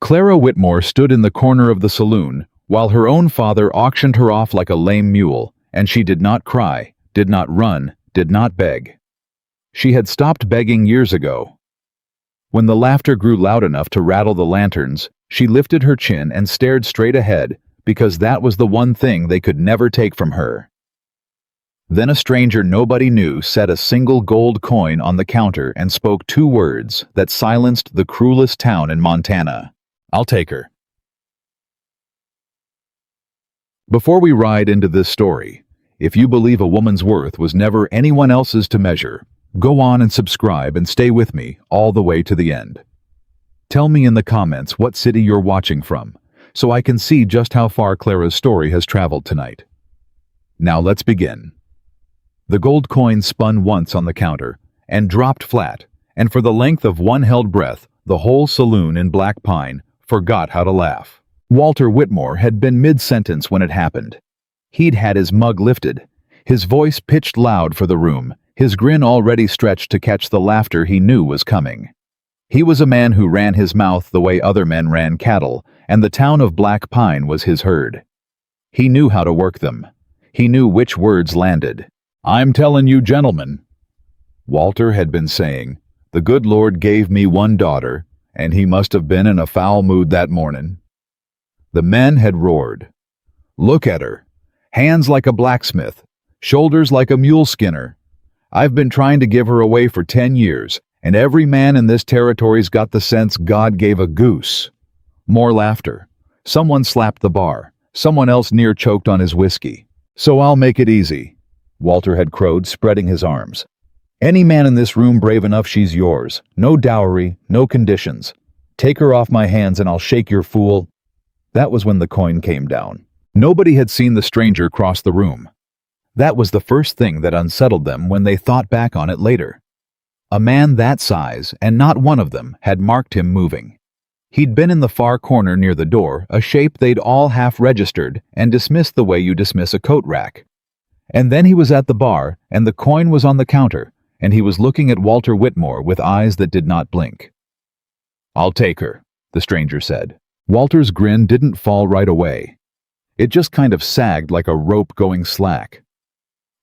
Clara Whitmore stood in the corner of the saloon, while her own father auctioned her off like a lame mule, and she did not cry, did not run, did not beg. She had stopped begging years ago. When the laughter grew loud enough to rattle the lanterns, she lifted her chin and stared straight ahead, because that was the one thing they could never take from her. Then a stranger nobody knew set a single gold coin on the counter and spoke two words that silenced the cruelest town in Montana. "I'll take her." Before we ride into this story, if you believe a woman's worth was never anyone else's to measure, go on and subscribe and stay with me all the way to the end. Tell me in the comments what city you're watching from, so I can see just how far Clara's story has traveled tonight. Now let's begin. The gold coin spun once on the counter and dropped flat, and for the length of one held breath, the whole saloon in Black Pine forgot how to laugh. Walter Whitmore had been mid-sentence when it happened. He'd had his mug lifted, his voice pitched loud for the room, his grin already stretched to catch the laughter he knew was coming. He was a man who ran his mouth the way other men ran cattle, and the town of Black Pine was his herd. He knew how to work them. He knew which words landed. "I'm telling you, gentlemen," Walter had been saying, "the good Lord gave me one daughter, and he must have been in a foul mood that morning." The men had roared. "Look at her. Hands like a blacksmith, shoulders like a mule skinner. I've been trying to give her away for 10 years, and every man in this territory's got the sense God gave a goose." More laughter. Someone slapped the bar. Someone else near choked on his whiskey. "So I'll make it easy," Walter had crowed, spreading his arms. "Any man in this room brave enough, she's yours. No dowry, no conditions. Take her off my hands and I'll shake your fool." That was when the coin came down. Nobody had seen the stranger cross the room. That was the first thing that unsettled them when they thought back on it later. A man that size, and not one of them, had marked him moving. He'd been in the far corner near the door, a shape they'd all half-registered and dismissed the way you dismiss a coat rack. And then he was at the bar, and the coin was on the counter, and he was looking at Walter Whitmore with eyes that did not blink. "I'll take her," the stranger said. Walter's grin didn't fall right away. It just kind of sagged like a rope going slack.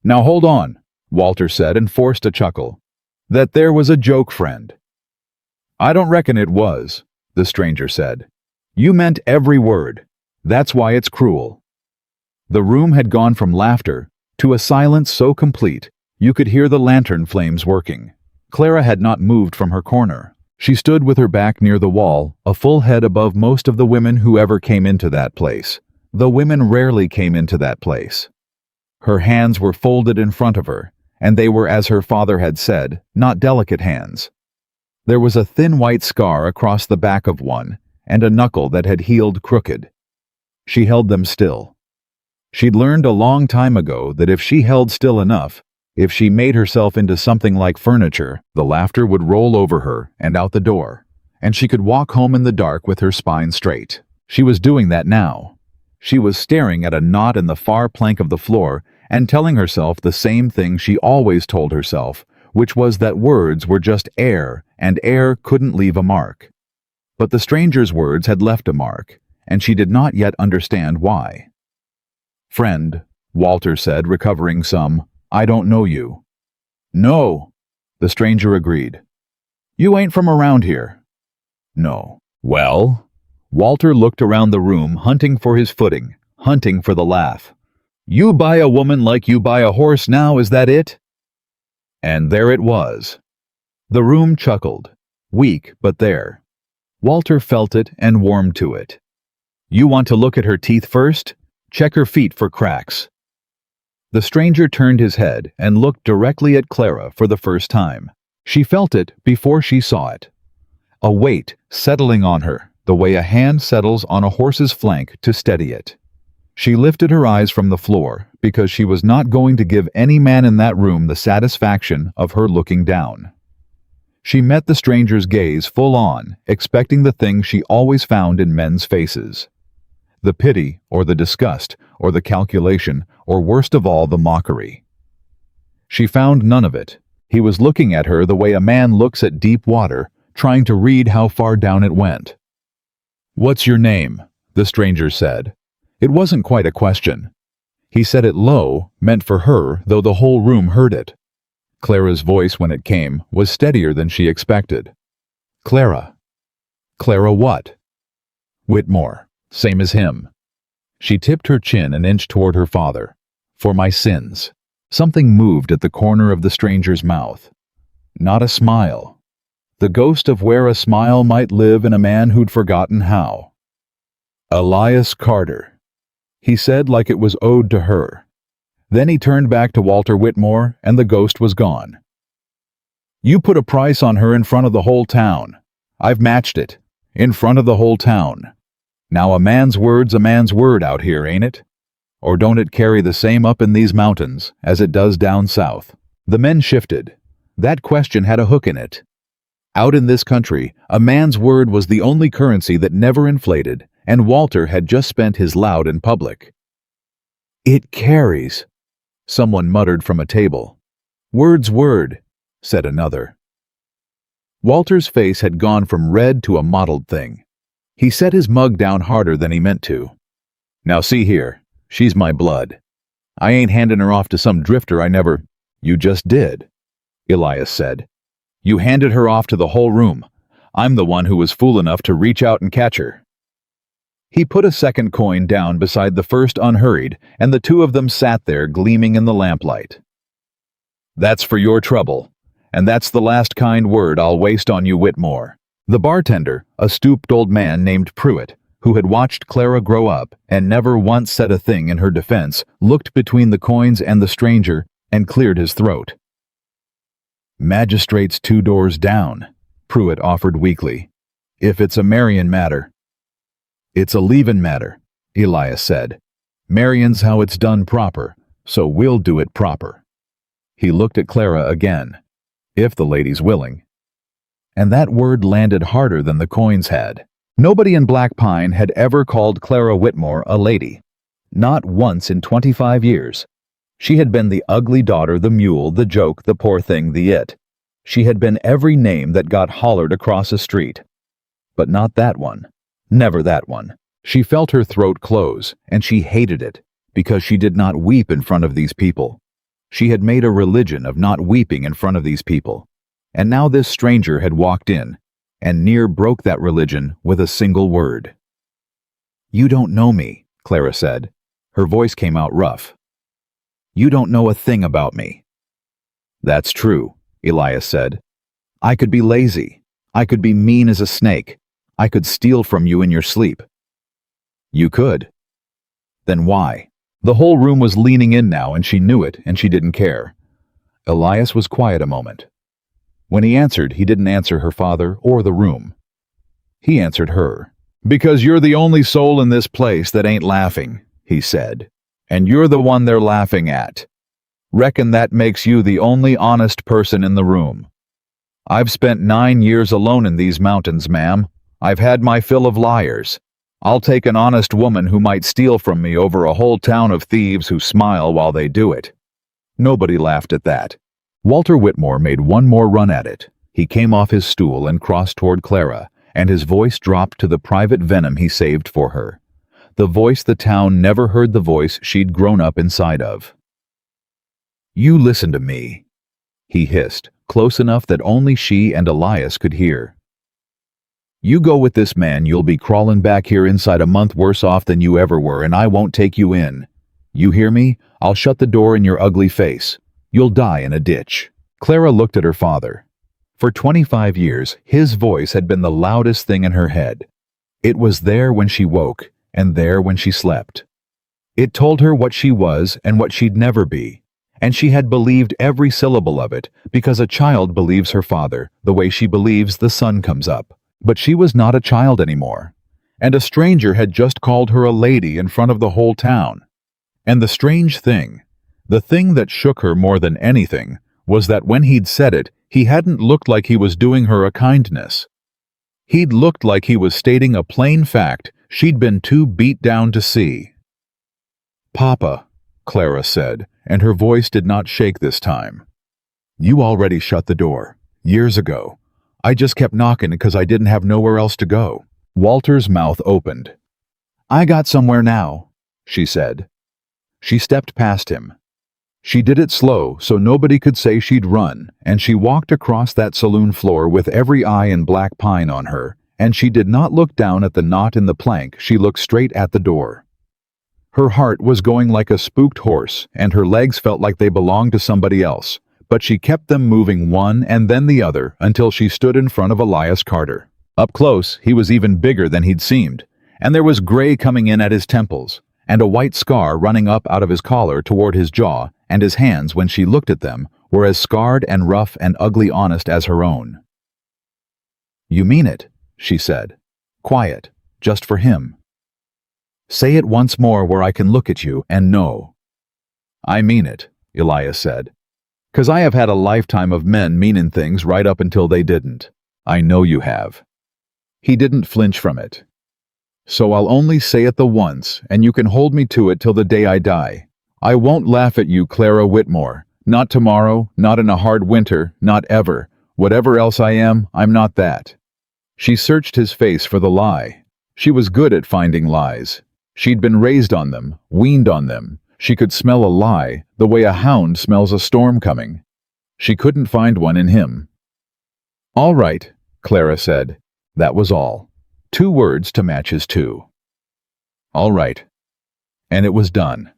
"Now hold on," Walter said and forced a chuckle. "That there was a joke, friend." "I don't reckon it was," the stranger said. "You meant every word. That's why it's cruel." The room had gone from laughter to a silence so complete you could hear the lantern flames working. Clara had not moved from her corner. She stood with her back near the wall, a full head above most of the women who ever came into that place, though women rarely came into that place. Her hands were folded in front of her, and they were, as her father had said, not delicate hands. There was a thin white scar across the back of one, and a knuckle that had healed crooked. She held them still. She'd learned a long time ago that if she held still enough, if she made herself into something like furniture, the laughter would roll over her and out the door, and she could walk home in the dark with her spine straight. She was doing that now. She was staring at a knot in the far plank of the floor and telling herself the same thing she always told herself, which was that words were just air, and air couldn't leave a mark. But the stranger's words had left a mark, and she did not yet understand why. "Friend," Walter said, recovering some, "I don't know you." "No," the stranger agreed. "You ain't from around here." "No." "Well?" Walter looked around the room, hunting for his footing, hunting for the laugh. "You buy a woman like you buy a horse now, is that it?" And there it was. The room chuckled, weak but there. Walter felt it and warmed to it. "You want to look at her teeth first? Check her feet for cracks." The stranger turned his head and looked directly at Clara for the first time. She felt it before she saw it. A weight settling on her, the way a hand settles on a horse's flank to steady it. She lifted her eyes from the floor because she was not going to give any man in that room the satisfaction of her looking down. She met the stranger's gaze full on, expecting the thing she always found in men's faces. The pity, or the disgust, or the calculation, or worst of all, the mockery. She found none of it. He was looking at her the way a man looks at deep water, trying to read how far down it went. "What's your name?" the stranger said. It wasn't quite a question. He said it low, meant for her, though the whole room heard it. Clara's voice, when it came, was steadier than she expected. "Clara." "Clara what?" "Whitmore, same as him." She tipped her chin an inch toward her father. "For my sins." Something moved at the corner of the stranger's mouth. Not a smile. The ghost of where a smile might live in a man who'd forgotten how. "Elias Carter," he said like it was owed to her. Then he turned back to Walter Whitmore, and the ghost was gone. "You put a price on her in front of the whole town. I've matched it. In front of the whole town. Now a man's word's a man's word out here, ain't it? Or don't it carry the same up in these mountains as it does down south?" The men shifted. That question had a hook in it. Out in this country, a man's word was the only currency that never inflated, and Walter had just spent his loud in public. "It carries," someone muttered from a table. "Word's word," said another. Walter's face had gone from red to a mottled thing. He set his mug down harder than he meant to. "Now see here, she's my blood. I ain't handing her off to some drifter I never—" "You just did," Elias said. "You handed her off to the whole room. I'm the one who was fool enough to reach out and catch her." He put a second coin down beside the first unhurried, and the two of them sat there gleaming in the lamplight. "That's for your trouble, and that's the last kind word I'll waste on you, Whitmore." The bartender, a stooped old man named Pruitt, who had watched Clara grow up and never once said a thing in her defense, looked between the coins and the stranger and cleared his throat. "Magistrate's 2 doors down," Pruitt offered weakly. "If it's a Marion matter." "It's a leavin' matter," Elias said. "Marion's how it's done proper, so we'll do it proper." He looked at Clara again. "If the lady's willing." And that word landed harder than the coins had. Nobody in Black Pine had ever called Clara Whitmore a lady. Not once in 25 years. She had been the ugly daughter, the mule, the joke, the poor thing, the it. She had been every name that got hollered across a street. But not that one. Never that one. She felt her throat close, and she hated it, because she did not weep in front of these people. She had made a religion of not weeping in front of these people. And now this stranger had walked in, and near broke that religion with a single word. "You don't know me," Clara said. Her voice came out rough. "You don't know a thing about me." "That's true," Elias said. "I could be lazy. I could be mean as a snake. I could steal from you in your sleep." "You could." "Then why?" The whole room was leaning in now, and she knew it, and she didn't care. Elias was quiet a moment. When he answered, he didn't answer her father or the room. He answered her. "Because you're the only soul in this place that ain't laughing," he said. "And you're the one they're laughing at. Reckon that makes you the only honest person in the room. I've spent 9 years alone in these mountains, ma'am. I've had my fill of liars. I'll take an honest woman who might steal from me over a whole town of thieves who smile while they do it." Nobody laughed at that. Walter Whitmore made one more run at it. He came off his stool and crossed toward Clara, and his voice dropped to the private venom he saved for her. The voice the town never heard, the voice she'd grown up inside of. "You listen to me," he hissed, close enough that only she and Elias could hear. "You go with this man, you'll be crawling back here inside a month worse off than you ever were, and I won't take you in. You hear me? I'll shut the door in your ugly face. You'll die in a ditch." Clara looked at her father. For 25 years, his voice had been the loudest thing in her head. It was there when she woke, and there when she slept. It told her what she was and what she'd never be, and she had believed every syllable of it, because a child believes her father the way she believes the sun comes up. But she was not a child anymore, and a stranger had just called her a lady in front of the whole town. And the strange thing, the thing that shook her more than anything, was that when he'd said it, he hadn't looked like he was doing her a kindness. He'd looked like he was stating a plain fact she'd been too beat down to see. "Papa," Clara said, and her voice did not shake this time. "You already shut the door, years ago. I just kept knocking because I didn't have nowhere else to go. Walter's mouth opened. "I got somewhere now," she said. She stepped past him. She did it slow so nobody could say she'd run, and she walked across that saloon floor with every eye in black pine on her, and she did not look down at the knot in the plank, she looked straight at the door. Her heart was going like a spooked horse, and her legs felt like they belonged to somebody else, but she kept them moving one and then the other until she stood in front of Elias Carter. Up close, he was even bigger than he'd seemed, and there was gray coming in at his temples, and a white scar running up out of his collar toward his jaw, and his hands, when she looked at them, were as scarred and rough and ugly honest as her own. "You mean it," she said. "Quiet, just for him. Say it once more where I can look at you and know." "I mean it," Elias said. "'Cause I have had a lifetime of men meanin' things right up until they didn't. I know you have." He didn't flinch from it. "So I'll only say it the once, and you can hold me to it till the day I die. I won't laugh at you, Clara Whitmore. Not tomorrow, not in a hard winter, not ever. Whatever else I am, I'm not that." She searched his face for the lie. She was good at finding lies. She'd been raised on them, weaned on them. She could smell a lie, the way a hound smells a storm coming. She couldn't find one in him. "All right," Clara said. That was all. 2 words to match his 2. "All right." And it was done.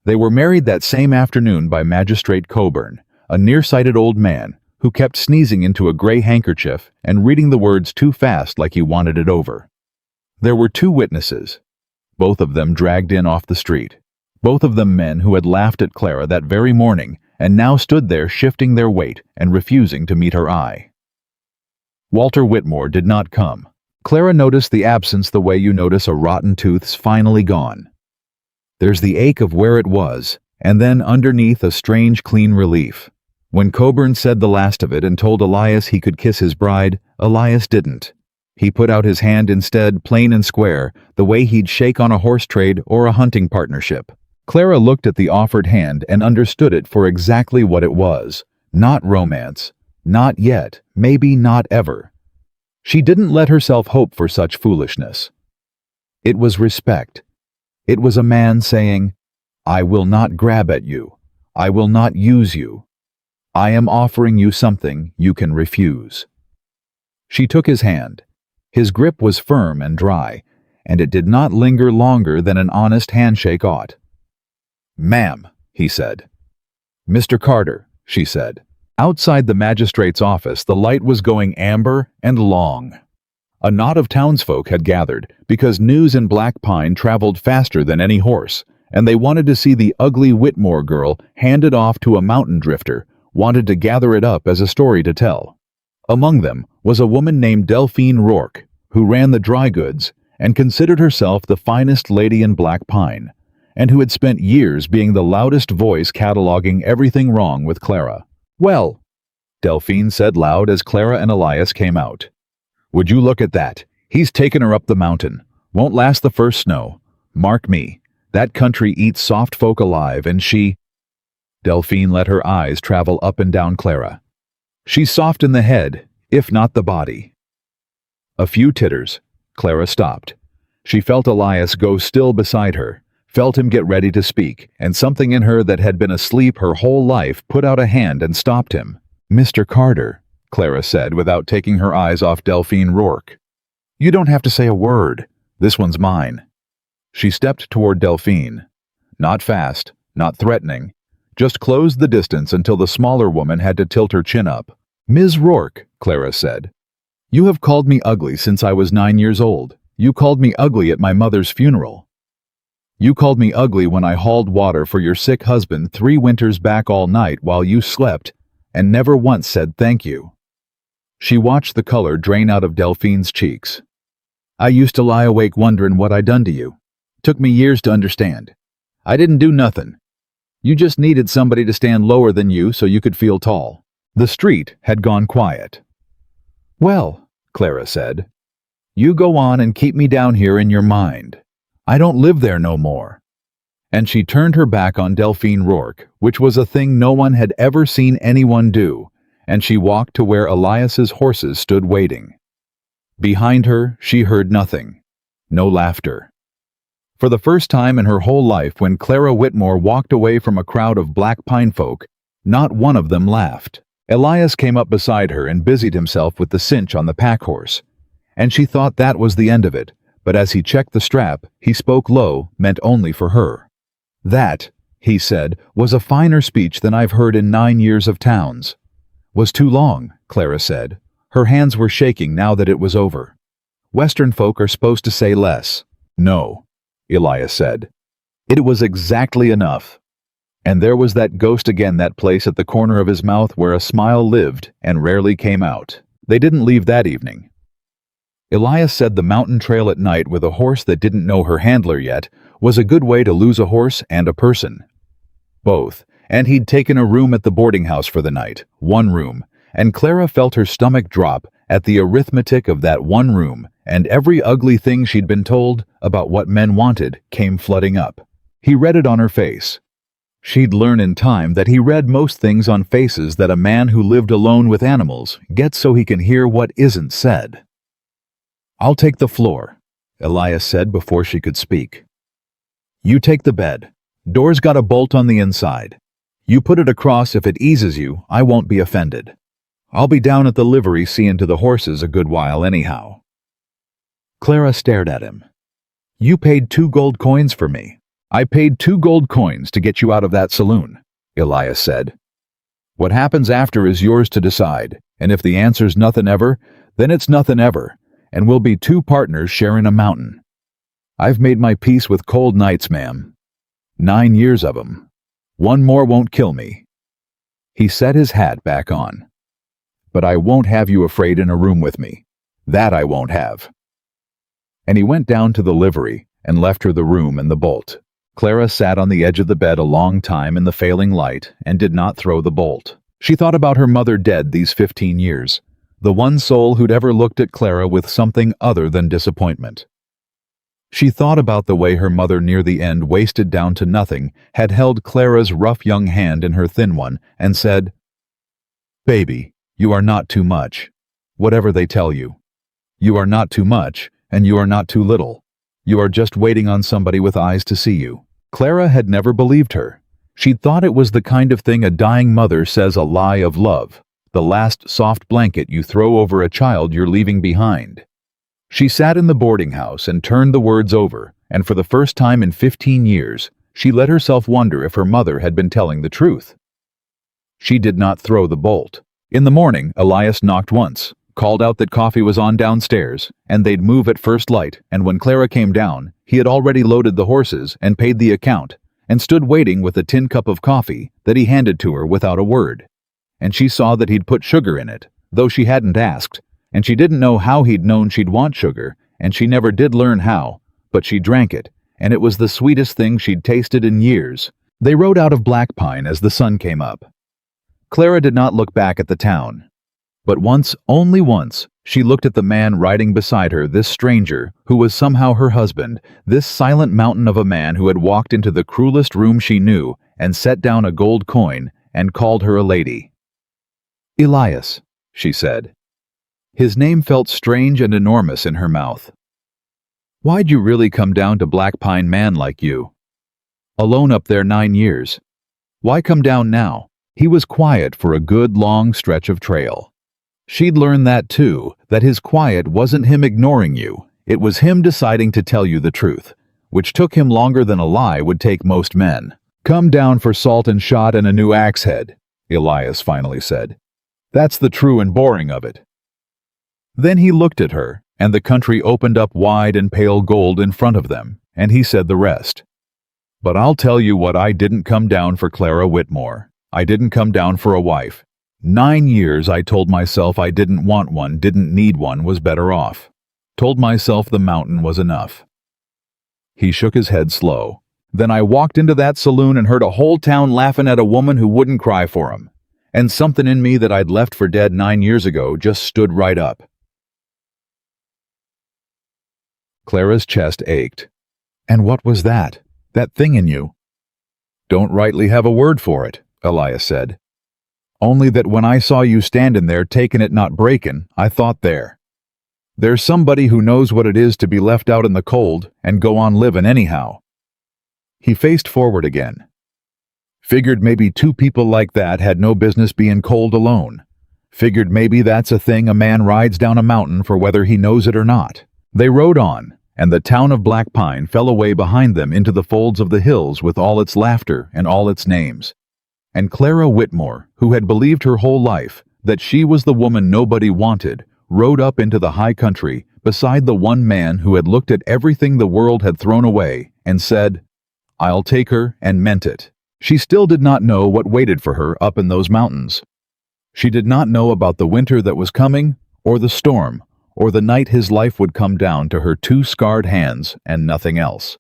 They were married that same afternoon by Magistrate Coburn, a nearsighted old man who kept sneezing into a gray handkerchief and reading the words too fast like he wanted it over. There were 2 witnesses, both of them dragged in off the street, both of them men who had laughed at Clara that very morning and now stood there shifting their weight and refusing to meet her eye. Walter Whitmore did not come. Clara noticed the absence the way you notice a rotten tooth's finally gone. There's the ache of where it was, and then underneath a strange clean relief. When Coburn said the last of it and told Elias he could kiss his bride, Elias didn't. He put out his hand instead, plain and square, the way he'd shake on a horse trade or a hunting partnership. Clara looked at the offered hand and understood it for exactly what it was. Not romance. Not yet. Maybe not ever. She didn't let herself hope for such foolishness. It was respect. It was a man saying, "I will not grab at you. I will not use you. I am offering you something you can refuse." She took his hand. His grip was firm and dry, and it did not linger longer than an honest handshake ought. "Ma'am," he said. "Mr. Carter," she said. Outside the magistrate's office, the light was going amber and long. A knot of townsfolk had gathered because news in Black Pine traveled faster than any horse, and they wanted to see the ugly Whitmore girl handed off to a mountain drifter, wanted to gather it up as a story to tell. Among them was a woman named Delphine Rourke, who ran the dry goods and considered herself the finest lady in Black Pine, and who had spent years being the loudest voice cataloging everything wrong with Clara. "Well," Delphine said loud as Clara and Elias came out. "Would you look at that? He's taken her up the mountain. Won't last the first snow. Mark me. That country eats soft folk alive, and she—" Delphine let her eyes travel up and down Clara. "She's soft in the head, if not the body." A few titters. Clara stopped. She felt Elias go still beside her, felt him get ready to speak, and something in her that had been asleep her whole life put out a hand and stopped him. "Mr. Carter," Clara said without taking her eyes off Delphine Rourke. "You don't have to say a word. This one's mine." She stepped toward Delphine. Not fast, not threatening. Just closed the distance until the smaller woman had to tilt her chin up. "Ms. Rourke," Clara said, "you have called me ugly since I was 9 years old. You called me ugly at my mother's funeral. You called me ugly when I hauled water for your sick husband 3 winters back all night while you slept, and never once said thank you." She watched the color drain out of Delphine's cheeks. "I used to lie awake wondering what I'd done to you. Took me years to understand. I didn't do nothing. You just needed somebody to stand lower than you so you could feel tall." The street had gone quiet. "Well," Clara said, "you go on and keep me down here in your mind. I don't live there no more." And she turned her back on Delphine Rourke, which was a thing no one had ever seen anyone do, and she walked to where Elias's horses stood waiting. Behind her, she heard nothing. No laughter. For the first time in her whole life, when Clara Whitmore walked away from a crowd of black pine folk, not one of them laughed. Elias came up beside her and busied himself with the cinch on the pack horse, and she thought that was the end of it, but as he checked the strap, he spoke low, meant only for her. "That," he said, "was a finer speech than I've heard in 9 years of towns." "Was too long," Clara said. Her hands were shaking now that it was over. "Western folk are supposed to say less." "No," Elias said. "It was exactly enough." And there was that ghost again, that place at the corner of his mouth where a smile lived and rarely came out. They didn't leave that evening. Elias said the mountain trail at night with a horse that didn't know her handler yet was a good way to lose a horse and a person. Both. And he'd taken a room at the boarding house for the night, one room, and Clara felt her stomach drop at the arithmetic of that one room, and every ugly thing she'd been told about what men wanted came flooding up. He read it on her face. She'd learn in time that he read most things on faces that a man who lived alone with animals gets so he can hear what isn't said. "I'll take the floor," Elias said before she could speak. "You take the bed. Door's got a bolt on the inside. You put it across. If it eases you, I won't be offended. I'll be down at the livery seeing to the horses a good while anyhow." Clara stared at him. "You paid 2 gold coins for me." "I paid 2 gold coins to get you out of that saloon," Elias said. "What happens after is yours to decide, and if the answer's nothing ever, then it's nothing ever, and we'll be 2 partners sharing a mountain. I've made my peace with cold nights, ma'am. 9 years of 'em. One more won't kill me." He set his hat back on. "But I won't have you afraid in a room with me. That I won't have." And he went down to the livery and left her the room and the bolt. Clara sat on the edge of the bed a long time in the failing light and did not throw the bolt. She thought about her mother dead these 15 years, the one soul who'd ever looked at Clara with something other than disappointment. She thought about the way her mother near the end, wasted down to nothing, had held Clara's rough young hand in her thin one and said, "Baby, you are not too much, whatever they tell you. You are not too much, and you are not too little. You are just waiting on somebody with eyes to see you." Clara had never believed her. She'd thought it was the kind of thing a dying mother says, a lie of love, the last soft blanket you throw over a child you're leaving behind. She sat in the boarding house and turned the words over, and for the first time in 15 years, she let herself wonder if her mother had been telling the truth. She did not throw the bolt. In the morning, Elias knocked once, called out that coffee was on downstairs, and they'd move at first light, and when Clara came down, he had already loaded the horses and paid the account, and stood waiting with a tin cup of coffee that he handed to her without a word. And she saw that he'd put sugar in it, though she hadn't asked, and she didn't know how he'd known she'd want sugar, and she never did learn how, but she drank it, and it was the sweetest thing she'd tasted in years. They rode out of Black Pine as the sun came up. Clara did not look back at the town. But once, only once, she looked at the man riding beside her, this stranger, who was somehow her husband, this silent mountain of a man who had walked into the cruelest room she knew and set down a gold coin and called her a lady. "Elias," she said. His name felt strange and enormous in her mouth. "Why'd you really come down to Black Pine, man like you? Alone up there 9 years. Why come down now?" He was quiet for a good long stretch of trail. She'd learned that too, that his quiet wasn't him ignoring you, it was him deciding to tell you the truth, which took him longer than a lie would take most men. "Come down for salt and shot and a new axe head," Elias finally said. "That's the true and boring of it." Then he looked at her, and the country opened up wide and pale gold in front of them, and he said the rest. "But I'll tell you what, I didn't come down for Clara Whitmore. I didn't come down for a wife. 9 years I told myself I didn't want one, didn't need one, was better off. Told myself the mountain was enough." He shook his head slow. "Then I walked into that saloon and heard a whole town laughing at a woman who wouldn't cry for him. And something in me that I'd left for dead 9 years ago just stood right up." Clara's chest ached. "And what was that? That thing in you?" "Don't rightly have a word for it," Elias said. "Only that when I saw you standing there taking it not breaking, I thought there." There's somebody who knows what it is to be left out in the cold and go on living anyhow. He faced forward again. Figured maybe two people like that had no business being cold alone. Figured maybe that's a thing a man rides down a mountain for whether he knows it or not. They rode on, and the town of Black Pine fell away behind them into the folds of the hills with all its laughter and all its names. And Clara Whitmore, who had believed her whole life that she was the woman nobody wanted, rode up into the high country beside the one man who had looked at everything the world had thrown away and said, "I'll take her," and meant it. She still did not know what waited for her up in those mountains. She did not know about the winter that was coming, or the storm, or the night his life would come down to her two scarred hands and nothing else.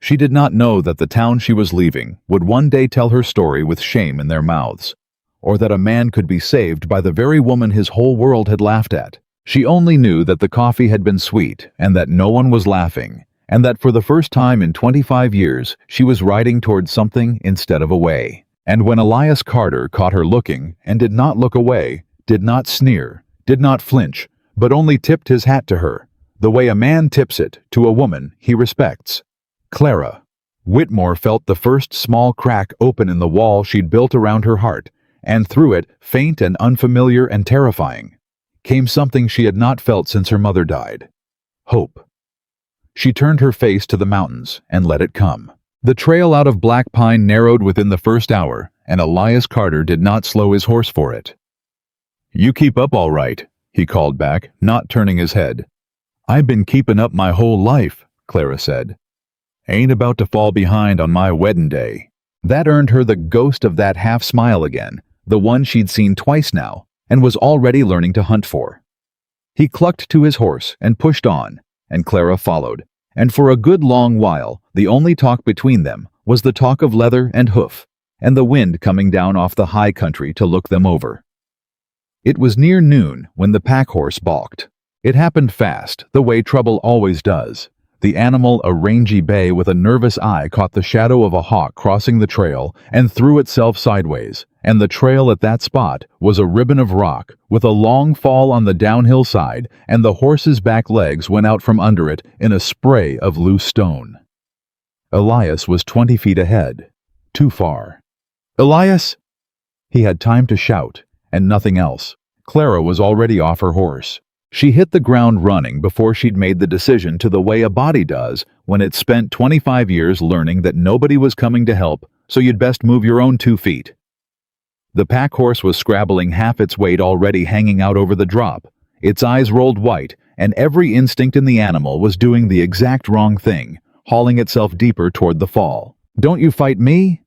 She did not know that the town she was leaving would one day tell her story with shame in their mouths, or that a man could be saved by the very woman his whole world had laughed at. She only knew that the coffee had been sweet and that no one was laughing, and that for the first time in 25 years she was riding towards something instead of away. And when Elias Carter caught her looking and did not look away, did not sneer, did not flinch, but only tipped his hat to her, the way a man tips it to a woman he respects. Clara Whitmore felt the first small crack open in the wall she'd built around her heart, and through it, faint and unfamiliar and terrifying, came something she had not felt since her mother died. Hope. She turned her face to the mountains and let it come. The trail out of Black Pine narrowed within the first hour, and Elias Carter did not slow his horse for it. "You keep up all right," he called back, not turning his head. "I've been keeping up my whole life," Clara said. "Ain't about to fall behind on my wedding day." That earned her the ghost of that half-smile again, the one she'd seen twice now, and was already learning to hunt for. He clucked to his horse and pushed on, and Clara followed, and for a good long while the only talk between them was the talk of leather and hoof, and the wind coming down off the high country to look them over. It was near noon when the pack horse balked. It happened fast, the way trouble always does. The animal, a rangy bay with a nervous eye, caught the shadow of a hawk crossing the trail and threw itself sideways, and the trail at that spot was a ribbon of rock with a long fall on the downhill side, and the horse's back legs went out from under it in a spray of loose stone. Elias was 20 feet ahead. Too far. "Elias!" He had time to shout, and nothing else. Clara was already off her horse. She hit the ground running before she'd made the decision to the way a body does when it's spent 25 years learning that nobody was coming to help, so you'd best move your own 2 feet. The pack horse was scrabbling half its weight already hanging out over the drop. Its eyes rolled white, and every instinct in the animal was doing the exact wrong thing, hauling itself deeper toward the fall. "Don't you fight me?"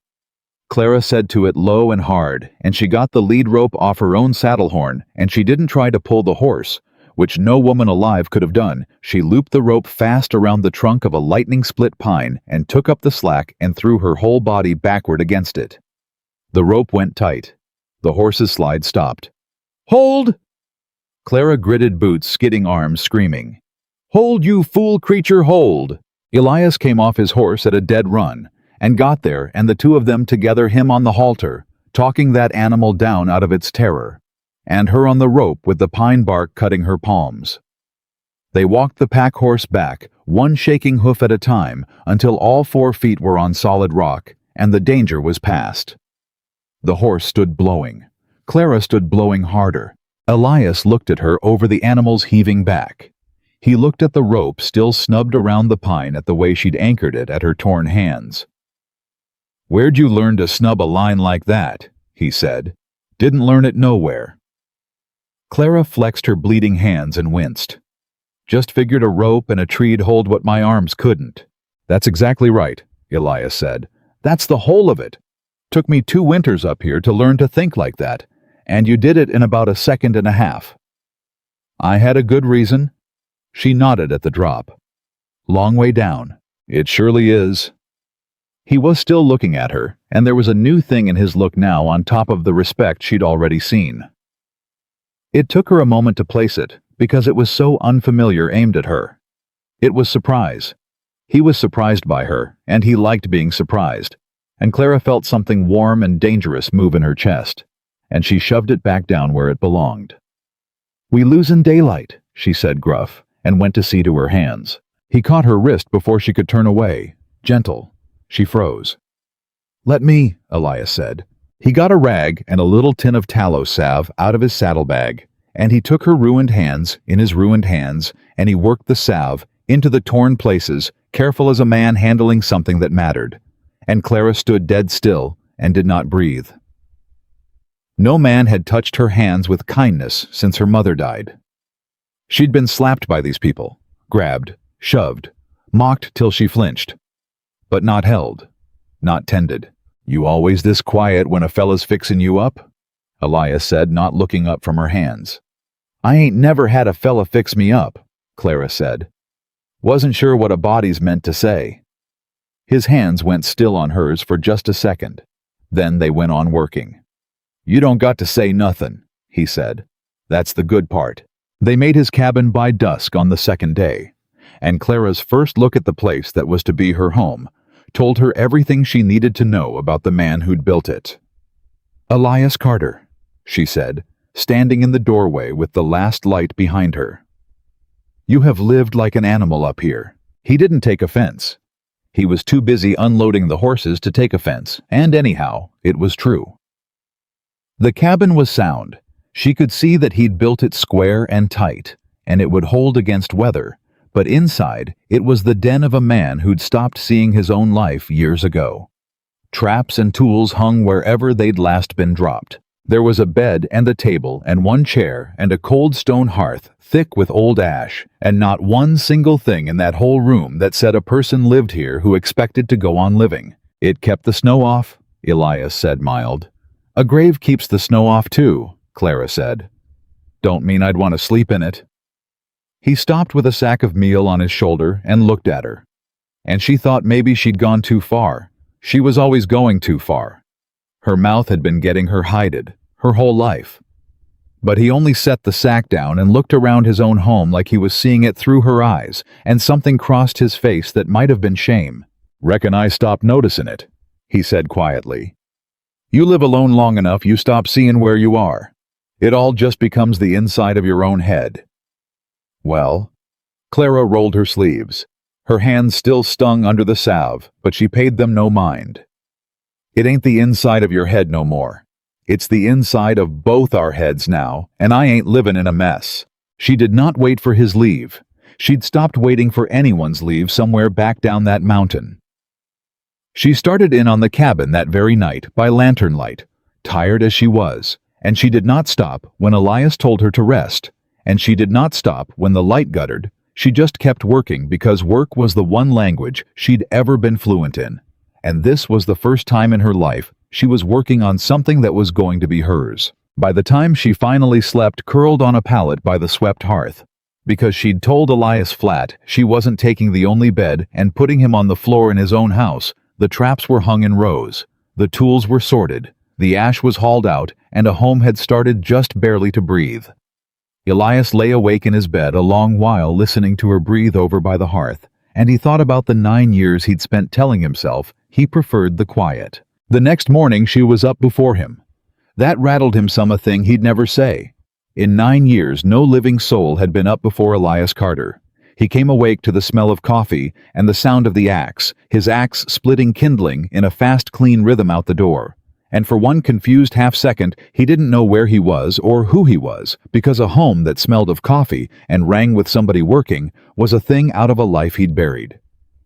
Clara said to it low and hard, and she got the lead rope off her own saddle horn, and she didn't try to pull the horse, which no woman alive could have done. She looped the rope fast around the trunk of a lightning-split pine and took up the slack and threw her whole body backward against it. The rope went tight. The horse's slide stopped. "Hold!" Clara gritted boots, skidding arms, screaming. "Hold, you fool creature, hold!" Elias came off his horse at a dead run, and got there, and the two of them together, him on the halter, talking that animal down out of its terror, and her on the rope with the pine bark cutting her palms. They walked the pack horse back, one shaking hoof at a time, until all 4 feet were on solid rock, and the danger was past. The horse stood blowing. Clara stood blowing harder. Elias looked at her over the animal's heaving back. He looked at the rope still snubbed around the pine at the way she'd anchored it at her torn hands. "Where'd you learn to snub a line like that?" he said. "Didn't learn it nowhere." Clara flexed her bleeding hands and winced. "Just figured a rope and a tree'd hold what my arms couldn't." "That's exactly right," Elias said. "That's the whole of it. Took me 2 winters up here to learn to think like that, and you did it in about a second and a half." "I had a good reason." She nodded at the drop. "Long way down. It surely is." He was still looking at her, and there was a new thing in his look now on top of the respect she'd already seen. It took her a moment to place it, because it was so unfamiliar aimed at her. It was surprise. He was surprised by her, and he liked being surprised, and Clara felt something warm and dangerous move in her chest, and she shoved it back down where it belonged. "We lose in daylight," she said gruff, and went to see to her hands. He caught her wrist before she could turn away. Gentle. She froze. Let me, Elias said. He got a rag and a little tin of tallow salve out of his saddlebag, and he took her ruined hands in his ruined hands, and he worked the salve into the torn places, careful as a man handling something that mattered. And Clara stood dead still and did not breathe. No man had touched her hands with kindness since her mother died. She'd been slapped by these people, grabbed, shoved, mocked till she flinched, but not held, not tended. You always this quiet when a fella's fixin' you up? Elias said, not looking up from her hands. I ain't never had a fella fix me up, Clara said. Wasn't sure what a body's meant to say. His hands went still on hers for just a second. Then they went on working. You don't got to say nothin', he said. That's the good part. They made his cabin by dusk on the second day, and Clara's first look at the place that was to be her home told her everything she needed to know about the man who'd built it. Elias Carter, she said, standing in the doorway with the last light behind her. You have lived like an animal up here. He didn't take offense. He was too busy unloading the horses to take offense, and anyhow, it was true. The cabin was sound. She could see that he'd built it square and tight, and it would hold against weather, but inside, it was the den of a man who'd stopped seeing his own life years ago. Traps and tools hung wherever they'd last been dropped. There was a bed and a table and one chair and a cold stone hearth thick with old ash, and not one single thing in that whole room that said a person lived here who expected to go on living. It kept the snow off, Elias said mild. A grave keeps the snow off too, Clara said. Don't mean I'd want to sleep in it. He stopped with a sack of meal on his shoulder and looked at her. And she thought maybe she'd gone too far. She was always going too far. Her mouth had been getting her hided, her whole life. But he only set the sack down and looked around his own home like he was seeing it through her eyes, and something crossed his face that might have been shame. Reckon I stopped noticing it, he said quietly. You live alone long enough, you stop seeing where you are. It all just becomes the inside of your own head. Well, Clara rolled her sleeves. Her hands still stung under the salve, but she paid them no mind. It ain't the inside of your head no more. It's the inside of both our heads now, and I ain't livin' in a mess. She did not wait for his leave. She'd stopped waiting for anyone's leave somewhere back down that mountain. She started in on the cabin that very night by lantern light, tired as she was, and she did not stop when Elias told her to rest, and she did not stop when the light guttered. She just kept working because work was the one language she'd ever been fluent in, and this was the first time in her life she was working on something that was going to be hers. By the time she finally slept curled on a pallet by the swept hearth, because she'd told Elias flat she wasn't taking the only bed and putting him on the floor in his own house, the traps were hung in rows, the tools were sorted, the ash was hauled out, and a home had started just barely to breathe. Elias lay awake in his bed a long while listening to her breathe over by the hearth, and he thought about the 9 years he'd spent telling himself he preferred the quiet. The next morning she was up before him. That rattled him some a thing he'd never say. In 9 years no living soul had been up before Elias Carter. He came awake to the smell of coffee and the sound of the axe, his axe splitting kindling in a fast clean rhythm out the door. And for one confused half-second he didn't know where he was or who he was, because a home that smelled of coffee and rang with somebody working was a thing out of a life he'd buried.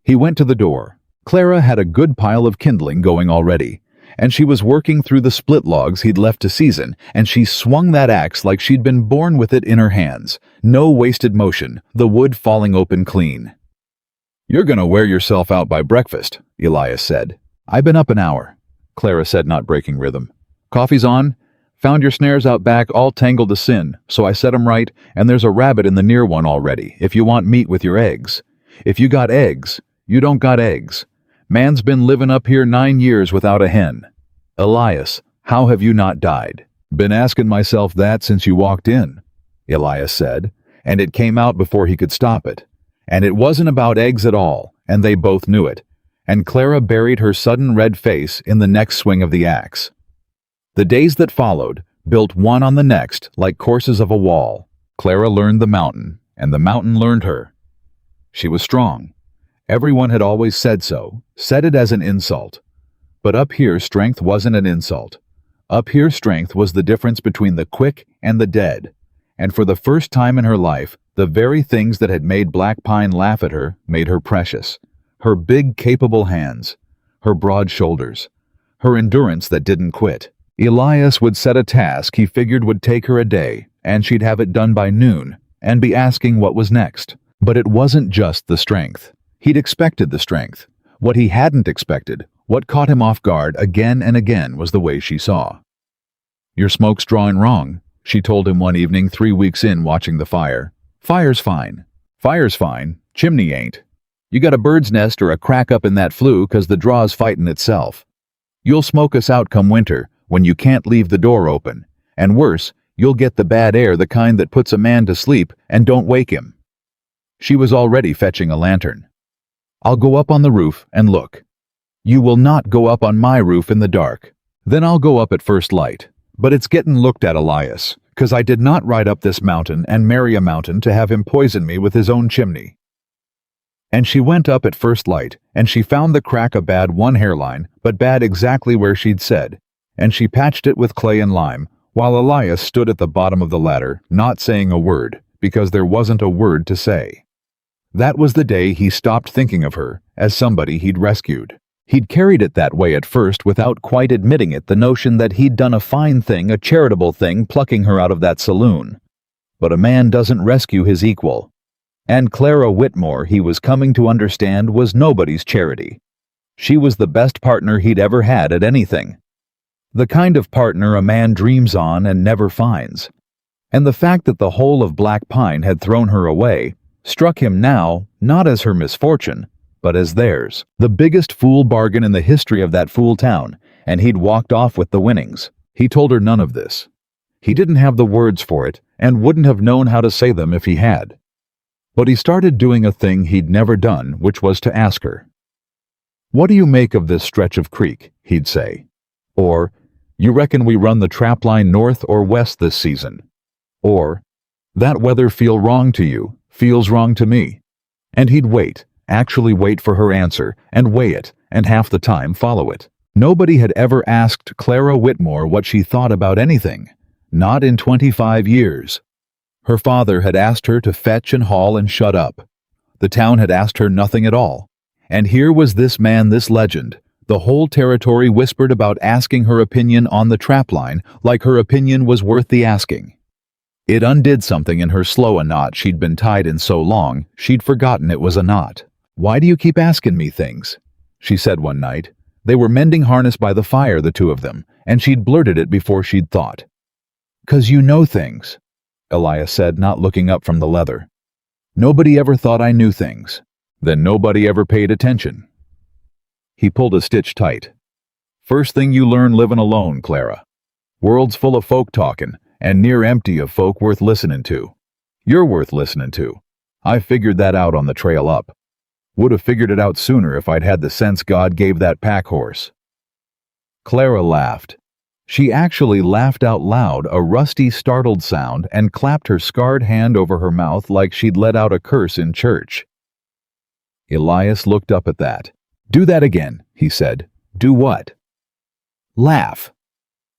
He went to the door. Clara had a good pile of kindling going already, and she was working through the split logs he'd left to season, and she swung that axe like she'd been born with it in her hands. No wasted motion, the wood falling open clean. You're gonna wear yourself out by breakfast, Elias said. I've been up an hour, Clara said, not breaking rhythm. Coffee's on. Found your snares out back all tangled to sin, so I set 'em right, and there's a rabbit in the near one already, if you want meat with your eggs. If you got eggs, you don't got eggs. Man's been living up here 9 years without a hen. Elias, how have you not died? Been asking myself that since you walked in, Elias said, and it came out before he could stop it. And it wasn't about eggs at all, and they both knew it. And Clara buried her sudden red face in the next swing of the axe. The days that followed, built one on the next like courses of a wall. Clara learned the mountain, and the mountain learned her. She was strong. Everyone had always said so, said it as an insult. But up here, strength wasn't an insult. Up here, strength was the difference between the quick and the dead. And for the first time in her life, the very things that had made Black Pine laugh at her made her precious. Her big, capable hands, her broad shoulders, her endurance that didn't quit. Elias would set a task he figured would take her a day, and she'd have it done by noon, and be asking what was next. But it wasn't just the strength. He'd expected the strength. What he hadn't expected, what caught him off guard again and again, was the way she saw. "Your smoke's drawing wrong," she told him one evening 3 weeks in watching the fire. "Fire's fine. Fire's fine. Chimney ain't. You got a bird's nest or a crack up in that flue 'cause the draw's fightin' itself. You'll smoke us out come winter when you can't leave the door open. And worse, you'll get the bad air, the kind that puts a man to sleep and don't wake him." She was already fetching a lantern. "I'll go up on the roof and look." "You will not go up on my roof in the dark." "Then I'll go up at first light. But it's gettin' looked at, Elias, 'cause I did not ride up this mountain and marry a mountain to have him poison me with his own chimney." And she went up at first light, and she found the crack a bad one hairline, but bad exactly where she'd said, and she patched it with clay and lime, while Elias stood at the bottom of the ladder, not saying a word, because there wasn't a word to say. That was the day he stopped thinking of her as somebody he'd rescued. He'd carried it that way at first without quite admitting it, the notion that he'd done a fine thing, a charitable thing, plucking her out of that saloon. But a man doesn't rescue his equal. And Clara Whitmore, he was coming to understand, was nobody's charity. She was the best partner he'd ever had at anything. The kind of partner a man dreams on and never finds. And the fact that the whole of Black Pine had thrown her away struck him now not as her misfortune, but as theirs. The biggest fool bargain in the history of that fool town, and he'd walked off with the winnings. He told her none of this. He didn't have the words for it, and wouldn't have known how to say them if he had. But he started doing a thing he'd never done, which was to ask her. "What do you make of this stretch of creek?" he'd say. Or, "You reckon we run the trap line north or west this season?" Or, "That weather feel wrong to you, feels wrong to me." And he'd wait, actually wait for her answer, and weigh it, and half the time follow it. Nobody had ever asked Clara Whitmore what she thought about anything. Not in 25 years. Her father had asked her to fetch and haul and shut up. The town had asked her nothing at all. And here was this man, this legend. The whole territory whispered about asking her opinion on the trap line, like her opinion was worth the asking. It undid something in her slow a knot she'd been tied in so long, she'd forgotten it was a knot. "Why do you keep asking me things?" she said one night. They were mending harness by the fire, the two of them, and she'd blurted it before she'd thought. "'Cause you know things," Elias said, not looking up from the leather. "Nobody ever thought I knew things. Then nobody ever paid attention." He pulled a stitch tight. "First thing you learn livin' alone, Clara. World's full of folk talkin', and near empty of folk worth listenin' to. You're worth listenin' to. I figured that out on the trail up. Would have figured it out sooner if I'd had the sense God gave that pack horse." Clara laughed. She actually laughed out loud, a rusty, startled sound, and clapped her scarred hand over her mouth like she'd let out a curse in church. Elias looked up at that. "Do that again," he said. "Do what?" "Laugh."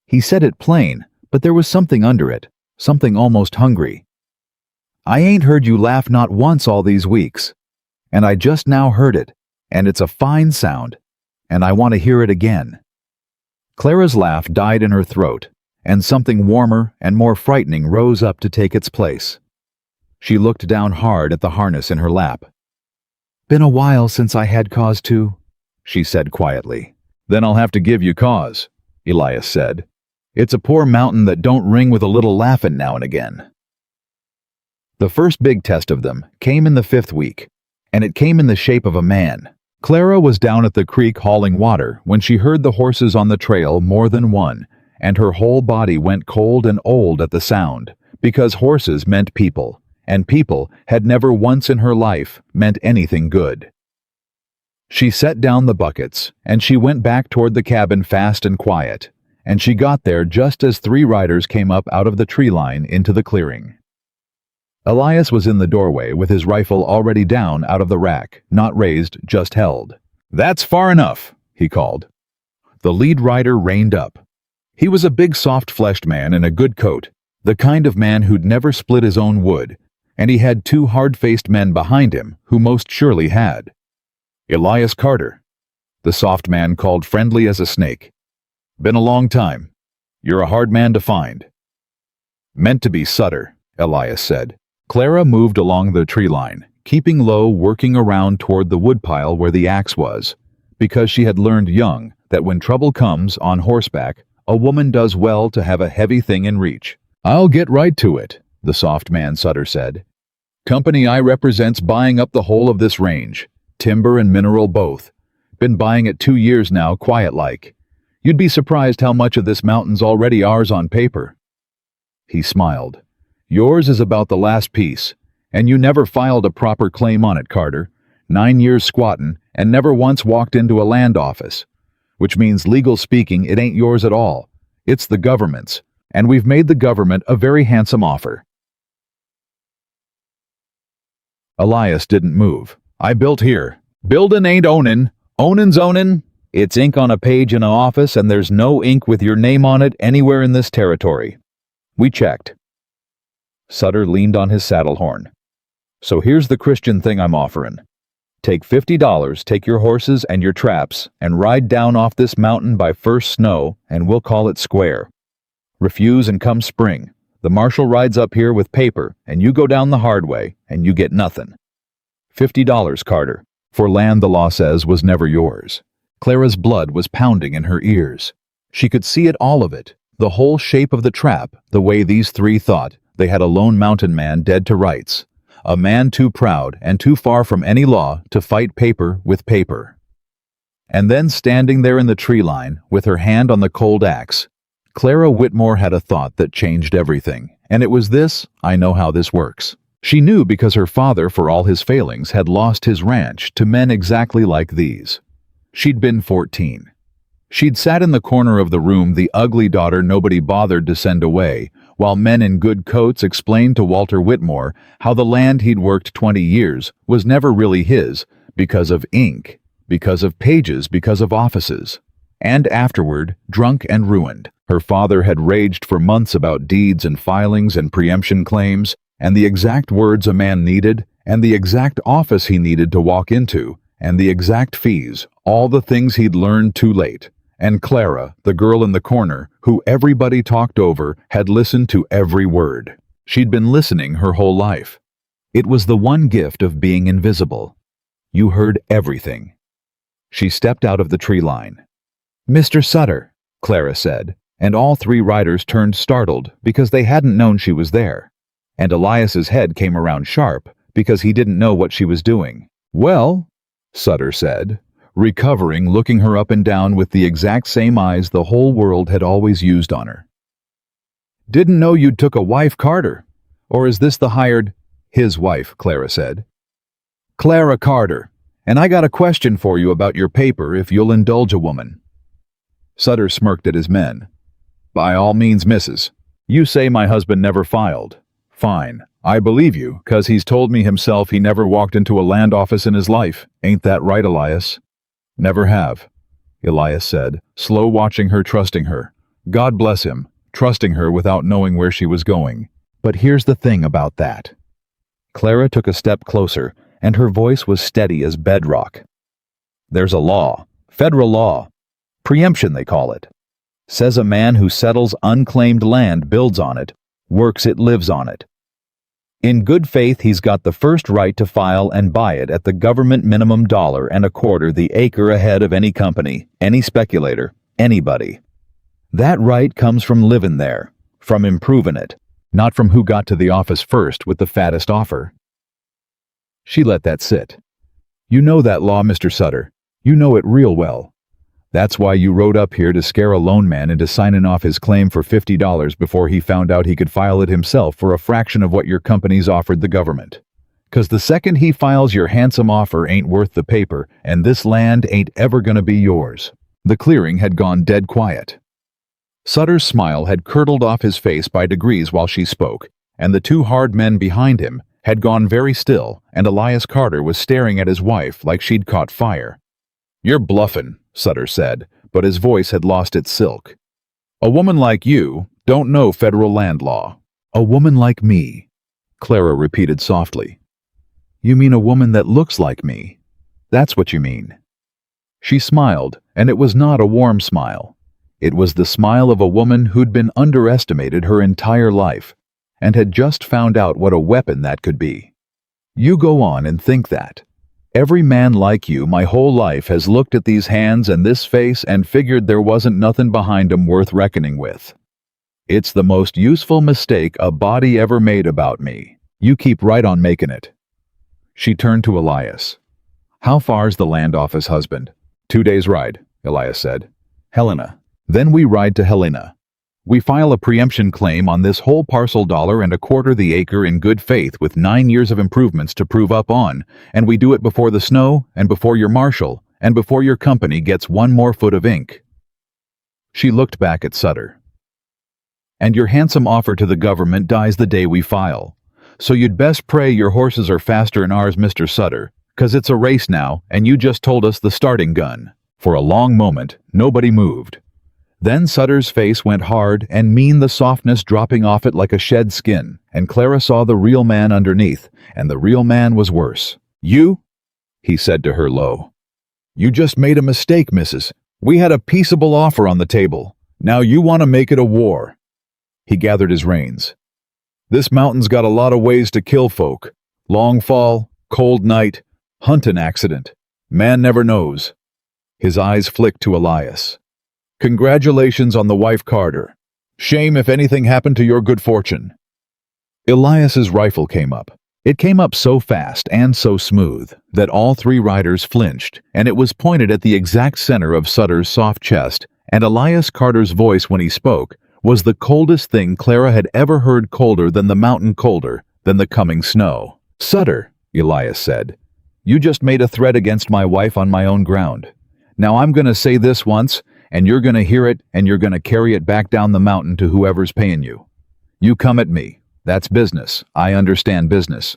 He said it plain, but there was something under it, something almost hungry. "I ain't heard you laugh not once all these weeks. And I just now heard it, and it's a fine sound, and I want to hear it again." Clara's laugh died in her throat, and something warmer and more frightening rose up to take its place. She looked down hard at the harness in her lap. "Been a while since I had cause to," she said quietly. "Then I'll have to give you cause," Elias said. "It's a poor mountain that don't ring with a little laughin' now and again." The first big test of them came in the 5th week, and it came in the shape of a man. Clara was down at the creek hauling water when she heard the horses on the trail, more than one, and her whole body went cold and old at the sound, because horses meant people, and people had never once in her life meant anything good. She set down the buckets, and she went back toward the cabin fast and quiet, and she got there just as 3 riders came up out of the tree line into the clearing. Elias was in the doorway with his rifle already down out of the rack, not raised, just held. "That's far enough," he called. The lead rider reined up. He was a big soft-fleshed man in a good coat, the kind of man who'd never split his own wood, and he had two hard-faced men behind him who most surely had. "Elias Carter," the soft man called, friendly as a snake. "Been a long time. You're a hard man to find." "Meant to be Sutter," Elias said. Clara moved along the tree line, keeping low, working around toward the woodpile where the axe was, because she had learned young that when trouble comes on horseback, a woman does well to have a heavy thing in reach. "I'll get right to it," the soft man Sutter said. "Company I represent's buying up the whole of this range, timber and mineral both. Been buying it 2 years now, quiet-like. You'd be surprised how much of this mountain's already ours on paper." He smiled. "Yours is about the last piece, and you never filed a proper claim on it, Carter. 9 years squattin' and never once walked into a land office. Which means, legal speaking, it ain't yours at all. It's the government's, and we've made the government a very handsome offer." Elias didn't move. "I built here. Buildin' ain't ownin'. Ownin's ownin'. It's ink on a page in an office, and there's no ink with your name on it anywhere in this territory. We checked." Sutter leaned on his saddle horn. "So here's the Christian thing I'm offerin'. Take $50, take your horses and your traps, and ride down off this mountain by first snow, and we'll call it square. Refuse and come spring, the marshal rides up here with paper, and you go down the hard way, and you get nothin'. $50, Carter, for land the law says was never yours." Clara's blood was pounding in her ears. She could see it, all of it, the whole shape of the trap, the way these three thought they had a lone mountain man dead to rights, a man too proud and too far from any law to fight paper with paper. And then standing there in the tree line, with her hand on the cold axe, Clara Whitmore had a thought that changed everything, and it was this: I know how this works. She knew because her father, for all his failings, had lost his ranch to men exactly like these. She'd been 14. She'd sat in the corner of the room, the ugly daughter nobody bothered to send away, while men in good coats explained to Walter Whitmore how the land he'd worked 20 years was never really his, because of ink, because of pages, because of offices. And afterward, drunk and ruined, her father had raged for months about deeds and filings and preemption claims, and the exact words a man needed, and the exact office he needed to walk into, and the exact fees, all the things he'd learned too late. And Clara, the girl in the corner, who everybody talked over, had listened to every word. She'd been listening her whole life. It was the one gift of being invisible. You heard everything. She stepped out of the tree line. "Mr. Sutter," Clara said, and all three riders turned startled because they hadn't known she was there. And Elias's head came around sharp because he didn't know what she was doing. "Well," Sutter said, recovering, looking her up and down with the exact same eyes the whole world had always used on her. "Didn't know you'd took a wife, Carter. Or is this the hired—" "His wife," Clara said. "Clara Carter, and I got a question for you about your paper, if you'll indulge a woman." Sutter smirked at his men. "By all means, missus. You say my husband never filed. Fine. I believe you, 'cause he's told me himself he never walked into a land office in his life. Ain't that right, Elias?" "Never have," Elias said, slow watching her, trusting her. God bless him, trusting her without knowing where she was going. But here's the thing about that. Clara took a step closer, and her voice was steady as bedrock. "There's a law, federal law. Preemption, they call it. Says a man who settles unclaimed land builds on it, works it, lives on it. In good faith, he's got the first right to file and buy it at the government minimum $1.25 the acre ahead of any company, any speculator, anybody. That right comes from living there, from improving it, not from who got to the office first with the fattest offer." She let that sit. "You know that law, Mr. Sutter. You know it real well. That's why you rode up here to scare a lone man into signing off his claim for $50 before he found out he could file it himself for a fraction of what your company's offered the government. 'Cause the second he files your handsome offer ain't worth the paper, and this land ain't ever gonna be yours." The clearing had gone dead quiet. Sutter's smile had curdled off his face by degrees while she spoke, and the two hard men behind him had gone very still, and Elias Carter was staring at his wife like she'd caught fire. "You're bluffin'," Sutter said, but his voice had lost its silk. "A woman like you don't know federal land law." "A woman like me," Clara repeated softly. "You mean a woman that looks like me? That's what you mean." She smiled, and it was not a warm smile. It was the smile of a woman who'd been underestimated her entire life, and had just found out what a weapon that could be. "You go on and think that. Every man like you my whole life has looked at these hands and this face and figured there wasn't nothing behind 'em worth reckoning with. It's the most useful mistake a body ever made about me. You keep right on making it." She turned to Elias. "How far's the land office, husband?" 2 days' ride, Elias said. "Helena. Then we ride to Helena. We file a preemption claim on this whole parcel $1.25 the acre in good faith with 9 years of improvements to prove up on, and we do it before the snow and before your marshal and before your company gets one more foot of ink." She looked back at Sutter. "And your handsome offer to the government dies the day we file. So you'd best pray your horses are faster than ours, Mr. Sutter, 'cause it's a race now and you just told us the starting gun." For a long moment, nobody moved. Then Sutter's face went hard and mean, the softness dropping off it like a shed skin, and Clara saw the real man underneath, and the real man was worse. "You?" he said to her low. "You just made a mistake, missus. We had a peaceable offer on the table. Now you want to make it a war." He gathered his reins. "This mountain's got a lot of ways to kill folk. Long fall, cold night, huntin' accident. Man never knows." His eyes flicked to Elias. "Congratulations on the wife, Carter. Shame if anything happened to your good fortune." Elias's rifle came up. It came up so fast and so smooth that all three riders flinched, and it was pointed at the exact center of Sutter's soft chest, and Elias Carter's voice when he spoke was the coldest thing Clara had ever heard, colder than the mountain, colder than the coming snow. "Sutter," Elias said, "you just made a threat against my wife on my own ground. Now I'm going to say this once, and you're going to hear it, and you're going to carry it back down the mountain to whoever's paying you. You come at me. That's business. I understand business.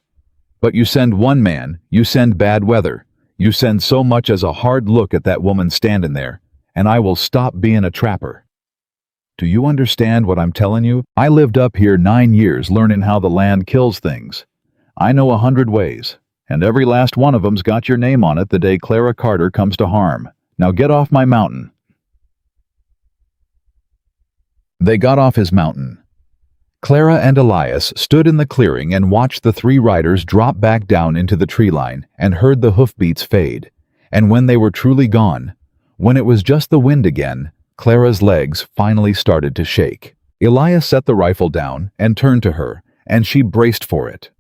But you send one man, you send bad weather. You send so much as a hard look at that woman standing there, and I will stop being a trapper. Do you understand what I'm telling you? I lived up here 9 years learning how the land kills things. I know 100 ways, and every last one of 'em's got your name on it the day Clara Carter comes to harm. Now get off my mountain." They got off his mountain. Clara and Elias stood in the clearing and watched the three riders drop back down into the tree line and heard the hoofbeats fade. And when they were truly gone, when it was just the wind again, Clara's legs finally started to shake. Elias set the rifle down and turned to her, and she braced for it.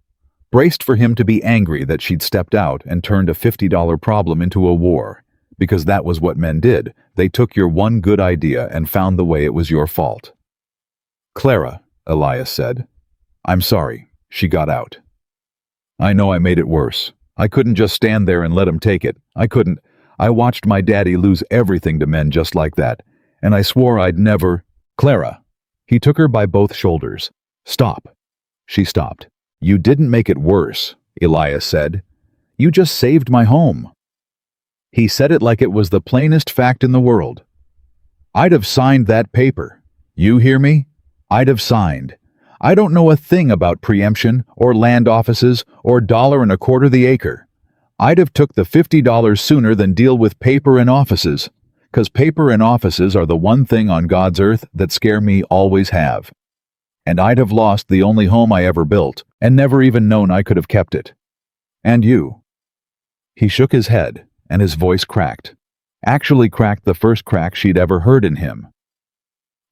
Braced for him to be angry that she'd stepped out and turned a $50 problem into a war. Because that was what men did. They took your one good idea and found the way it was your fault. "Clara," Elias said. "I'm sorry." She got out. "I know I made it worse. I couldn't just stand there and let him take it. I couldn't. I watched my daddy lose everything to men just like that, and I swore I'd never—" "Clara." He took her by both shoulders. "Stop." She stopped. "You didn't make it worse," Elias said. "You just saved my home." He said it like it was the plainest fact in the world. "I'd have signed that paper. You hear me? I'd have signed. I don't know a thing about preemption or land offices or $1.25 the acre. I'd have took the $50 sooner than deal with paper and offices, 'cause paper and offices are the one thing on God's earth that scare me, always have. And I'd have lost the only home I ever built and never even known I could have kept it. And you." He shook his head, and his voice cracked. Actually cracked the first crack she'd ever heard in him.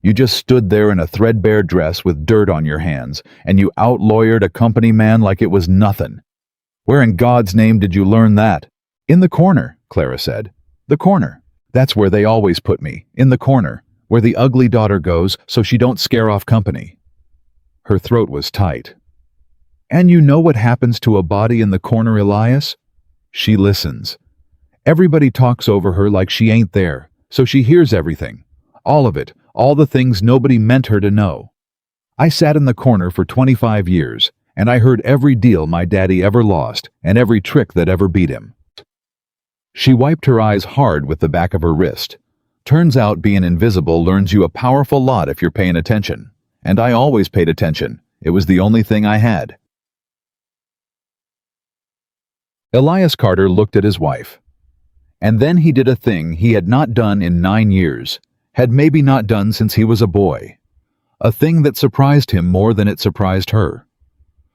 "You just stood there in a threadbare dress with dirt on your hands, and you out-lawyered a company man like it was nothing. Where in God's name did you learn that?" "In the corner," Clara said. "The corner. That's where they always put me, in the corner, where the ugly daughter goes so she don't scare off company." Her throat was tight. "And you know what happens to a body in the corner, Elias? She listens. Everybody talks over her like she ain't there, so she hears everything. All of it, all the things nobody meant her to know. I sat in the corner for 25 years, and I heard every deal my daddy ever lost and every trick that ever beat him." She wiped her eyes hard with the back of her wrist. "Turns out being invisible learns you a powerful lot if you're paying attention. And I always paid attention. It was the only thing I had." Elias Carter looked at his wife. And then he did a thing he had not done in 9 years, had maybe not done since he was a boy. A thing that surprised him more than it surprised her.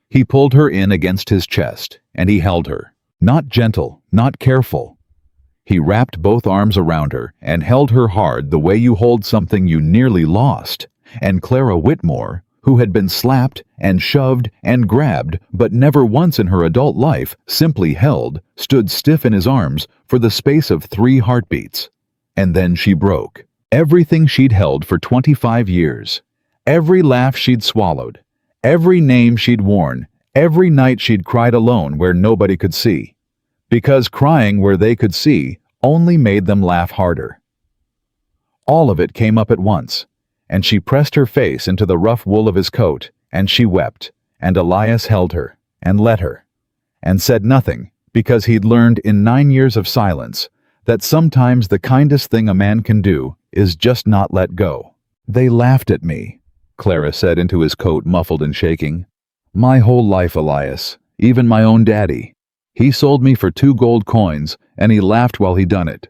He pulled her in against his chest, and he held her. Not gentle, not careful. He wrapped both arms around her and held her hard the way you hold something you nearly lost. And Clara Whitmore, who had been slapped and shoved and grabbed but never once in her adult life simply held, stood stiff in his arms for the space of 3 heartbeats. And then she broke. Everything she'd held for 25 years. Every laugh she'd swallowed. Every name she'd worn. Every night she'd cried alone where nobody could see. Because crying where they could see only made them laugh harder. All of it came up at once, and she pressed her face into the rough wool of his coat, and she wept, and Elias held her, and let her, and said nothing, because he'd learned in 9 years of silence that sometimes the kindest thing a man can do is just not let go. "They laughed at me," Clara said into his coat, muffled and shaking. "My whole life, Elias, even my own daddy. He sold me for 2 gold coins, and he laughed while he done it.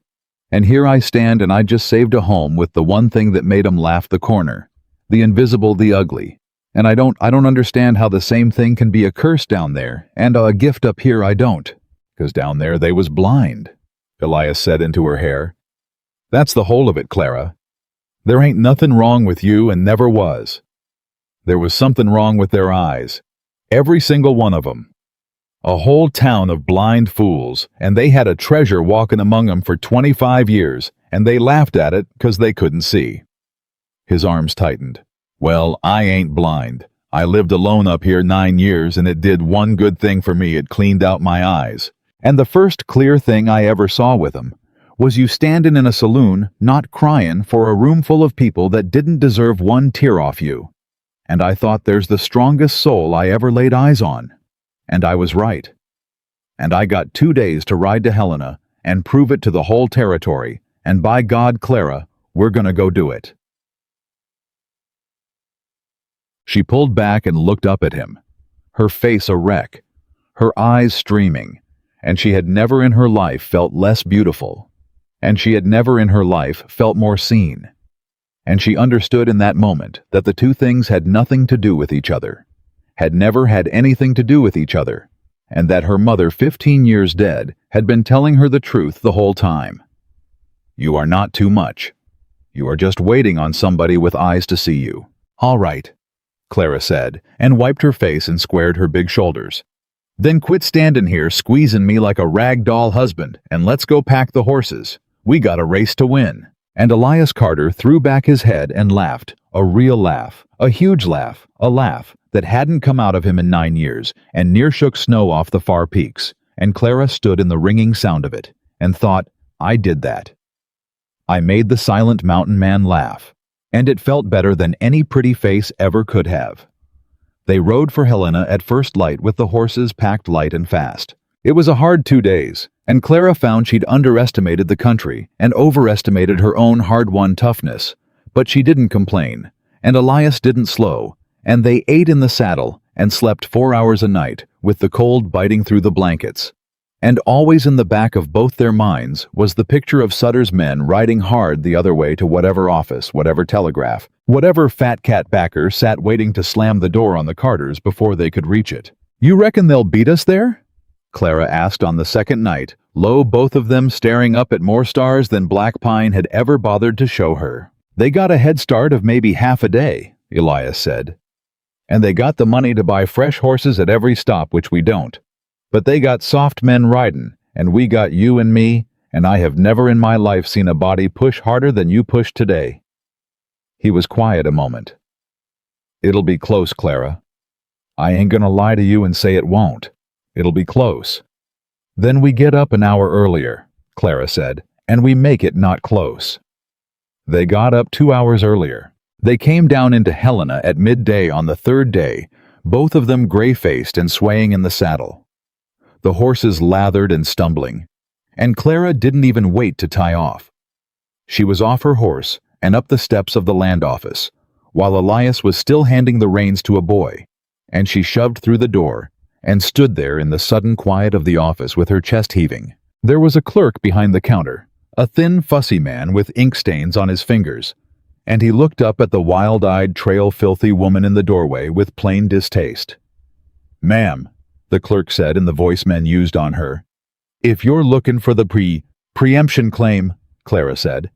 And here I stand, and I just saved a home with the one thing that made 'em laugh, the corner. The invisible, the ugly. And I don't understand how the same thing can be a curse down there, and a gift up here I don't. 'Cause down there they was blind," Elias said into her hair. "That's the whole of it, Clara. There ain't nothing wrong with you and never was. There was something wrong with their eyes. Every single one of 'em. A whole town of blind fools, and they had a treasure walking among 'em for 25 years, and they laughed at it 'cause they couldn't see." His arms tightened. "Well, I ain't blind. I lived alone up here 9 years, and it did one good thing for me. It cleaned out my eyes. And the first clear thing I ever saw with 'em was you standing in a saloon, not crying for a room full of people that didn't deserve one tear off you. And I thought, there's the strongest soul I ever laid eyes on. And I was right. And I got 2 days to ride to Helena and prove it to the whole territory, and by God, Clara, we're gonna go do it." She pulled back and looked up at him, her face a wreck, her eyes streaming, and she had never in her life felt less beautiful, and she had never in her life felt more seen. And she understood in that moment that the two things had nothing to do with each other, had never had anything to do with each other, and that her mother, 15 years dead, had been telling her the truth the whole time. "You are not too much. You are just waiting on somebody with eyes to see you." "All right," Clara said, and wiped her face and squared her big shoulders. "Then quit standing here squeezing me like a rag doll husband, and let's go pack the horses. We got a race to win." And Elias Carter threw back his head and laughed, a real laugh, a huge laugh, a laugh that hadn't come out of him in 9 years, and near shook snow off the far peaks, and Clara stood in the ringing sound of it, and thought, I did that. I made the silent mountain man laugh, and it felt better than any pretty face ever could have. They rode for Helena at first light with the horses packed light and fast. It was a hard 2 days, and Clara found she'd underestimated the country and overestimated her own hard-won toughness, but she didn't complain, and Elias didn't slow, and they ate in the saddle and slept 4 hours a night with the cold biting through the blankets. And always in the back of both their minds was the picture of Sutter's men riding hard the other way to whatever office, whatever telegraph, whatever fat cat backer sat waiting to slam the door on the Carters before they could reach it. "You reckon they'll beat us there?" Clara asked on the second night, lo, both of them staring up at more stars than Black Pine had ever bothered to show her. "They got a head start of maybe half a day," Elias said. "And they got the money to buy fresh horses at every stop, which we don't. But they got soft men riding, and we got you and me, and I have never in my life seen a body push harder than you pushed today." He was quiet a moment. "It'll be close, Clara. I ain't gonna lie to you and say it won't. It'll be close." "Then we get up an hour earlier," Clara said, "and we make it not close." They got up 2 hours earlier. They came down into Helena at midday on the third day, both of them gray-faced and swaying in the saddle. The horses lathered and stumbling, and Clara didn't even wait to tie off. She was off her horse and up the steps of the land office, while Elias was still handing the reins to a boy, and she shoved through the door and stood there in the sudden quiet of the office with her chest heaving. There was a clerk behind the counter, a thin, fussy man with ink stains on his fingers, and he looked up at the wild-eyed, trail-filthy woman in the doorway with plain distaste. "Ma'am," the clerk said in the voice men used on her. "If you're looking for the preemption claim," Clara said.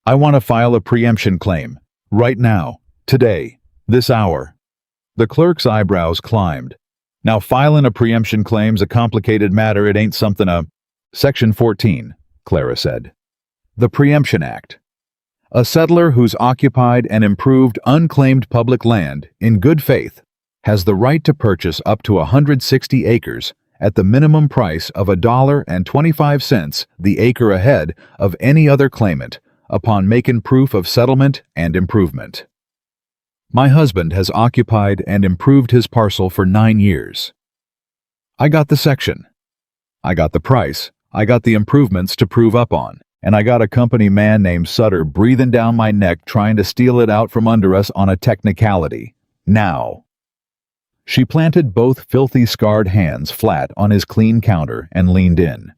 "I want to file a preemption claim. Right now. Today. This hour." The clerk's eyebrows climbed. "Now filing a preemption claim's a complicated matter. It ain't something Section 14, Clara said. The Preemption Act. A settler who's occupied and improved unclaimed public land in good faith has the right to purchase up to 160 acres at the minimum price of $1.25 the acre ahead of any other claimant upon making proof of settlement and improvement. My husband has occupied and improved his parcel for 9 years. I got the section. I got the price. I got the improvements to prove up on. And I got a company man named Sutter breathing down my neck trying to steal it out from under us on a technicality. Now." She planted both filthy, scarred hands flat on his clean counter and leaned in.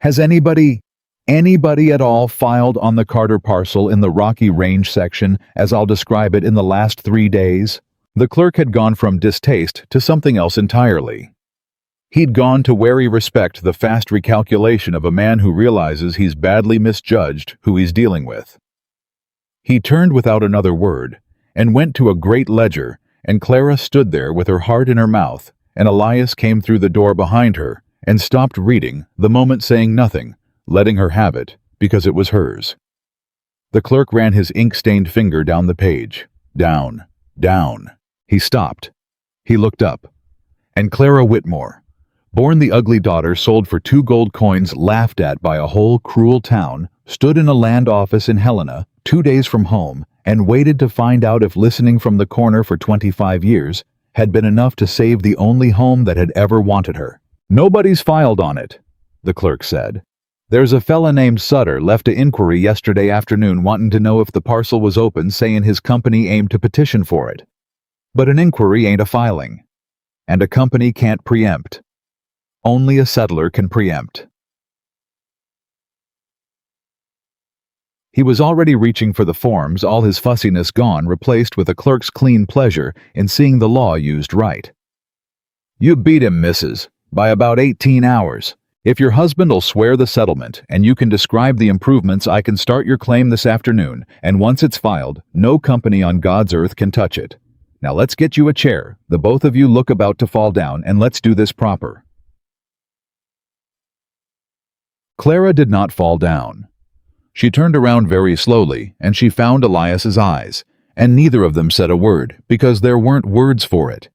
"Has anybody at all filed on the Carter parcel in the Rocky Range section, as I'll describe it, in the last 3 days?" The clerk had gone from distaste to something else entirely. He'd gone to wary respect the fast recalculation of a man who realizes he's badly misjudged who he's dealing with. He turned without another word and went to a great ledger, and Clara stood there with her heart in her mouth, and Elias came through the door behind her and stopped reading, the moment saying nothing, letting her have it because it was hers. The clerk ran his ink-stained finger down the page. Down, down. He stopped. He looked up. And Clara Whitmore, born the ugly daughter sold for 2 gold coins, laughed at by a whole cruel town, stood in a land office in Helena, 2 days from home, and waited to find out if listening from the corner for 25 years had been enough to save the only home that had ever wanted her. "Nobody's filed on it," the clerk said. "There's a fella named Sutter left an inquiry yesterday afternoon wanting to know if the parcel was open, saying his company aimed to petition for it. But an inquiry ain't a filing. And a company can't preempt. Only a settler can preempt." He was already reaching for the forms, all his fussiness gone, replaced with a clerk's clean pleasure in seeing the law used right. "You beat him, missus, by about 18 hours. If your husband'll swear the settlement and you can describe the improvements, I can start your claim this afternoon, and once it's filed, no company on God's earth can touch it. Now let's get you a chair. The both of you look about to fall down, and let's do this proper." Clara did not fall down. She turned around very slowly, and she found Elias's eyes, and neither of them said a word, because there weren't words for it.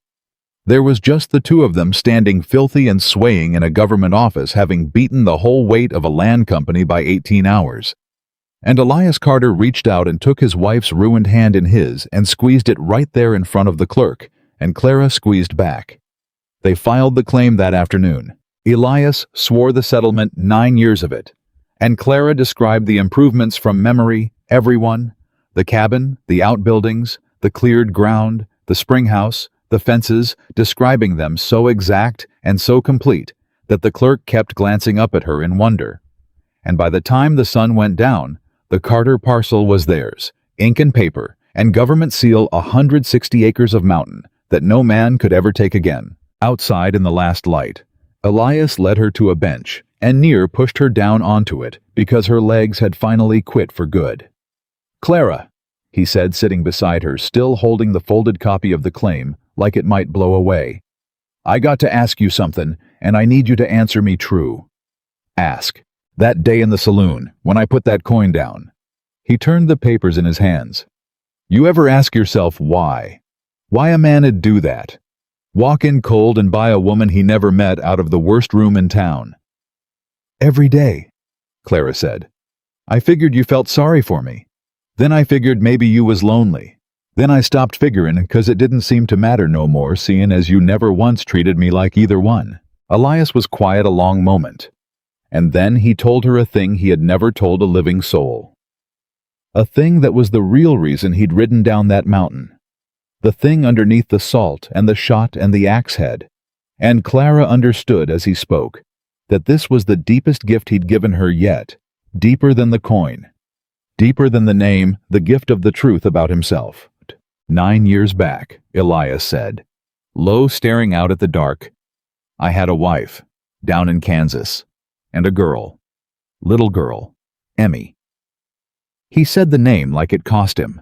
There was just the two of them standing filthy and swaying in a government office, having beaten the whole weight of a land company by 18 hours. And Elias Carter reached out and took his wife's ruined hand in his and squeezed it right there in front of the clerk, and Clara squeezed back. They filed the claim that afternoon. Elias swore the settlement, 9 years of it, and Clara described the improvements from memory, everyone, the cabin, the outbuildings, the cleared ground, the spring house, the fences, describing them so exact and so complete that the clerk kept glancing up at her in wonder. And by the time the sun went down, the Carter parcel was theirs, ink and paper, and government seal, 160 acres of mountain that no man could ever take again. Outside in the last light, Elias led her to a bench, and Near pushed her down onto it because her legs had finally quit for good. "Clara," he said, sitting beside her, still holding the folded copy of the claim like it might blow away. "I got to ask you something, and I need you to answer me true." "Ask." "That day in the saloon, when I put that coin down." He turned the papers in his hands. "You ever ask yourself why? Why a man'd do that? Walk in cold and buy a woman he never met out of the worst room in town?" "Every day," Clara said. "I figured you felt sorry for me. Then I figured maybe you was lonely. Then I stopped figuring 'cause it didn't seem to matter no more, seeing as you never once treated me like either one. Elias was quiet a long moment, and then he told her a thing he had never told a living soul. A thing that was the real reason he'd ridden down that mountain. The thing underneath the salt and the shot and the axe head. And Clara understood as he spoke that this was the deepest gift he'd given her yet, deeper than the coin, deeper than the name, the gift of the truth about himself. 9 years back, Elias said, low staring out at the dark, I had a wife, down in Kansas, and a girl, little girl, Emmy. He said the name like it cost him.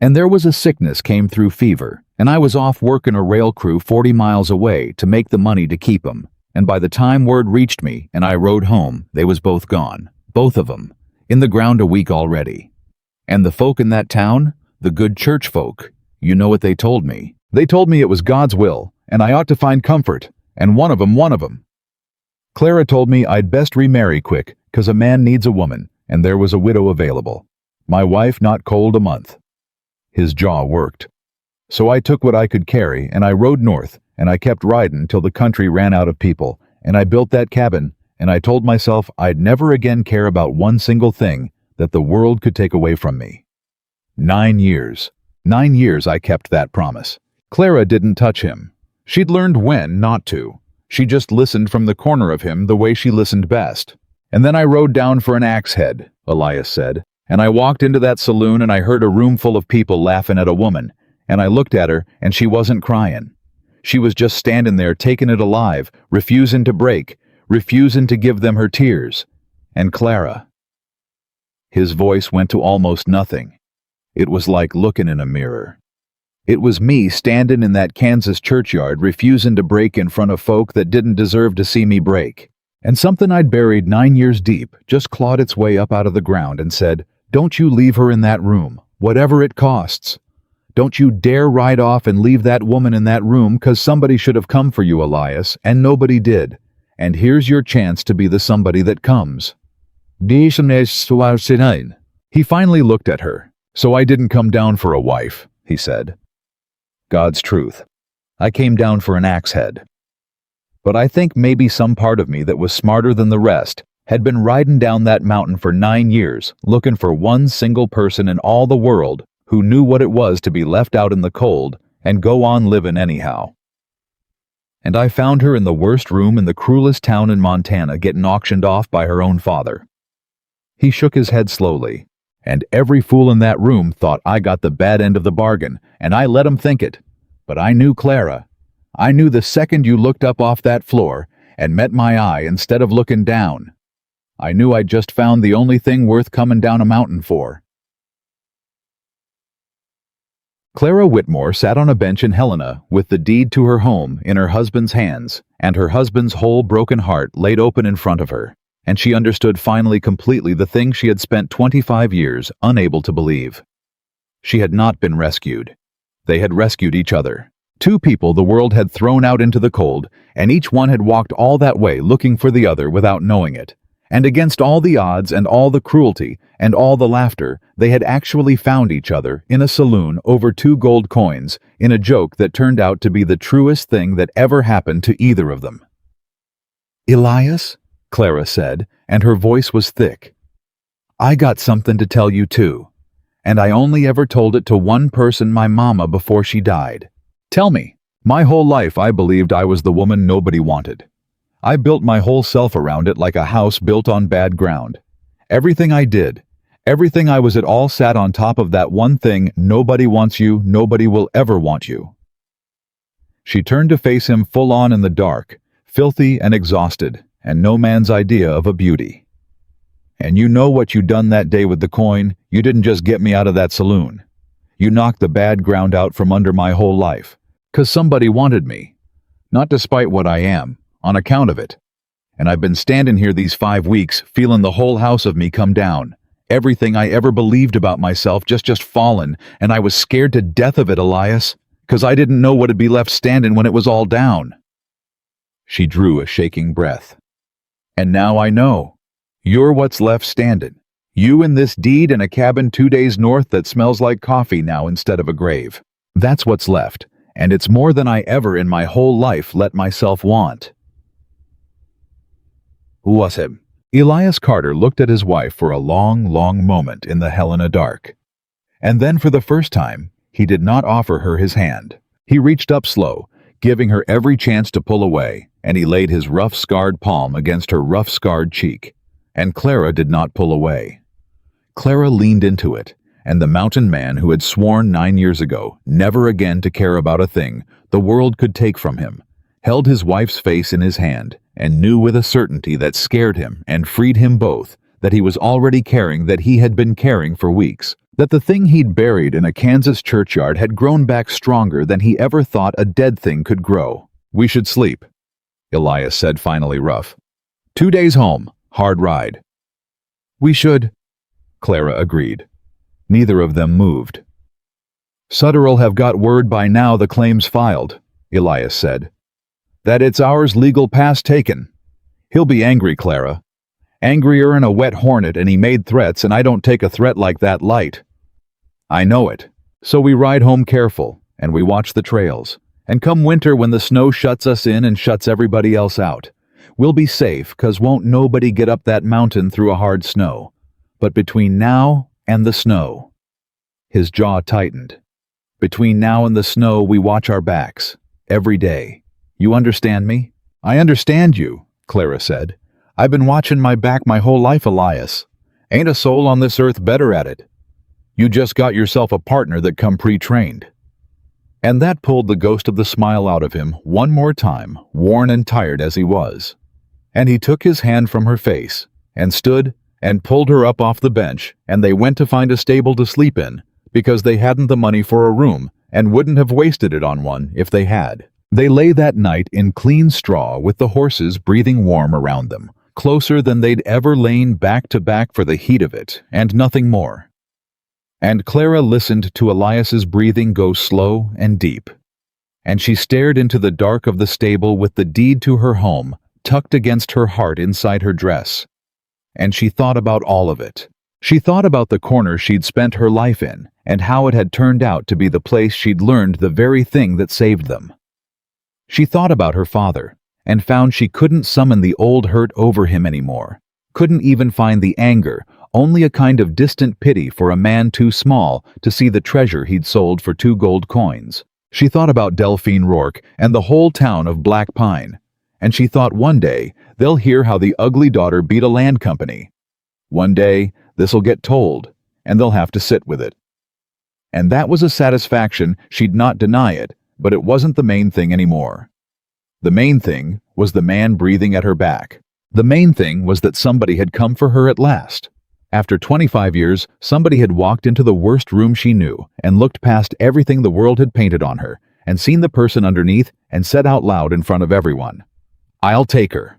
And there was a sickness came through fever, and I was off working a rail crew 40 miles away to make the money to keep 'em, and by the time word reached me and I rode home, they was both gone, both of 'em, in the ground a week already. And the folk in that town, the good church folk, you know what they told me. They told me it was God's will, and I ought to find comfort, and one of 'em. Clara told me I'd best remarry quick, 'cause a man needs a woman, and there was a widow available. My wife not cold a month. His jaw worked. So I took what I could carry, and I rode north, and I kept riding till the country ran out of people, and I built that cabin, and I told myself I'd never again care about one single thing that the world could take away from me. 9 years. 9 years I kept that promise. Clara didn't touch him. She'd learned when not to. She just listened from the corner of him the way she listened best. And then I rode down for an axe head, Elias said, and I walked into that saloon and I heard a room full of people laughing at a woman, and I looked at her and she wasn't crying. She was just standing there taking it alive, refusing to break, refusing to give them her tears. And Clara. His voice went to almost nothing. It was like looking in a mirror. It was me standing in that Kansas churchyard refusing to break in front of folk that didn't deserve to see me break. And something I'd buried 9 years deep just clawed its way up out of the ground and said, don't you leave her in that room, whatever it costs. Don't you dare ride off and leave that woman in that room, 'cause somebody should have come for you, Elias, and nobody did. And here's your chance to be the somebody that comes. He finally looked at her. So I didn't come down for a wife, he said. God's truth. I came down for an axe head. But I think maybe some part of me that was smarter than the rest had been riding down that mountain for 9 years, looking for one single person in all the world who knew what it was to be left out in the cold and go on living anyhow. And I found her in the worst room in the cruelest town in Montana getting auctioned off by her own father. He shook his head slowly. And every fool in that room thought I got the bad end of the bargain, and I let 'em think it. But I knew Clara. I knew the second you looked up off that floor and met my eye instead of looking down. I knew I'd just found the only thing worth coming down a mountain for. Clara Whitmore sat on a bench in Helena with the deed to her home in her husband's hands, and her husband's whole broken heart laid open in front of her. And she understood finally completely the thing she had spent 25 years unable to believe. She had not been rescued. They had rescued each other. Two people the world had thrown out into the cold, and each one had walked all that way looking for the other without knowing it. And against all the odds and all the cruelty and all the laughter, they had actually found each other in a saloon over 2 gold coins in a joke that turned out to be the truest thing that ever happened to either of them. Elias? Clara said, and her voice was thick. I got something to tell you too, and I only ever told it to one person, my mama, before she died. Tell me. My whole life I believed I was the woman nobody wanted. I built my whole self around it like a house built on bad ground. Everything I did, everything I was, it all sat on top of that one thing: nobody wants you, nobody will ever want you. She turned to face him full on in the dark, filthy and exhausted, and no man's idea of a beauty. And you know what you done that day with the coin? You didn't just get me out of that saloon. You knocked the bad ground out from under my whole life. 'Cause somebody wanted me. Not despite what I am, on account of it. And I've been standing here these 5 weeks, feeling the whole house of me come down. Everything I ever believed about myself just fallen, and I was scared to death of it, Elias, 'cause I didn't know what'd be left standing when it was all down. She drew a shaking breath. And now I know. You're what's left standing. You and this deed in a cabin 2 days north that smells like coffee now instead of a grave. That's what's left, and it's more than I ever in my whole life let myself want. Who was him? Elias Carter looked at his wife for a long, long moment in the Helena dark. And then for the first time, he did not offer her his hand. He reached up slow, giving her every chance to pull away, and he laid his rough, scarred palm against her rough, scarred cheek. And Clara did not pull away. Clara leaned into it, and the mountain man who had sworn 9 years ago never again to care about a thing the world could take from him, held his wife's face in his hand, and knew with a certainty that scared him and freed him both that he was already caring that he had been caring for weeks, that the thing he'd buried in a Kansas churchyard had grown back stronger than he ever thought a dead thing could grow. We should sleep, Elias said finally rough. 2 days home, hard ride. We should, Clara agreed. Neither of them moved. Sutter'll have got word by now the claim's filed, Elias said. That it's ours legal pass taken. He'll be angry, Clara. Angrier 'n a wet hornet, and he made threats, and I don't take a threat like that light. I know it. So we ride home careful, and we watch the trails. And come winter when the snow shuts us in and shuts everybody else out, we'll be safe, 'cause won't nobody get up that mountain through a hard snow. But between now and the snow. His jaw tightened. Between now and the snow, we watch our backs. Every day. You understand me? I understand you, Clara said. I've been watching my back my whole life, Elias. Ain't a soul on this earth better at it. You just got yourself a partner that come pre-trained. And that pulled the ghost of the smile out of him one more time, worn and tired as he was. And he took his hand from her face, and stood, and pulled her up off the bench, and they went to find a stable to sleep in, because they hadn't the money for a room, and wouldn't have wasted it on one if they had. They lay that night in clean straw with the horses breathing warm around them, closer than they'd ever lain back to back for the heat of it, and nothing more. And Clara listened to Elias's breathing go slow and deep. And she stared into the dark of the stable with the deed to her home tucked against her heart inside her dress. And she thought about all of it. She thought about the corner she'd spent her life in, and how it had turned out to be the place she'd learned the very thing that saved them. She thought about her father, and found she couldn't summon the old hurt over him anymore, couldn't even find the anger, only a kind of distant pity for a man too small to see the treasure he'd sold for 2 gold coins. She thought about Delphine Rourke and the whole town of Black Pine, and she thought one day they'll hear how the ugly daughter beat a land company. One day this'll get told, and they'll have to sit with it. And that was a satisfaction, she'd not deny it, but it wasn't the main thing anymore. The main thing was the man breathing at her back. The main thing was that somebody had come for her at last. After 25 years, somebody had walked into the worst room she knew and looked past everything the world had painted on her and seen the person underneath and said out loud in front of everyone, "I'll take her."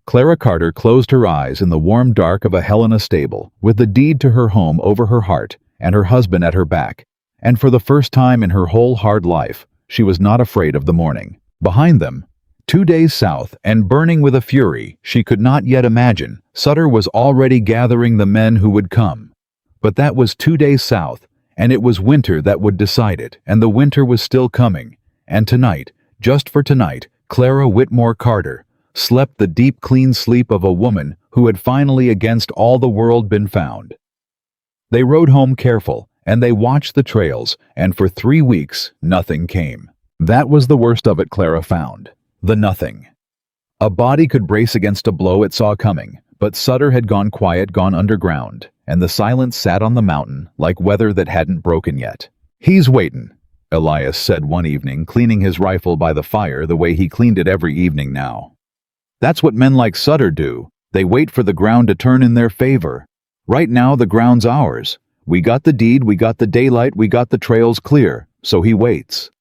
Clara Carter closed her eyes in the warm dark of a Helena stable with the deed to her home over her heart and her husband at her back, and for the first time in her whole hard life, she was not afraid of the morning. Behind them, 2 days south and burning with a fury she could not yet imagine, Sutter was already gathering the men who would come. But that was 2 days south, and it was winter that would decide it, and the winter was still coming. And tonight, just for tonight, Clara Whitmore Carter slept the deep clean sleep of a woman who had finally against all the world been found. They rode home careful, and they watched the trails, and for 3 weeks nothing came. That was the worst of it, Clara found. The nothing. A body could brace against a blow it saw coming, but Sutter had gone quiet, gone underground, and the silence sat on the mountain like weather that hadn't broken yet. "He's waitin'," Elias said one evening, cleaning his rifle by the fire the way he cleaned it every evening now. "That's what men like Sutter do. They wait for the ground to turn in their favor. Right now the ground's ours. We got the deed, we got the daylight, we got the trails clear, so he waits."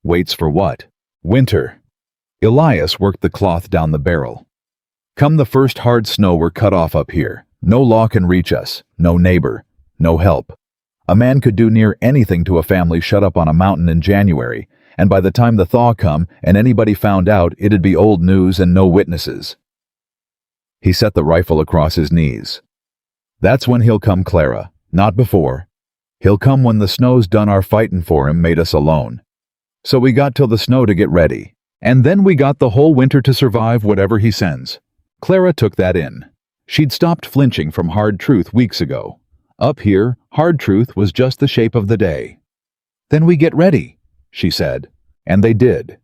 Waits for what? Winter. Elias worked the cloth down the barrel. "Come the first hard snow, we're cut off up here. No law can reach us, no neighbor, no help. A man could do near anything to a family shut up on a mountain in January, and by the time the thaw come and anybody found out, it'd be old news and no witnesses." He set the rifle across his knees. That's when he'll come, Clara, not before. He'll come when the snow's done our fightin' for him made us alone. So we got till the snow to get ready. And then we got the whole winter to survive whatever he sends. Clara took that in. She'd stopped flinching from hard truth weeks ago. Up here, hard truth was just the shape of the day. Then we get ready, she said. And they did.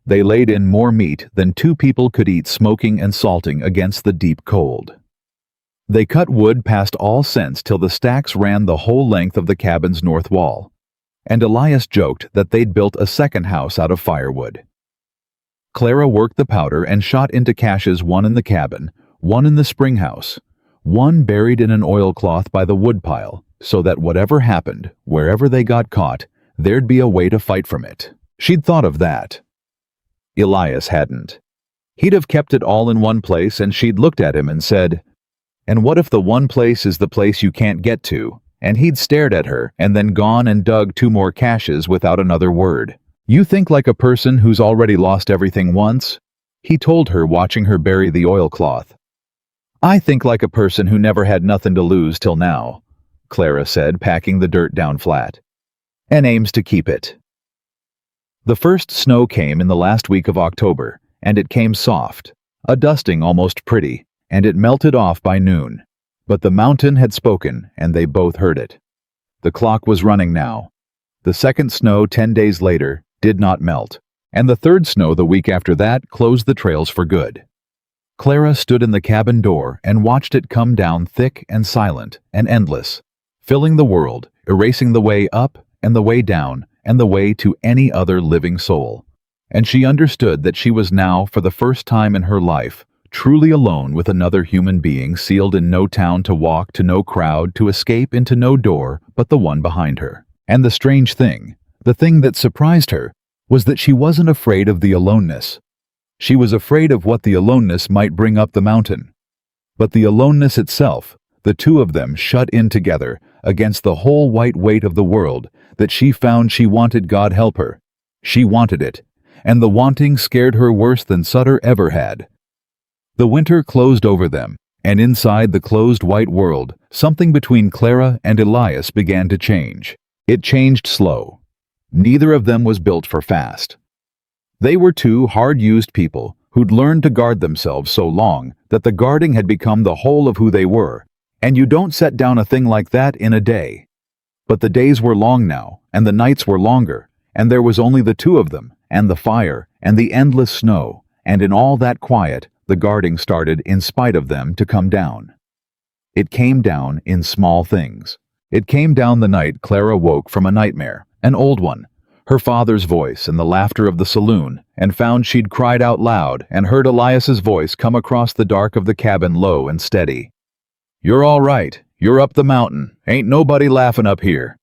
They laid in more meat than two people could eat, smoking and salting against the deep cold. They cut wood past all sense till the stacks ran the whole length of the cabin's north wall. And Elias joked that they'd built a second house out of firewood. Clara worked the powder and shot into caches, one in the cabin, one in the spring house, one buried in an oilcloth by the woodpile, so that whatever happened, wherever they got caught, there'd be a way to fight from it. She'd thought of that. Elias hadn't. He'd have kept it all in one place, and she'd looked at him and said, "And what if the one place is the place you can't get to?" And he'd stared at her and then gone and dug two more caches without another word. "You think like a person who's already lost everything once?" he told her, watching her bury the oilcloth. "I think like a person who never had nothing to lose till now," Clara said, packing the dirt down flat, "and aims to keep it." The first snow came in the last week of October, and it came soft, a dusting almost pretty, and it melted off by noon. But the mountain had spoken, and they both heard it. The clock was running now. The second snow 10 days later did not melt, and the third snow the week after that closed the trails for good. Clara stood in the cabin door and watched it come down, thick and silent and endless, filling the world, erasing the way up and the way down and the way to any other living soul. And she understood that she was now, for the first time in her life, truly alone with another human being, sealed in no town to walk to, no crowd to escape into, no door but the one behind her. And the strange thing, the thing that surprised her, was that she wasn't afraid of the aloneness. She was afraid of what the aloneness might bring up the mountain. But the aloneness itself, the two of them shut in together against the whole white weight of the world that she found she wanted, God help her. She wanted it, and the wanting scared her worse than Sutter ever had. The winter closed over them, and inside the closed white world, something between Clara and Elias began to change. It changed slow. Neither of them was built for fast. They were two hard-used people who'd learned to guard themselves so long that the guarding had become the whole of who they were, and you don't set down a thing like that in a day. But the days were long now, and the nights were longer, and there was only the two of them, and the fire, and the endless snow, and in all that quiet, the guarding started, in spite of them, to come down. It came down in small things. It came down the night Clara woke from a nightmare, an old one, her father's voice and the laughter of the saloon, and found she'd cried out loud and heard Elias's voice come across the dark of the cabin, low and steady. "You're all right. You're up the mountain. Ain't nobody laughing up here."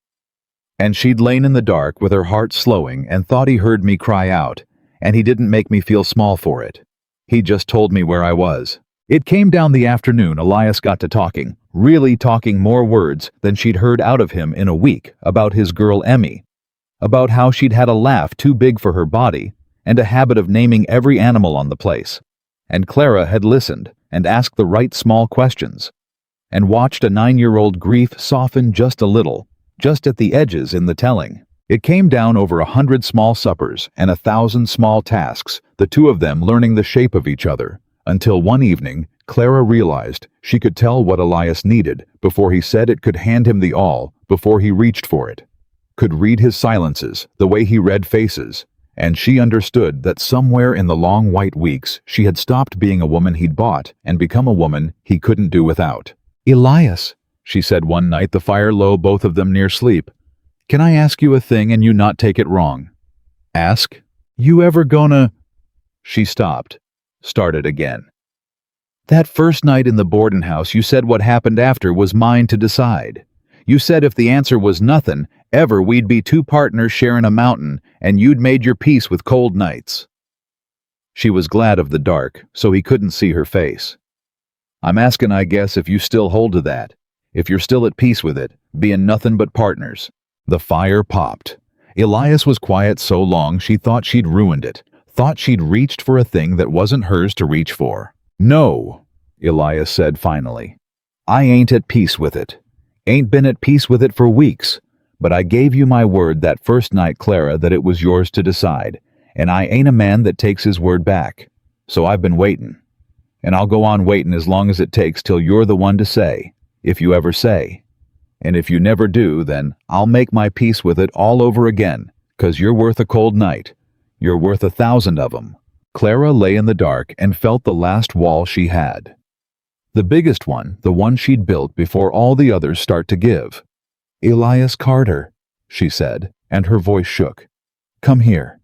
And she'd lain in the dark with her heart slowing and thought he heard me cry out, and he didn't make me feel small for it. He just told me where I was. It came down the afternoon Elias got to talking, really talking, more words than she'd heard out of him in a week, about his girl Emmy, about how she'd had a laugh too big for her body and a habit of naming every animal on the place. And Clara had listened and asked the right small questions, and watched a 9-year-old grief soften just a little, just at the edges in the telling. It came down over 100 small suppers and 1,000 small tasks, the two of them learning the shape of each other, until one evening Clara realized she could tell what Elias needed before he said it, could hand him the all before he reached for it, could read his silences the way he read faces, and she understood that somewhere in the long white weeks she had stopped being a woman he'd bought and become a woman he couldn't do without. "Elias," she said one night, the fire low, both of them near sleep, "can I ask you a thing and you not take it wrong?" "Ask? You ever gonna—" She stopped, started again. "That first night in the boarding house you said what happened after was mine to decide. You said if the answer was nothing, ever we'd be two partners sharing a mountain, and you'd made your peace with cold nights." She was glad of the dark, so he couldn't see her face. "I'm asking, I guess, if you still hold to that, if you're still at peace with it, being nothing but partners." The fire popped. Elias was quiet so long she thought she'd ruined it, thought she'd reached for a thing that wasn't hers to reach for. "No," Elias said finally. I ain't at peace with it. Ain't been at peace with it for weeks. But I gave you my word that first night, Clara, that it was yours to decide. And I ain't a man that takes his word back. So I've been waitin'. And I'll go on waitin' as long as it takes till you're the one to say, if you ever say. And if you never do, then I'll make my peace with it all over again, 'cause you're worth a cold night. You're worth 1,000 of 'em. Clara lay in the dark and felt the last wall she had. The biggest one, the one she'd built before all the others start to give. "Elias Carter," she said, and her voice shook. "Come here."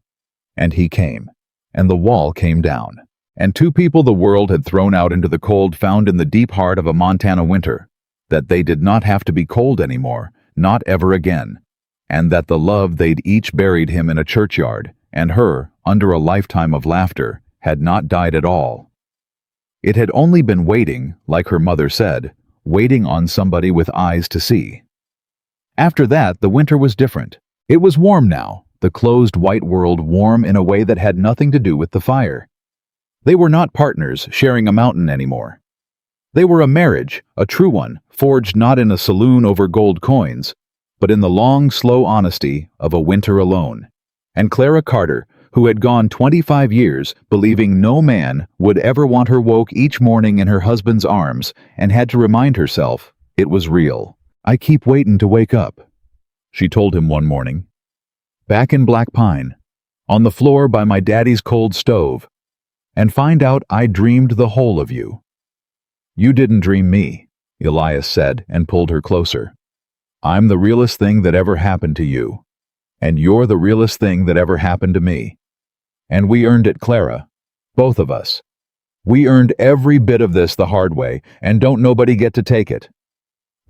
And he came, and the wall came down, and two people the world had thrown out into the cold found in the deep heart of a Montana winter that they did not have to be cold anymore, not ever again, and that the love they'd each buried him in a churchyard, and her, under a lifetime of laughter, had not died at all. It had only been waiting, like her mother said, waiting on somebody with eyes to see. After that, the winter was different. It was warm now, the closed white world warm in a way that had nothing to do with the fire. They were not partners sharing a mountain anymore. They were a marriage, a true one, forged not in a saloon over gold coins, but in the long, slow honesty of a winter alone. And Clara Carter, who had gone 25 years believing no man would ever want her, woke each morning in her husband's arms and had to remind herself it was real. "I keep waiting to wake up," she told him one morning. "Back in Black Pine, on the floor by my daddy's cold stove, and find out I dreamed the whole of you." "You didn't dream me," Elias said and pulled her closer. "I'm the realest thing that ever happened to you, and you're the realest thing that ever happened to me. And we earned it, Clara. Both of us. We earned every bit of this the hard way, and don't nobody get to take it.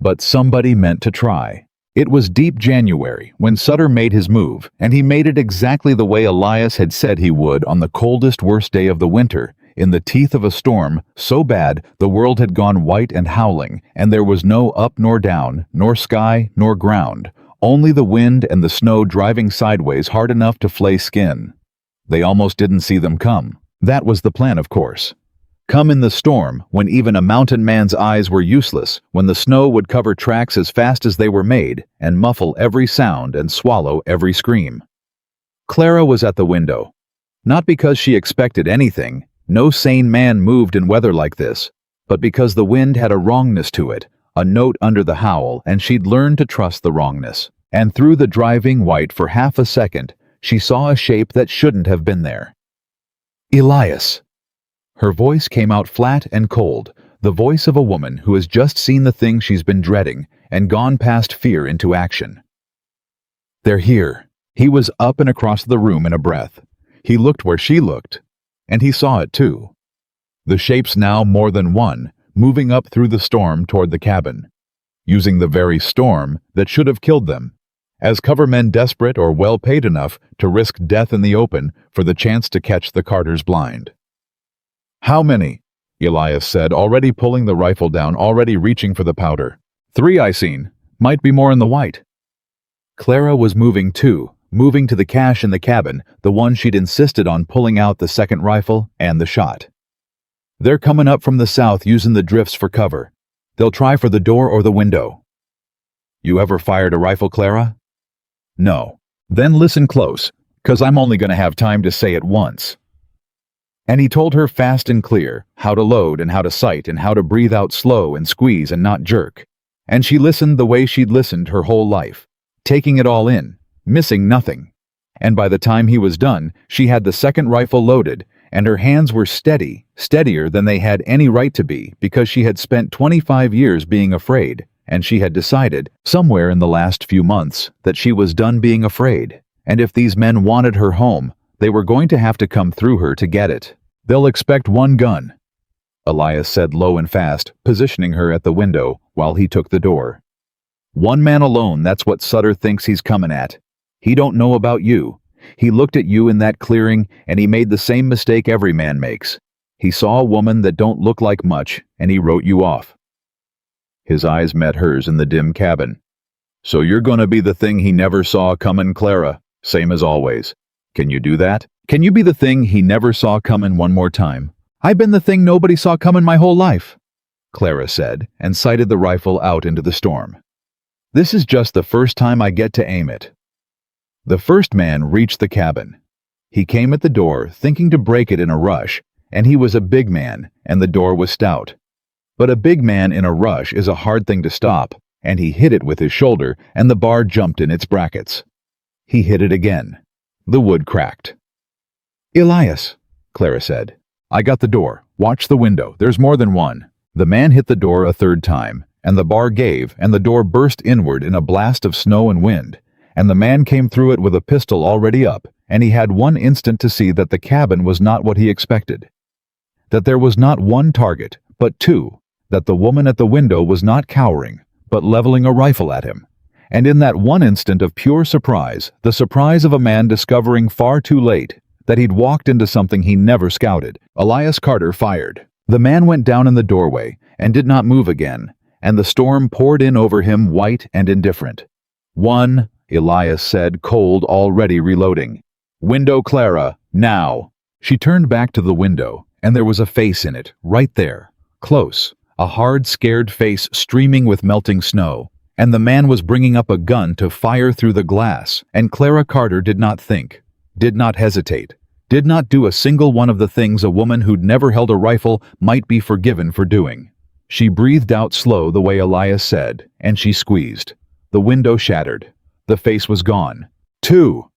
But somebody meant to try." It was deep January when Sutter made his move, and he made it exactly the way Elias had said he would on the coldest, worst day of the winter, in the teeth of a storm so bad the world had gone white and howling, and there was no up nor down, nor sky nor ground, only the wind and the snow driving sideways hard enough to flay skin. They almost didn't see them come. That was the plan, of course. Come in the storm, when even a mountain man's eyes were useless, when the snow would cover tracks as fast as they were made, and muffle every sound and swallow every scream. Clara was at the window. Not because she expected anything, no sane man moved in weather like this, but because the wind had a wrongness to it, a note under the howl, and she'd learned to trust the wrongness. And through the driving white for half a second, she saw a shape that shouldn't have been there. "Elias." Her voice came out flat and cold, the voice of a woman who has just seen the thing she's been dreading and gone past fear into action. "They're here." He was up and across the room in a breath. He looked where she looked, and he saw it too. The shapes, now more than one, moving up through the storm toward the cabin, using the very storm that should have killed them, as cover men desperate or well paid enough to risk death in the open for the chance to catch the Carters blind. "How many?" Elias said, already pulling the rifle down, already reaching for the powder. "3 I seen. Might be more in the white." Clara was moving too, moving to the cache in the cabin, the one she'd insisted on pulling out the second rifle and the shot. "They're coming up from the south using the drifts for cover. They'll try for the door or the window." "You ever fired a rifle, Clara?" "No." "Then listen close, 'cause I'm only going to have time to say it once." And he told her fast and clear how to load and how to sight and how to breathe out slow and squeeze and not jerk. And she listened the way she'd listened her whole life, taking it all in, missing nothing. And by the time he was done, she had the second rifle loaded, and her hands were steady, steadier than they had any right to be, because she had spent 25 years being afraid, and she had decided, somewhere in the last few months, that she was done being afraid. And if these men wanted her home, they were going to have to come through her to get it. "They'll expect one gun," Elias said low and fast, positioning her at the window while he took the door. "One man alone, that's what Sutter thinks he's coming at. He don't know about you. He looked at you in that clearing, and he made the same mistake every man makes. He saw a woman that don't look like much, and he wrote you off." His eyes met hers in the dim cabin. "So you're gonna be the thing he never saw comin', Clara, same as always. Can you do that? Can you be the thing he never saw comin' one more time?" "I've been the thing nobody saw comin' my whole life." Clara said, and sighted the rifle out into the storm. "This is just the first time I get to aim it." The first man reached the cabin. He came at the door, thinking to break it in a rush, and he was a big man, and the door was stout. But a big man in a rush is a hard thing to stop, and he hit it with his shoulder, and the bar jumped in its brackets. He hit it again. The wood cracked. "Elias," Clara said. "I got the door. Watch the window. There's more than one." The man hit the door a third time, and the bar gave, and the door burst inward in a blast of snow and wind, and the man came through it with a pistol already up, and he had one instant to see that the cabin was not what he expected. That there was not one target, but two, that the woman at the window was not cowering, but leveling a rifle at him. And in that one instant of pure surprise, the surprise of a man discovering far too late that he'd walked into something he never scouted, Elias Carter fired. The man went down in the doorway and did not move again, and the storm poured in over him white and indifferent. "One," Elias said, cold, already reloading. "Window Clara, now." She turned back to the window, and there was a face in it, right there, close, a hard, scared face streaming with melting snow, and the man was bringing up a gun to fire through the glass, and Clara Carter did not think, did not hesitate, did not do a single one of the things a woman who'd never held a rifle might be forgiven for doing. She breathed out slow the way Elias said, and she squeezed. The window shattered. The face was gone. "Two,"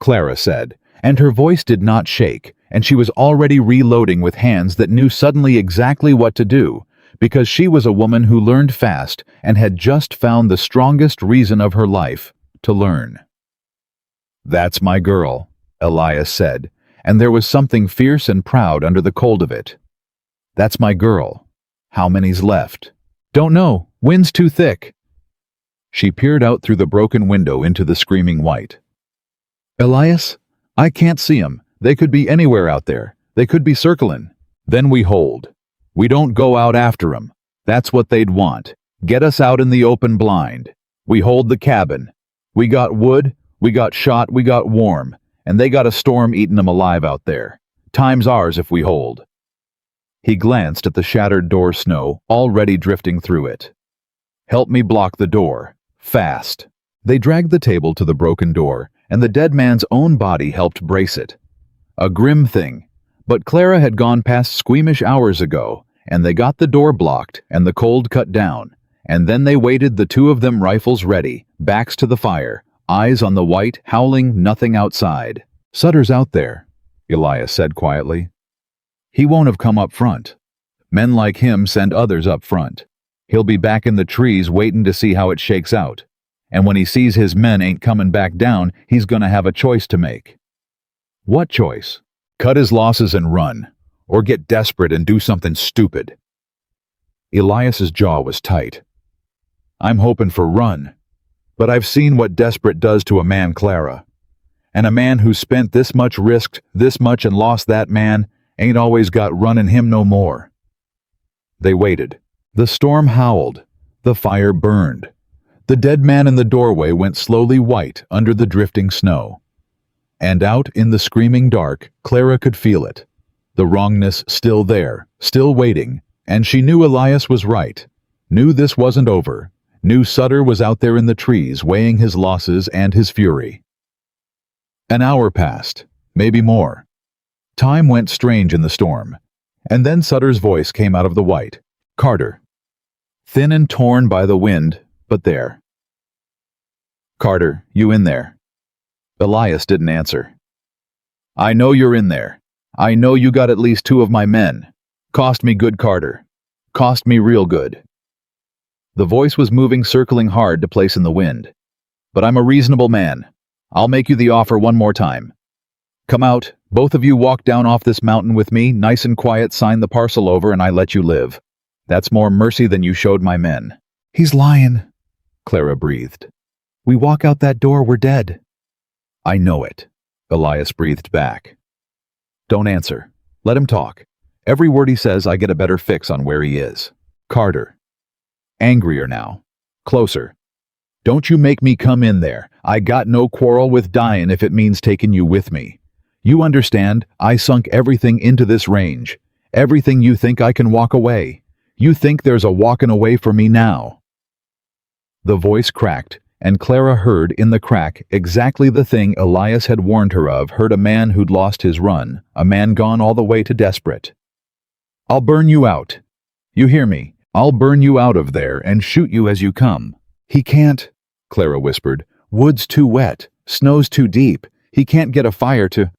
Clara said, and her voice did not shake, and she was already reloading with hands that knew suddenly exactly what to do, because she was a woman who learned fast and had just found the strongest reason of her life to learn. "That's my girl," Elias said, and there was something fierce and proud under the cold of it. "That's my girl. How many's left?" "Don't know. Wind's too thick." She peered out through the broken window into the screaming white. "Elias, I can't see 'em. They could be anywhere out there. They could be circling." "Then we hold. We don't go out after 'em. That's what they'd want. Get us out in the open blind. We hold the cabin. We got wood, we got shot, we got warm, and they got a storm eating 'em alive out there. Time's ours if we hold." He glanced at the shattered door snow, already drifting through it. "Help me block the door. Fast." They dragged the table to the broken door, and the dead man's own body helped brace it. A grim thing, but Clara had gone past squeamish hours ago, and they got the door blocked and the cold cut down, and then they waited, the two of them, rifles ready, backs to the fire, eyes on the white, howling nothing outside. "Sutter's out there," Elias said quietly. "He won't have come up front. Men like him send others up front. He'll be back in the trees waiting to see how it shakes out. And when he sees his men ain't coming back down, he's gonna have a choice to make." "What choice?" "Cut his losses and run, or get desperate and do something stupid." Elias's jaw was tight. "I'm hoping for run, but I've seen what desperate does to a man, Clara. And a man who's spent this much, risked this much, and lost that man ain't always got run in him no more." They waited. The storm howled. The fire burned. The dead man in the doorway went slowly white under the drifting snow. And out in the screaming dark, Clara could feel it. The wrongness still there, still waiting, and she knew Elias was right. Knew this wasn't over. Knew Sutter was out there in the trees weighing his losses and his fury. An hour passed, maybe more. Time went strange in the storm, and then Sutter's voice came out of the white. "Carter." Thin and torn by the wind, but there. "Carter, you in there?" Elias didn't answer. "I know you're in there. I know you got at least 2 of my men. Cost me good, Carter. Cost me real good." The voice was moving, circling hard to place in the wind. "But I'm a reasonable man. I'll make you the offer one more time. Come out, both of you walk down off this mountain with me, nice and quiet, sign the parcel over, and I let you live. That's more mercy than you showed my men." "He's lying," Clara breathed. "We walk out that door, we're dead." "I know it," Elias breathed back. "Don't answer. Let him talk. Every word he says, I get a better fix on where he is." "Carter." Angrier now. Closer. "Don't you make me come in there. I got no quarrel with dying if it means taking you with me. You understand, I sunk everything into this range. Everything you think I can walk away. You think there's a walking away from me now?" The voice cracked, and Clara heard in the crack exactly the thing Elias had warned her of, heard a man who'd lost his run, a man gone all the way to desperate. "I'll burn you out. You hear me? I'll burn you out of there and shoot you as you come." "He can't," Clara whispered. "Wood's too wet, snow's too deep, he can't get a fire to—"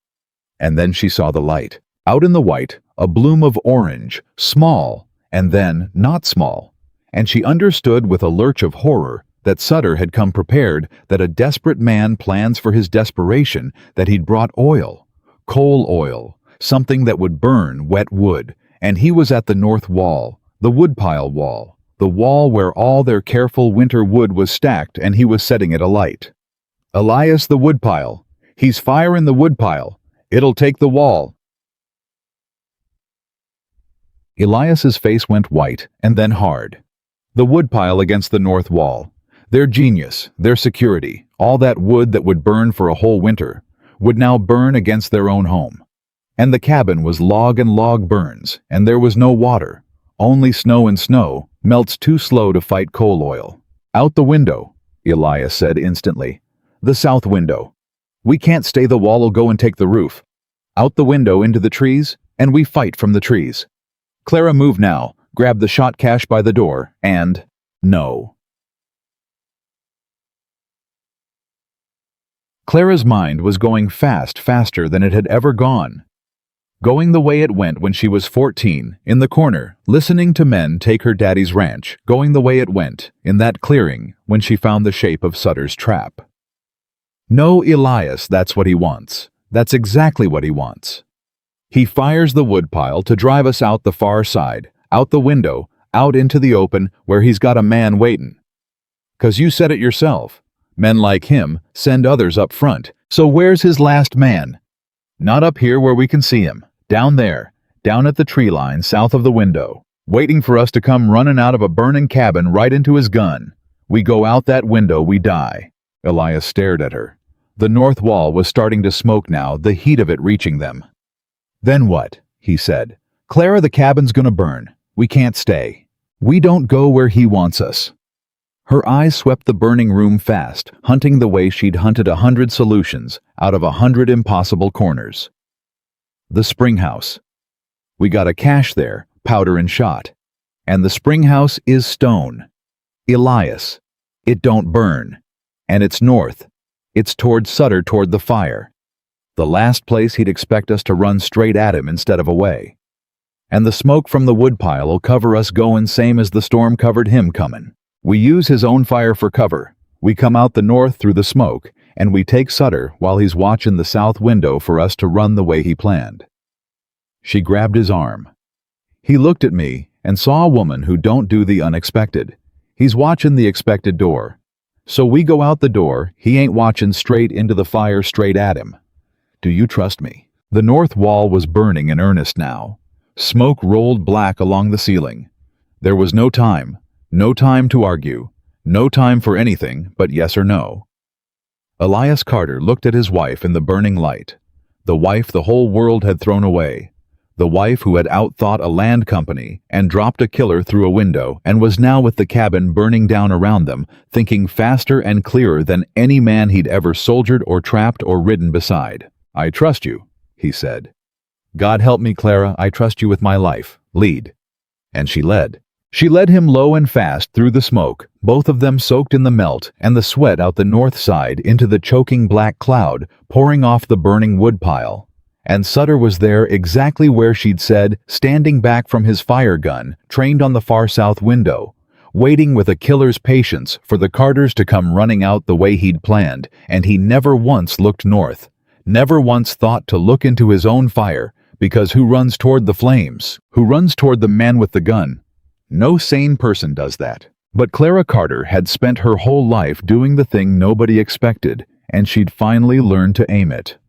And then she saw the light. Out in the white, a bloom of orange, small, and then not small. And she understood with a lurch of horror that Sutter had come prepared, that a desperate man plans for his desperation, that he'd brought oil, coal oil, something that would burn wet wood, and he was at the north wall, the woodpile wall, the wall where all their careful winter wood was stacked, and he was setting it alight. "Elias, the woodpile. He's firing the woodpile. It'll take the wall." Elias's face went white and then hard. The woodpile against the north wall. Their genius, their security, all that wood that would burn for a whole winter, would now burn against their own home. And the cabin was log and log burns, and there was no water. Only snow, and snow melts too slow to fight coal oil. "Out the window," Elias said instantly. "The south window. We can't stay, the wall'll go and take the roof. Out the window into the trees, and we fight from the trees." Clara moved now, grabbed the shot cash by the door, and no. Clara's mind was going faster than it had ever gone. Going the way it went when she was 14, in the corner, listening to men take her daddy's ranch, going the way it went, in that clearing, when she found the shape of Sutter's trap. No, Elias, that's what he wants. That's exactly what he wants. He fires the woodpile to drive us out the far side, out the window, out into the open, where he's got a man waitin'. 'Cause you said it yourself. Men like him send others up front. So where's his last man? Not up here where we can see him. Down there, down at the tree line south of the window, waiting for us to come running out of a burning cabin right into his gun. We go out that window, we die." Elias stared at her. The north wall was starting to smoke now, the heat of it reaching them. "Then what?" he said. "Clara, the cabin's gonna burn. We can't stay. We don't go where he wants us." Her eyes swept the burning room fast, hunting the way she'd hunted 100 solutions out of 100 impossible corners. "The spring house. We got a cache there, powder and shot. And the spring house is stone. Elias. It don't burn. And it's north. It's toward Sutter, toward the fire. The last place he'd expect us to run straight at him instead of away. And the smoke from the woodpile'll cover us goin' same as the storm covered him comin'. We use his own fire for cover. We come out the north through the smoke, and we take Sutter while he's watchin' the south window for us to run the way he planned." She grabbed his arm. "He looked at me and saw a woman who don't do the unexpected. He's watchin' the expected door. So we go out the door, he ain't watchin' straight into the fire straight at him. Do you trust me?" The north wall was burning in earnest now. Smoke rolled black along the ceiling. There was no time to argue, no time for anything but yes or no. Elias Carter looked at his wife in the burning light, the wife the whole world had thrown away, the wife who had outthought a land company and dropped a killer through a window and was now with the cabin burning down around them, thinking faster and clearer than any man he'd ever soldiered or trapped or ridden beside. "I trust you," he said. "God help me, Clara, I trust you with my life. Lead." And she led. She led him low and fast through the smoke, both of them soaked in the melt and the sweat out the north side into the choking black cloud pouring off the burning woodpile. And Sutter was there exactly where she'd said, standing back from his fire gun, trained on the far south window, waiting with a killer's patience for the Carters to come running out the way he'd planned, and he never once looked north. Never once thought to look into his own fire, because who runs toward the flames? Who runs toward the man with the gun? No sane person does that. But Clara Carter had spent her whole life doing the thing nobody expected, and she'd finally learned to aim it.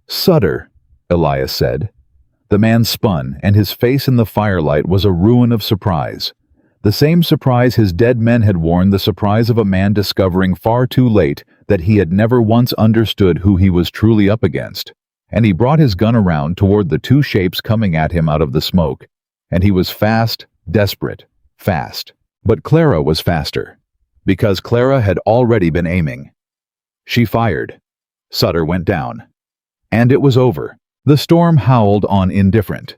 "Sutter," Elias said. The man spun, and his face in the firelight was a ruin of surprise. The same surprise his dead men had worn, the surprise of a man discovering far too late that he had never once understood who he was truly up against. And he brought his gun around toward the two shapes coming at him out of the smoke, and he was fast, desperate, fast. But Clara was faster, because Clara had already been aiming. She fired. Sutter went down. And it was over. The storm howled on indifferent.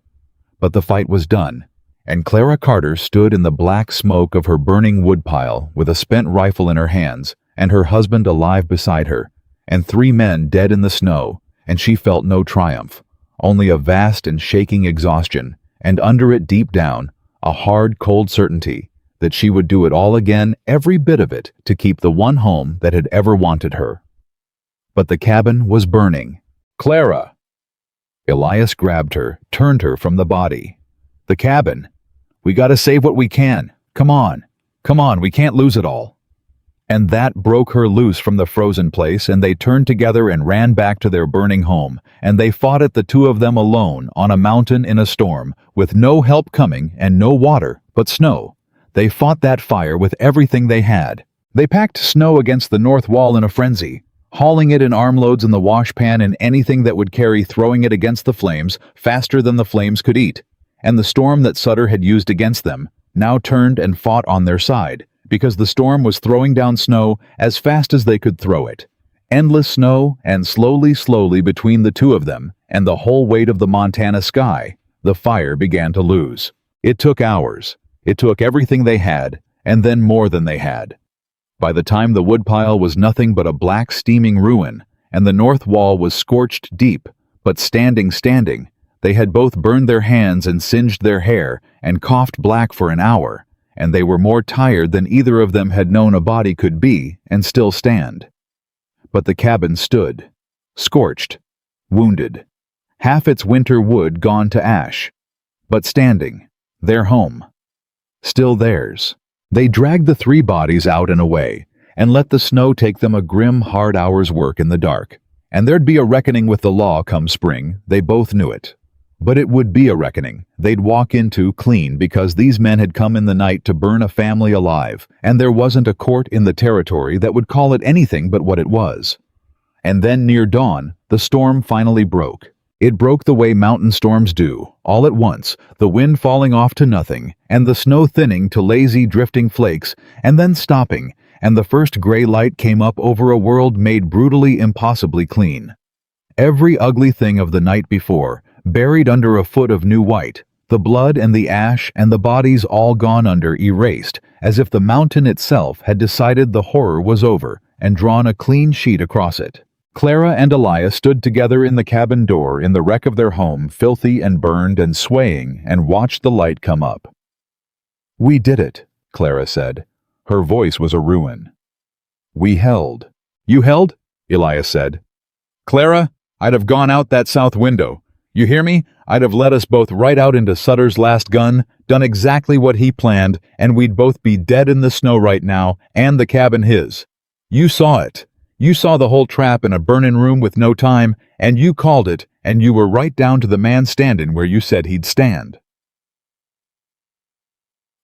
But the fight was done, and Clara Carter stood in the black smoke of her burning woodpile with a spent rifle in her hands, and her husband alive beside her, and 3 men dead in the snow, and she felt no triumph, only a vast and shaking exhaustion, and under it deep down, a hard, cold certainty that she would do it all again, every bit of it, to keep the one home that had ever wanted her. But the cabin was burning. Clara! Elias grabbed her, turned her from the body. The cabin. We gotta save what we can. Come on. Come on, we can't lose it all. And that broke her loose from the frozen place, and they turned together and ran back to their burning home, and they fought it, the 2 of them alone, on a mountain in a storm, with no help coming and no water, but snow. They fought that fire with everything they had. They packed snow against the north wall in a frenzy, hauling it in armloads in the washpan and anything that would carry, throwing it against the flames faster than the flames could eat. And the storm that Sutter had used against them now turned and fought on their side, because the storm was throwing down snow as fast as they could throw it. Endless snow, and slowly between the 2 of them and the whole weight of the Montana sky, the fire began to lose. It took hours. It took everything they had, and then more than they had. By the time the woodpile was nothing but a black steaming ruin, and the north wall was scorched deep, but standing, they had both burned their hands and singed their hair and coughed black for an hour, and they were more tired than either of them had known a body could be and still stand. But the cabin stood, scorched, wounded, half its winter wood gone to ash, but standing, their home, still theirs. They dragged the 3 bodies out and away, and let the snow take them a grim, hard hour's work in the dark. And there'd be a reckoning with the law come spring, they both knew it. But it would be a reckoning they'd walk into clean, because these men had come in the night to burn a family alive, and there wasn't a court in the territory that would call it anything but what it was. And then near dawn, the storm finally broke. It broke the way mountain storms do, all at once, the wind falling off to nothing, and the snow thinning to lazy, drifting flakes, and then stopping, and the first gray light came up over a world made brutally, impossibly clean. Every ugly thing of the night before, buried under a foot of new white, the blood and the ash and the bodies all gone under, erased, as if the mountain itself had decided the horror was over and drawn a clean sheet across it. Clara and Elias stood together in the cabin door in the wreck of their home, filthy and burned and swaying, and watched the light come up. "We did it," Clara said. Her voice was a ruin. "We held." "You held?" Elias said. "Clara, I'd have gone out that south window. You hear me? I'd have let us both right out into Sutter's last gun, done exactly what he planned, and we'd both be dead in the snow right now, and the cabin his. You saw it. You saw the whole trap in a burnin' room with no time, and you called it, and you were right down to the man standin' where you said he'd stand."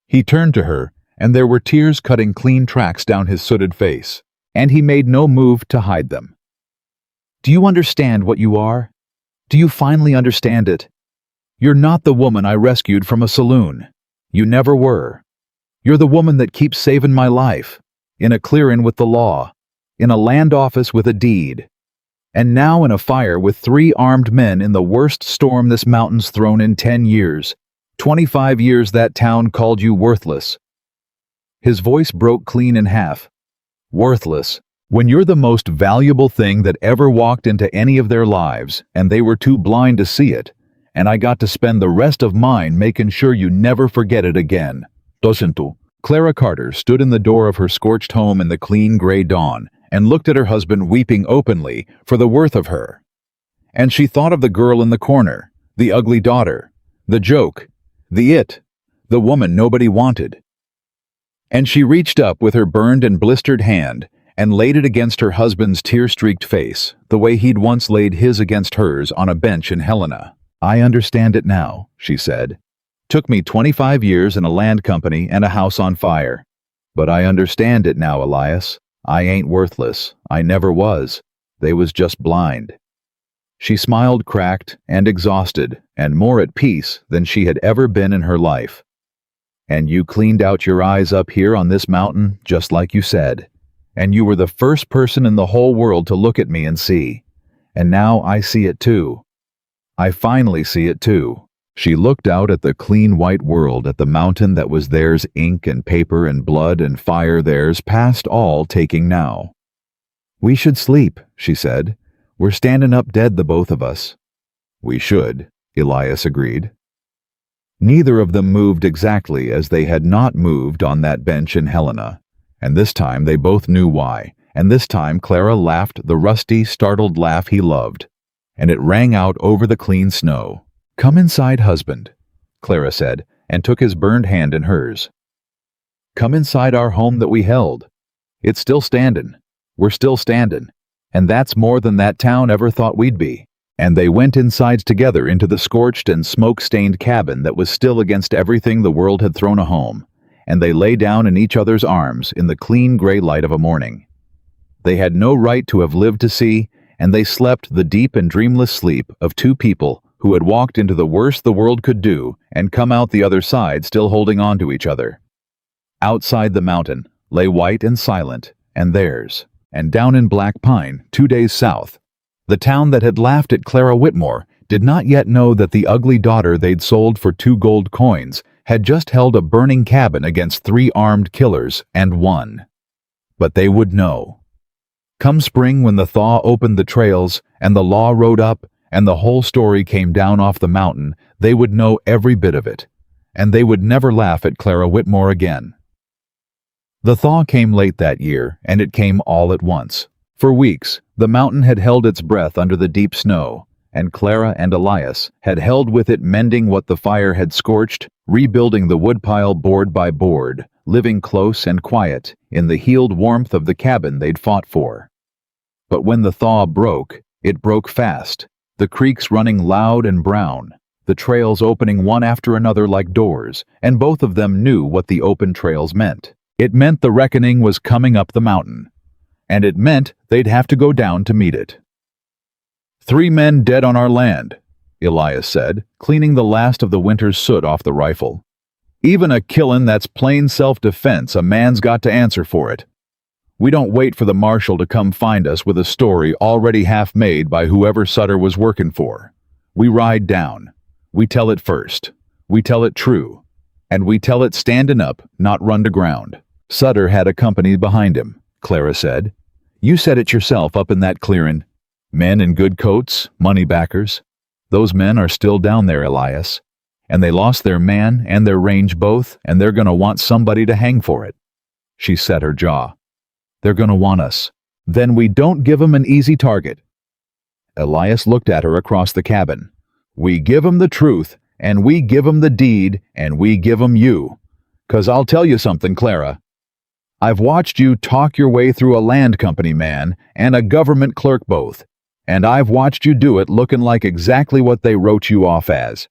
He turned to her, and there were tears cutting clean tracks down his sooted face, and he made no move to hide them. "Do you understand what you are? Do you finally understand it? You're not the woman I rescued from a saloon. You never were. You're the woman that keeps savin' my life, in a clearin' with the law, in a land office with a deed, and now in a fire with 3 armed men in the worst storm this mountain's thrown in 10 years. 25 years that town called you worthless." His voice broke clean in half. "Worthless, when you're the most valuable thing that ever walked into any of their lives, and they were too blind to see it, and I got to spend the rest of mine making sure you never forget it again. Doesn't tu?" Clara Carter stood in the door of her scorched home in the clean gray dawn, and looked at her husband weeping openly for the worth of her. And she thought of the girl in the corner, the ugly daughter, the joke, the woman nobody wanted. And she reached up with her burned and blistered hand and laid it against her husband's tear-streaked face, the way he'd once laid his against hers on a bench in Helena. "I understand it now," she said. "Took me 25 years in a land company and a house on fire. But I understand it now, Elias. I ain't worthless. I never was. They was just blind." She smiled, cracked and exhausted, and more at peace than she had ever been in her life. And you cleaned out your eyes up here on this mountain, just like you said. And you were the first person in the whole world to look at me and see. And now I see it too. I finally see it too. She looked out at the clean white world, at the mountain that was theirs, ink and paper and blood and fire theirs, past all taking now. We should sleep, she said. We're standing up dead, the both of us. We should, Elias agreed. Neither of them moved exactly as they had not moved on that bench in Helena, and this time they both knew why, and this time Clara laughed the rusty, startled laugh he loved, and it rang out over the clean snow. Come inside, husband, Clara said, and took his burned hand in hers. Come inside our home that we held. It's still standin'. We're still standin', and that's more than that town ever thought we'd be. And they went inside together into the scorched and smoke-stained cabin that was still against everything the world had thrown a home, and they lay down in each other's arms in the clean gray light of a morning. They had no right to have lived to see, and they slept the deep and dreamless sleep of two people who had walked into the worst the world could do and come out the other side still holding on to each other. Outside the mountain lay white and silent, and theirs, and down in Black Pine, 2 days south, the town that had laughed at Clara Whitmore did not yet know that the ugly daughter they'd sold for 2 gold coins had just held a burning cabin against 3 armed killers and won. But they would know. Come spring, when the thaw opened the trails and the law rode up and the whole story came down off the mountain, they would know every bit of it, and they would never laugh at Clara Whitmore again. The thaw came late that year, and it came all at once. For weeks, the mountain had held its breath under the deep snow, and Clara and Elias had held with it, mending what the fire had scorched, rebuilding the woodpile board by board, living close and quiet in the healed warmth of the cabin they'd fought for. But when the thaw broke, it broke fast, the creeks running loud and brown, the trails opening one after another like doors, and both of them knew what the open trails meant. It meant the reckoning was coming up the mountain, and it meant they'd have to go down to meet it. 3 men dead on our land, Elias said, cleaning the last of the winter's soot off the rifle. Even a killin' that's plain self-defense, a man's got to answer for it. We don't wait for the marshal to come find us with a story already half made by whoever Sutter was working for. We ride down. We tell it first. We tell it true. And we tell it standin' up, not run to ground. Sutter had a company behind him, Clara said. You said it yourself up in that clearin'. Men in good coats, money backers. Those men are still down there, Elias. And they lost their man and their range both, and they're gonna want somebody to hang for it. She set her jaw. They're gonna want us. Then we don't give 'em an easy target. Elias looked at her across the cabin. We give 'em the truth, and we give 'em the deed, and we give 'em you. 'Cause I'll tell you something, Clara. I've watched you talk your way through a land company man and a government clerk both, and I've watched you do it looking like exactly what they wrote you off as.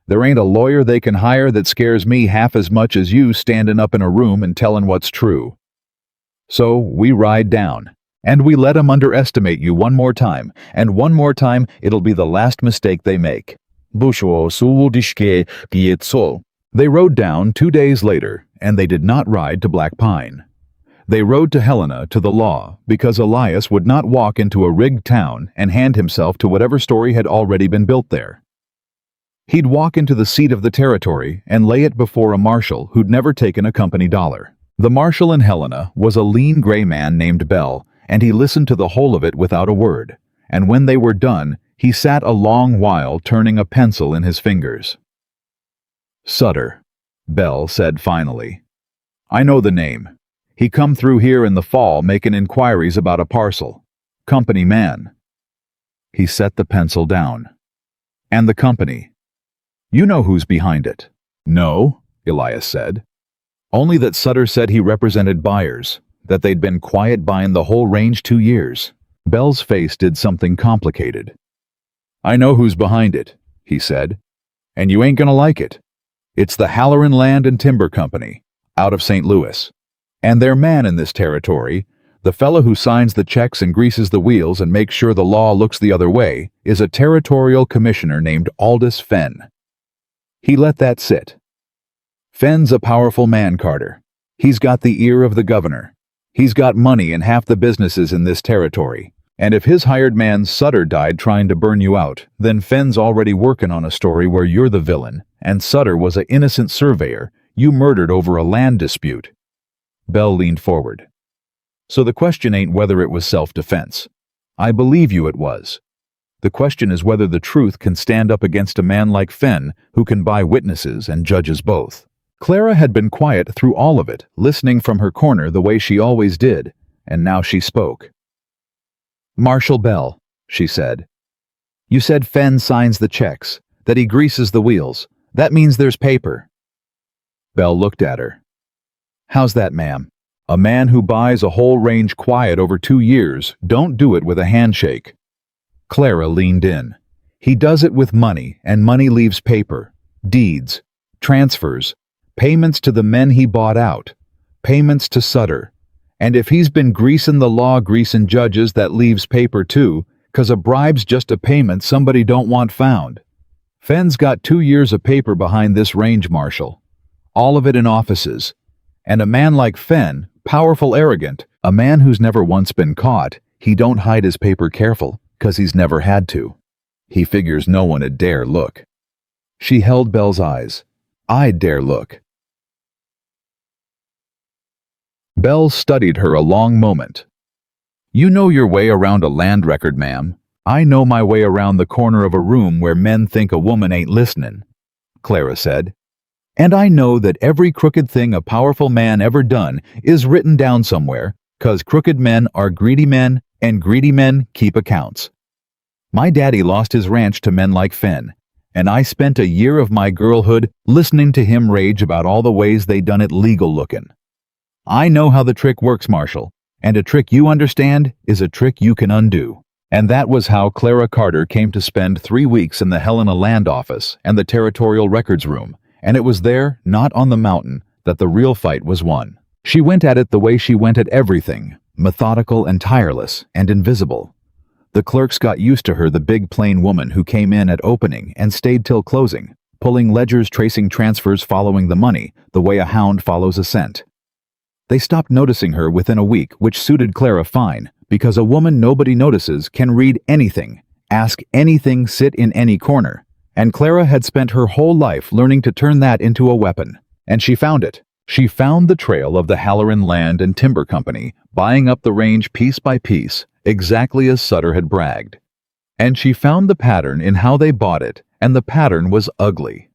There ain't a lawyer they can hire that scares me half as much as you standing up in a room and telling what's true. So we ride down, and we let 'em underestimate you one more time, and one more time it'll be the last mistake they make. They rode down 2 days later, and they did not ride to Black Pine. They rode to Helena, to the law, because Elias would not walk into a rigged town and hand himself to whatever story had already been built there. He'd walk into the seat of the territory and lay it before a marshal who'd never taken a company dollar. The marshal in Helena was a lean gray man named Bell, and he listened to the whole of it without a word, and when they were done, he sat a long while turning a pencil in his fingers. Sutter, Bell said finally. I know the name. He come through here in the fall making inquiries about a parcel. Company man. He set the pencil down. And the company. You know who's behind it. No, Elias said. Only that Sutter said he represented buyers, that they'd been quiet buying the whole range 2 years. Bell's face did something complicated. I know who's behind it, he said. And you ain't gonna like it. It's the Halloran Land and Timber Company, out of St. Louis. And their man in this territory, the fellow who signs the checks and greases the wheels and makes sure the law looks the other way, is a territorial commissioner named Aldous Fenn. He let that sit. Fenn's a powerful man, Carter. He's got the ear of the governor. He's got money in half the businesses in this territory. And if his hired man Sutter died trying to burn you out, then Fenn's already working on a story where you're the villain, and Sutter was an innocent surveyor you murdered over a land dispute. Bell leaned forward. So the question ain't whether it was self-defense. I believe you it was. The question is whether the truth can stand up against a man like Fenn who can buy witnesses and judges both. Clara had been quiet through all of it, listening from her corner the way she always did, and now she spoke. Marshal Bell, she said. You said Fenn signs the checks, that he greases the wheels. That means there's paper. Bell looked at her. How's that, ma'am? A man who buys a whole range quiet over 2 years don't do it with a handshake. Clara leaned in. He does it with money, and money leaves paper, deeds, transfers, payments to the men he bought out, payments to Sutter. And if he's been greasing the law, greasing judges, that leaves paper too, 'cause a bribe's just a payment somebody don't want found. Fenn's got 2 years of paper behind this range, Marshal. All of it in offices. And a man like Fenn, powerful, arrogant, a man who's never once been caught, he don't hide his paper careful, 'cause he's never had to. He figures no one would dare look. She held Bell's eyes. I'd dare look. Bell studied her a long moment. You know your way around a land record, ma'am. I know my way around the corner of a room where men think a woman ain't listening, Clara said. And I know that every crooked thing a powerful man ever done is written down somewhere, 'cause crooked men are greedy men, and greedy men keep accounts. My daddy lost his ranch to men like Fenn, and I spent a year of my girlhood listening to him rage about all the ways they done it legal looking. I know how the trick works, Marshal, and a trick you understand is a trick you can undo. And that was how Clara Carter came to spend 3 weeks in the Helena Land Office and the Territorial Records Room, and it was there, not on the mountain, that the real fight was won. She went at it the way she went at everything, methodical and tireless and invisible. The clerks got used to her, the big plain woman who came in at opening and stayed till closing, pulling ledgers, tracing transfers, following the money, the way a hound follows a scent. They stopped noticing her within a week, which suited Clara fine, because a woman nobody notices can read anything, ask anything, sit in any corner. And Clara had spent her whole life learning to turn that into a weapon. And she found it. She found the trail of the Halloran Land and Timber Company, buying up the range piece by piece, exactly as Sutter had bragged. And she found the pattern in how they bought it, and the pattern was ugly.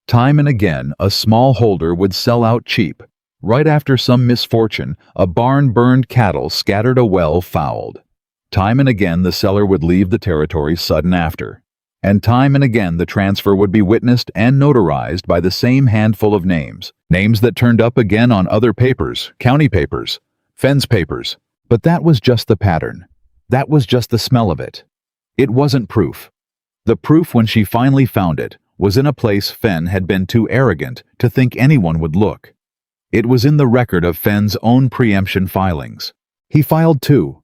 Time and again, a small holder would sell out cheap. Right after some misfortune, a barn burned, cattle scattered, a well fouled. Time and again the seller would leave the territory sudden after. And time and again the transfer would be witnessed and notarized by the same handful of names. Names that turned up again on other papers, county papers, Fenn's papers. But that was just the pattern. That was just the smell of it. It wasn't proof. The proof, when she finally found it, was in a place Fenn had been too arrogant to think anyone would look. It was in the record of Fenn's own preemption filings. He filed too,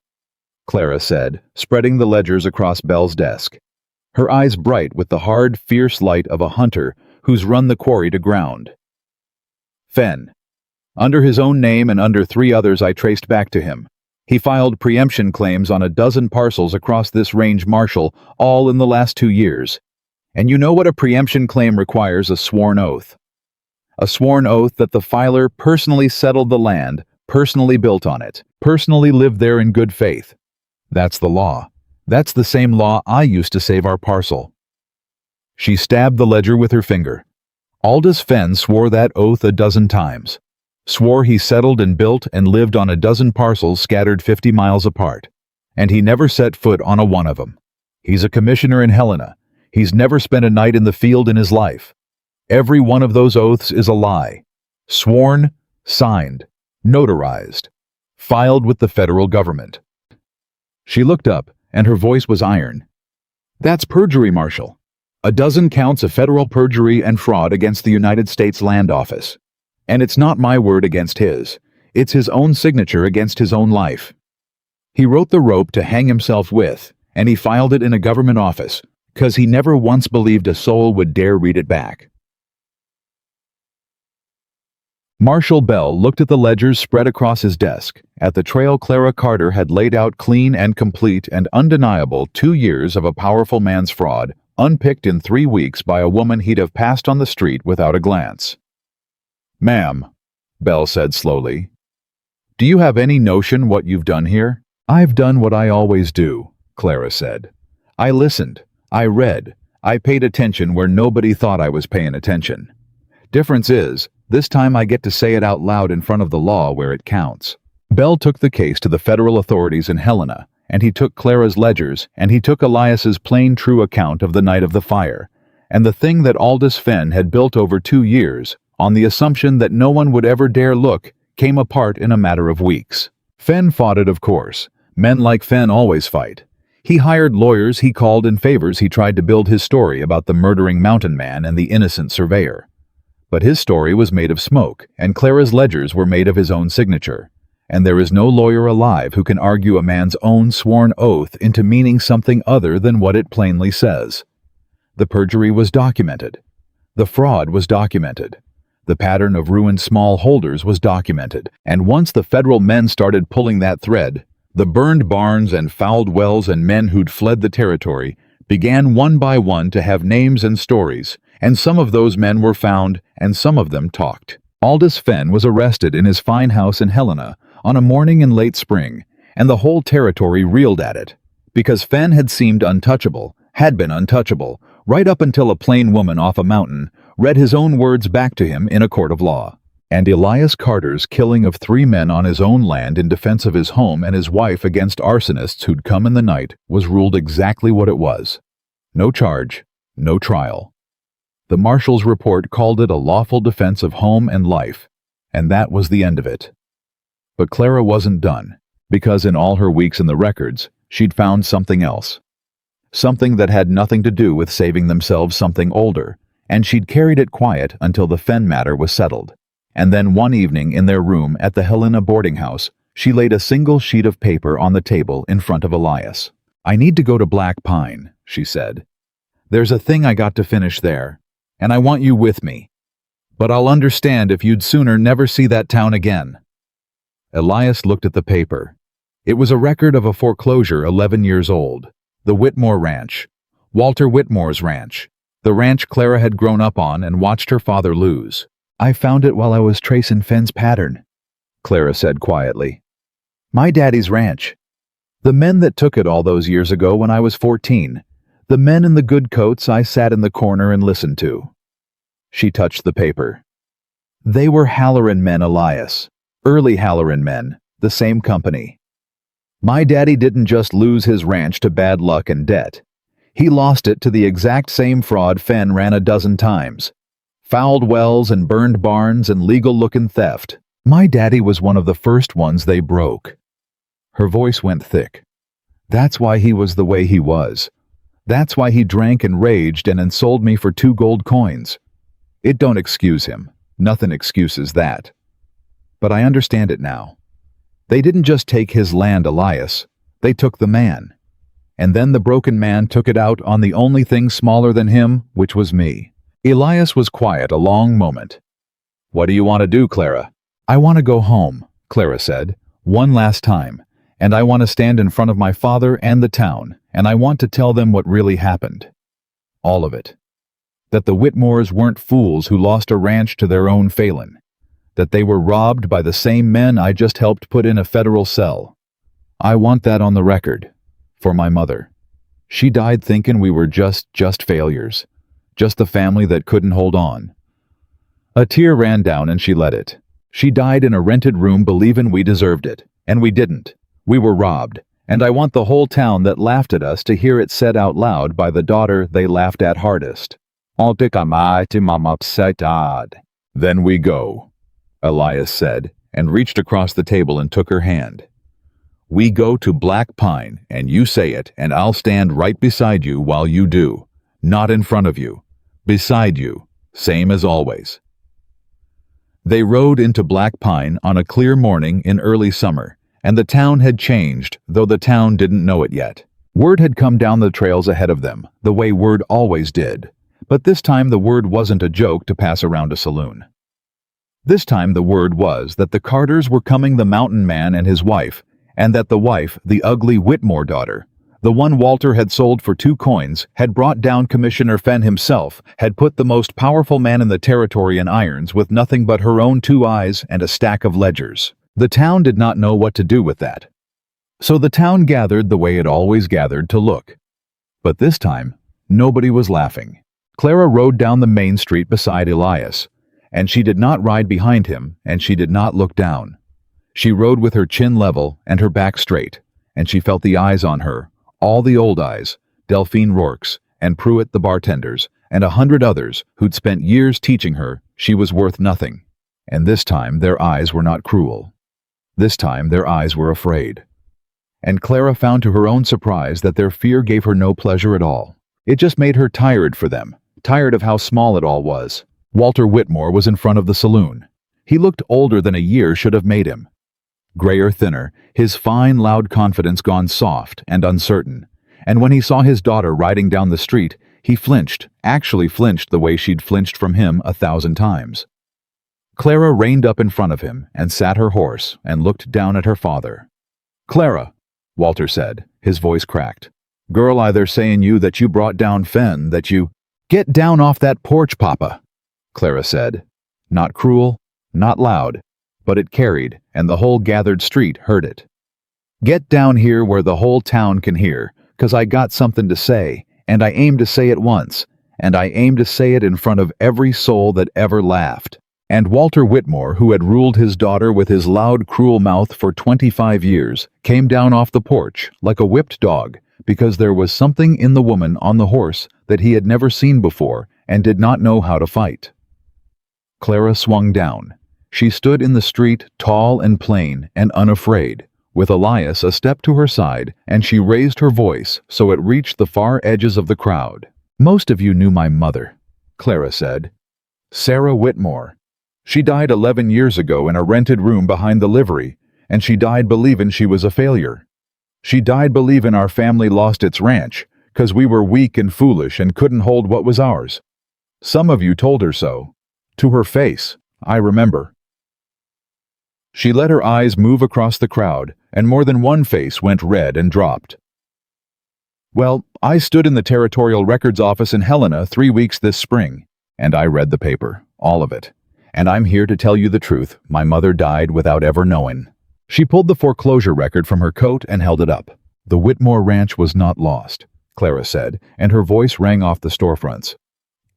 Clara said, spreading the ledgers across Bell's desk, her eyes bright with the hard, fierce light of a hunter who's run the quarry to ground. Fenn. Under his own name and under 3 others I traced back to him. He filed preemption claims on a dozen parcels across this range, Marshal, all in the last 2 years. And you know what a preemption claim requires? A sworn oath. A sworn oath that the filer personally settled the land, personally built on it, personally lived there in good faith. That's the law. That's the same law I used to save our parcel. She stabbed the ledger with her finger. Aldous Fenn swore that oath a dozen times. Swore he settled and built and lived on a dozen parcels scattered 50 miles apart. And he never set foot on a one of them. He's a commissioner in Helena. He's never spent a night in the field in his life. Every one of those oaths is a lie. Sworn, signed, notarized, filed with the federal government. She looked up, and her voice was iron. That's perjury, Marshal. A dozen counts of federal perjury and fraud against the United States Land Office. And it's not my word against his. It's his own signature against his own life. He wrote the rope to hang himself with, and he filed it in a government office, 'cause he never once believed a soul would dare read it back. Marshal Bell looked at the ledgers spread across his desk, at the trail Clara Carter had laid out clean and complete and undeniable 2 years of a powerful man's fraud, unpicked in 3 weeks by a woman he'd have passed on the street without a glance. "Ma'am," Bell said slowly, "do you have any notion what you've done here?" "I've done what I always do," Clara said. "I listened, I read, I paid attention where nobody thought I was paying attention. Difference is, this time I get to say it out loud in front of the law where it counts." Bell took the case to the federal authorities in Helena, and he took Clara's ledgers, and he took Elias's plain true account of the night of the fire, and the thing that Aldous Fenn had built over 2 years, on the assumption that no one would ever dare look, came apart in a matter of weeks. Fenn fought it, of course. Men like Fenn always fight. He hired lawyers he called in favors he tried to build his story about the murdering mountain man and the innocent surveyor. But his story was made of smoke, and Clara's ledgers were made of his own signature. And there is no lawyer alive who can argue a man's own sworn oath into meaning something other than what it plainly says. The perjury was documented. The fraud was documented. The pattern of ruined small holders was documented. And once the federal men started pulling that thread, the burned barns and fouled wells and men who'd fled the territory began one by one to have names and stories, and some of those men were found, and some of them talked. Aldous Fenn was arrested in his fine house in Helena on a morning in late spring, and the whole territory reeled at it, because Fenn had seemed untouchable, had been untouchable, right up until a plain woman off a mountain read his own words back to him in a court of law. And Elias Carter's killing of 3 men on his own land in defense of his home and his wife against arsonists who'd come in the night was ruled exactly what it was. No charge, no trial. The marshal's report called it a lawful defense of home and life, and that was the end of it. But Clara wasn't done, because in all her weeks in the records, she'd found something else. Something that had nothing to do with saving themselves something older, and she'd carried it quiet until the Fenn matter was settled. And then one evening in their room at the Helena boarding house, she laid a single sheet of paper on the table in front of Elias. "I need to go to Black Pine," she said. "There's a thing I got to finish there, and I want you with me. But I'll understand if you'd sooner never see that town again." Elias looked at the paper. It was a record of a foreclosure 11 years old. The Whitmore Ranch. Walter Whitmore's ranch. The ranch Clara had grown up on and watched her father lose. "I found it while I was tracing Fenn's pattern," Clara said quietly. "My daddy's ranch. The men that took it all those years ago when I was 14. The men in the good coats I sat in the corner and listened to." She touched the paper. "They were Halloran men, Elias. Early Halloran men, the same company. My daddy didn't just lose his ranch to bad luck and debt. He lost it to the exact same fraud Fenn ran a dozen times. Fouled wells and burned barns and legal-looking theft. My daddy was one of the first ones they broke." Her voice went thick. "That's why he was the way he was. That's why he drank and raged and sold me for 2 gold coins. It don't excuse him. Nothing excuses that. But I understand it now. They didn't just take his land, Elias. They took the man. And then the broken man took it out on the only thing smaller than him, which was me." Elias was quiet a long moment. "What do you want to do, Clara?" "I want to go home," Clara said, "one last time. And I want to stand in front of my father and the town, and I want to tell them what really happened. All of it. That the Whitmores weren't fools who lost a ranch to their own failing. That they were robbed by the same men I just helped put in a federal cell. I want that on the record. For my mother. She died thinking we were just failures. Just the family that couldn't hold on." A tear ran down and she let it. "She died in a rented room believing we deserved it. And we didn't. We were robbed. And I want the whole town that laughed at us to hear it said out loud by the daughter they laughed at hardest. Then we go," Elias said, and reached across the table and took her hand. "We go to Black Pine, and you say it, and I'll stand right beside you while you do. Not in front of you. Beside you. Same as always." They rode into Black Pine on a clear morning in early summer, and the town had changed, though the town didn't know it yet. Word had come down the trails ahead of them, the way word always did. But this time the word wasn't a joke to pass around a saloon. This time the word was that the Carters were coming, the mountain man and his wife, and that the wife, the ugly Whitmore daughter, the one Walter had sold for 2 coins, had brought down Commissioner Fenn himself, had put the most powerful man in the territory in irons with nothing but her own 2 eyes and a stack of ledgers. The town did not know what to do with that. So the town gathered the way it always gathered to look. But this time, nobody was laughing. Clara rode down the main street beside Elias, and she did not ride behind him, and she did not look down. She rode with her chin level and her back straight, and she felt the eyes on her, all the old eyes, Delphine Rourke's, and Pruitt the bartenders, and 100 others who'd spent years teaching her she was worth nothing. And this time their eyes were not cruel. This time their eyes were afraid. And Clara found to her own surprise that their fear gave her no pleasure at all. It just made her tired for them, tired of how small it all was. Walter Whitmore was in front of the saloon. He looked older than a year should have made him. Grayer, thinner, his fine, loud confidence gone soft and uncertain. And when he saw his daughter riding down the street, he flinched, actually flinched the way she'd flinched from him 1,000 times. Clara reined up in front of him and sat her horse and looked down at her father. "Clara," Walter said, his voice cracked. "Girl, either saying you that you brought down Fenn, that you—" "Get down off that porch, Papa," Clara said. Not cruel, not loud, but it carried, and the whole gathered street heard it. "Get down here where the whole town can hear, 'cause I got something to say, and I aim to say it once, and I aim to say it in front of every soul that ever laughed." And Walter Whitmore, who had ruled his daughter with his loud, cruel mouth for 25 years, came down off the porch like a whipped dog, because there was something in the woman on the horse that he had never seen before and did not know how to fight. Clara swung down. She stood in the street, tall and plain and unafraid, with Elias a step to her side, and she raised her voice so it reached the far edges of the crowd. "Most of you knew my mother," Clara said. "Sarah Whitmore. She died 11 years ago in a rented room behind the livery, and she died believin' she was a failure. She died believin' our family lost its ranch, 'cause we were weak and foolish and couldn't hold what was ours. Some of you told her so. To her face, I remember." She let her eyes move across the crowd, and more than one face went red and dropped. "Well, I stood in the Territorial Records office in Helena 3 weeks this spring, and I read the paper, all of it. And I'm here to tell you the truth. My mother died without ever knowing." She pulled the foreclosure record from her coat and held it up. "The Whitmore Ranch was not lost," Clara said, and her voice rang off the storefronts.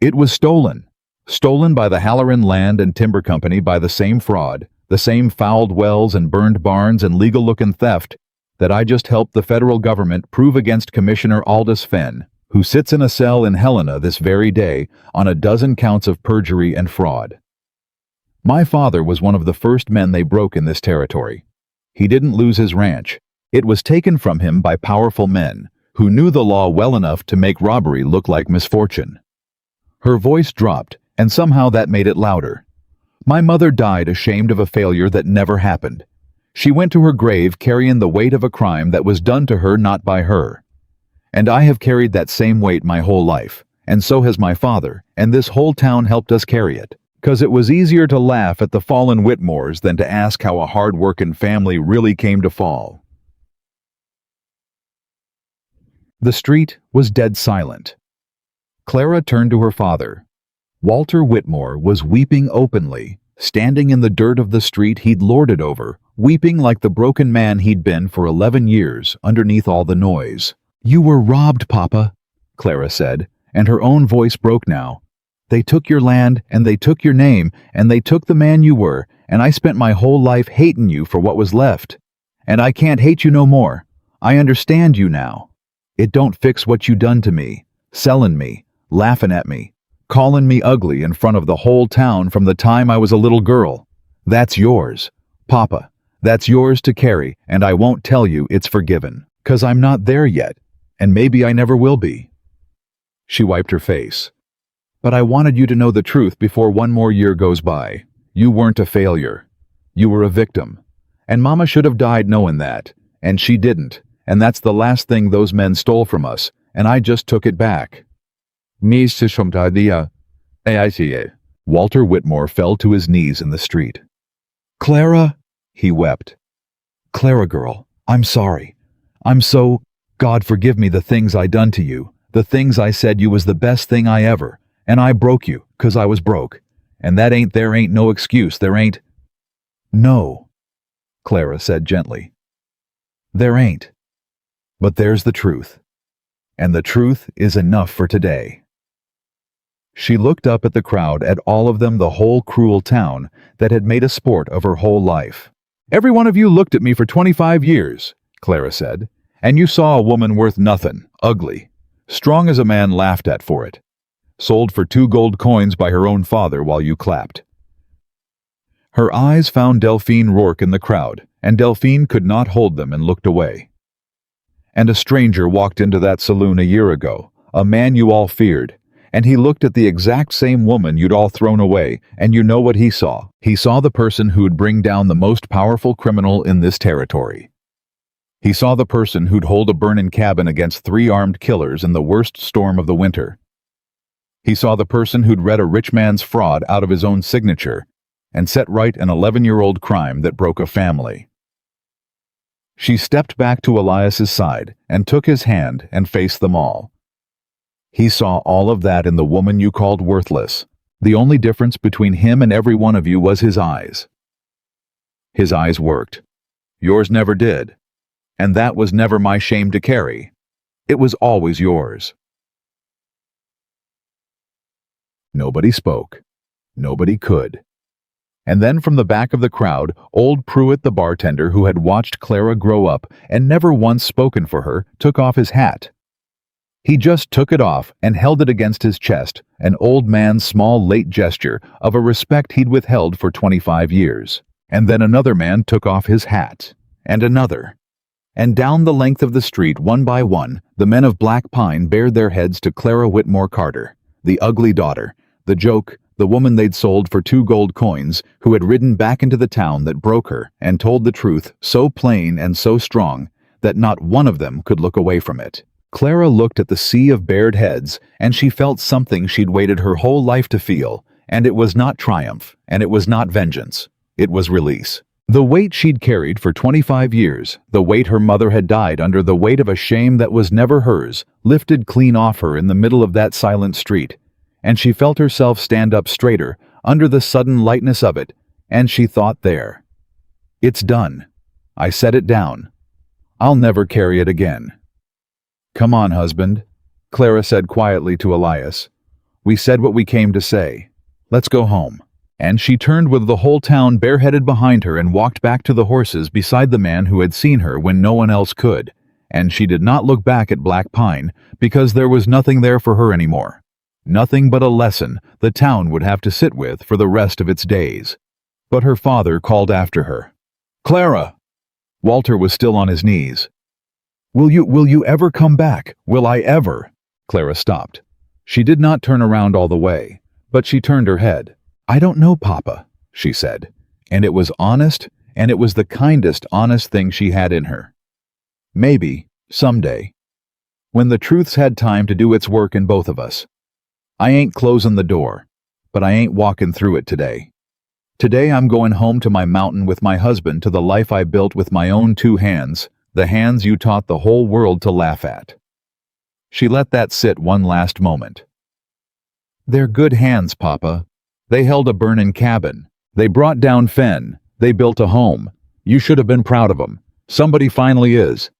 "It was stolen. Stolen by the Halloran Land and Timber Company by the same fraud, the same fouled wells and burned barns and legal-looking theft that I just helped the federal government prove against Commissioner Aldous Fenn, who sits in a cell in Helena this very day on a dozen counts of perjury and fraud. My father was one of the first men they broke in this territory. He didn't lose his ranch. It was taken from him by powerful men who knew the law well enough to make robbery look like misfortune." Her voice dropped, and somehow that made it louder. "My mother died ashamed of a failure that never happened. She went to her grave carrying the weight of a crime that was done to her not by her. And I have carried that same weight my whole life, and so has my father, and this whole town helped us carry it. 'Cause it was easier to laugh at the fallen Whitmores than to ask how a hard-working family really came to fall." The street was dead silent. Clara turned to her father. Walter Whitmore was weeping openly, standing in the dirt of the street he'd lorded over, weeping like the broken man he'd been for 11 years underneath all the noise. "You were robbed, Papa," Clara said, and her own voice broke now. "They took your land, and they took your name, and they took the man you were, and I spent my whole life hating you for what was left. And I can't hate you no more. I understand you now. It don't fix what you done to me, selling me, laughing at me, calling me ugly in front of the whole town from the time I was a little girl. That's yours, Papa. That's yours to carry, and I won't tell you it's forgiven, 'cause I'm not there yet, and maybe I never will be." She wiped her face. "But I wanted you to know the truth before one more year goes by. You weren't a failure. You were a victim. And Mama should have died knowing that, and she didn't, and that's the last thing those men stole from us, and I just took it back." Walter Whitmore fell to his knees in the street. "Clara," he wept. "Clara girl, I'm sorry. God forgive me the things I done to you, the things I said you was the best thing I ever, and I broke you, 'cause I was broke. And there ain't no excuse, there ain't." "No," Clara said gently. "There ain't. But there's the truth. And the truth is enough for today." She looked up at the crowd, at all of them, the whole cruel town that had made a sport of her whole life. "Every one of you looked at me for 25 years, Clara said, "and you saw a woman worth nothing, ugly, strong as a man laughed at for it, sold for 2 gold coins by her own father while you clapped." Her eyes found Delphine Rourke in the crowd, and Delphine could not hold them and looked away. "And a stranger walked into that saloon a year ago, a man you all feared, and he looked at the exact same woman you'd all thrown away, and you know what he saw. He saw the person who'd bring down the most powerful criminal in this territory. He saw the person who'd hold a burning cabin against 3 armed killers in the worst storm of the winter. He saw the person who'd read a rich man's fraud out of his own signature and set right an 11-year-old crime that broke a family." She stepped back to Elias's side and took his hand and faced them all. "He saw all of that in the woman you called worthless. The only difference between him and every one of you was his eyes. His eyes worked. Yours never did. And that was never my shame to carry. It was always yours." Nobody spoke. Nobody could. And then from the back of the crowd, old Pruitt, the bartender who had watched Clara grow up and never once spoken for her, took off his hat. He just took it off and held it against his chest, an old man's small late gesture of a respect he'd withheld for 25 years. And then another man took off his hat, and another. And down the length of the street, one by one, the men of Black Pine bared their heads to Clara Whitmore Carter, the ugly daughter, the joke, the woman they'd sold for 2 gold coins, who had ridden back into the town that broke her and told the truth so plain and so strong that not one of them could look away from it. Clara looked at the sea of bared heads, and she felt something she'd waited her whole life to feel, and it was not triumph, and it was not vengeance. It was release. The weight she'd carried for 25 years, the weight her mother had died under, the weight of a shame that was never hers, lifted clean off her in the middle of that silent street, and she felt herself stand up straighter under the sudden lightness of it, and she thought, there. It's done. I set it down. I'll never carry it again. "Come on, husband," Clara said quietly to Elias. "We said what we came to say. Let's go home." And she turned with the whole town bareheaded behind her and walked back to the horses beside the man who had seen her when no one else could. And she did not look back at Black Pine, because there was nothing there for her anymore. Nothing but a lesson the town would have to sit with for the rest of its days. But her father called after her. "Clara!" Walter was still on his knees. Will you ever come back? Will I ever?" Clara stopped. She did not turn around all the way, but she turned her head. "I don't know, Papa," she said, and it was honest, and it was the kindest honest thing she had in her. "Maybe, someday. When the truth's had time to do its work in both of us. I ain't closing the door, but I ain't walking through it today. Today I'm going home to my mountain with my husband, to the life I built with my own 2 hands, the hands you taught the whole world to laugh at." She let that sit one last moment. "They're good hands, Papa. They held a burning cabin. They brought down Fenn. They built a home. You should have been proud of 'em. Somebody finally is."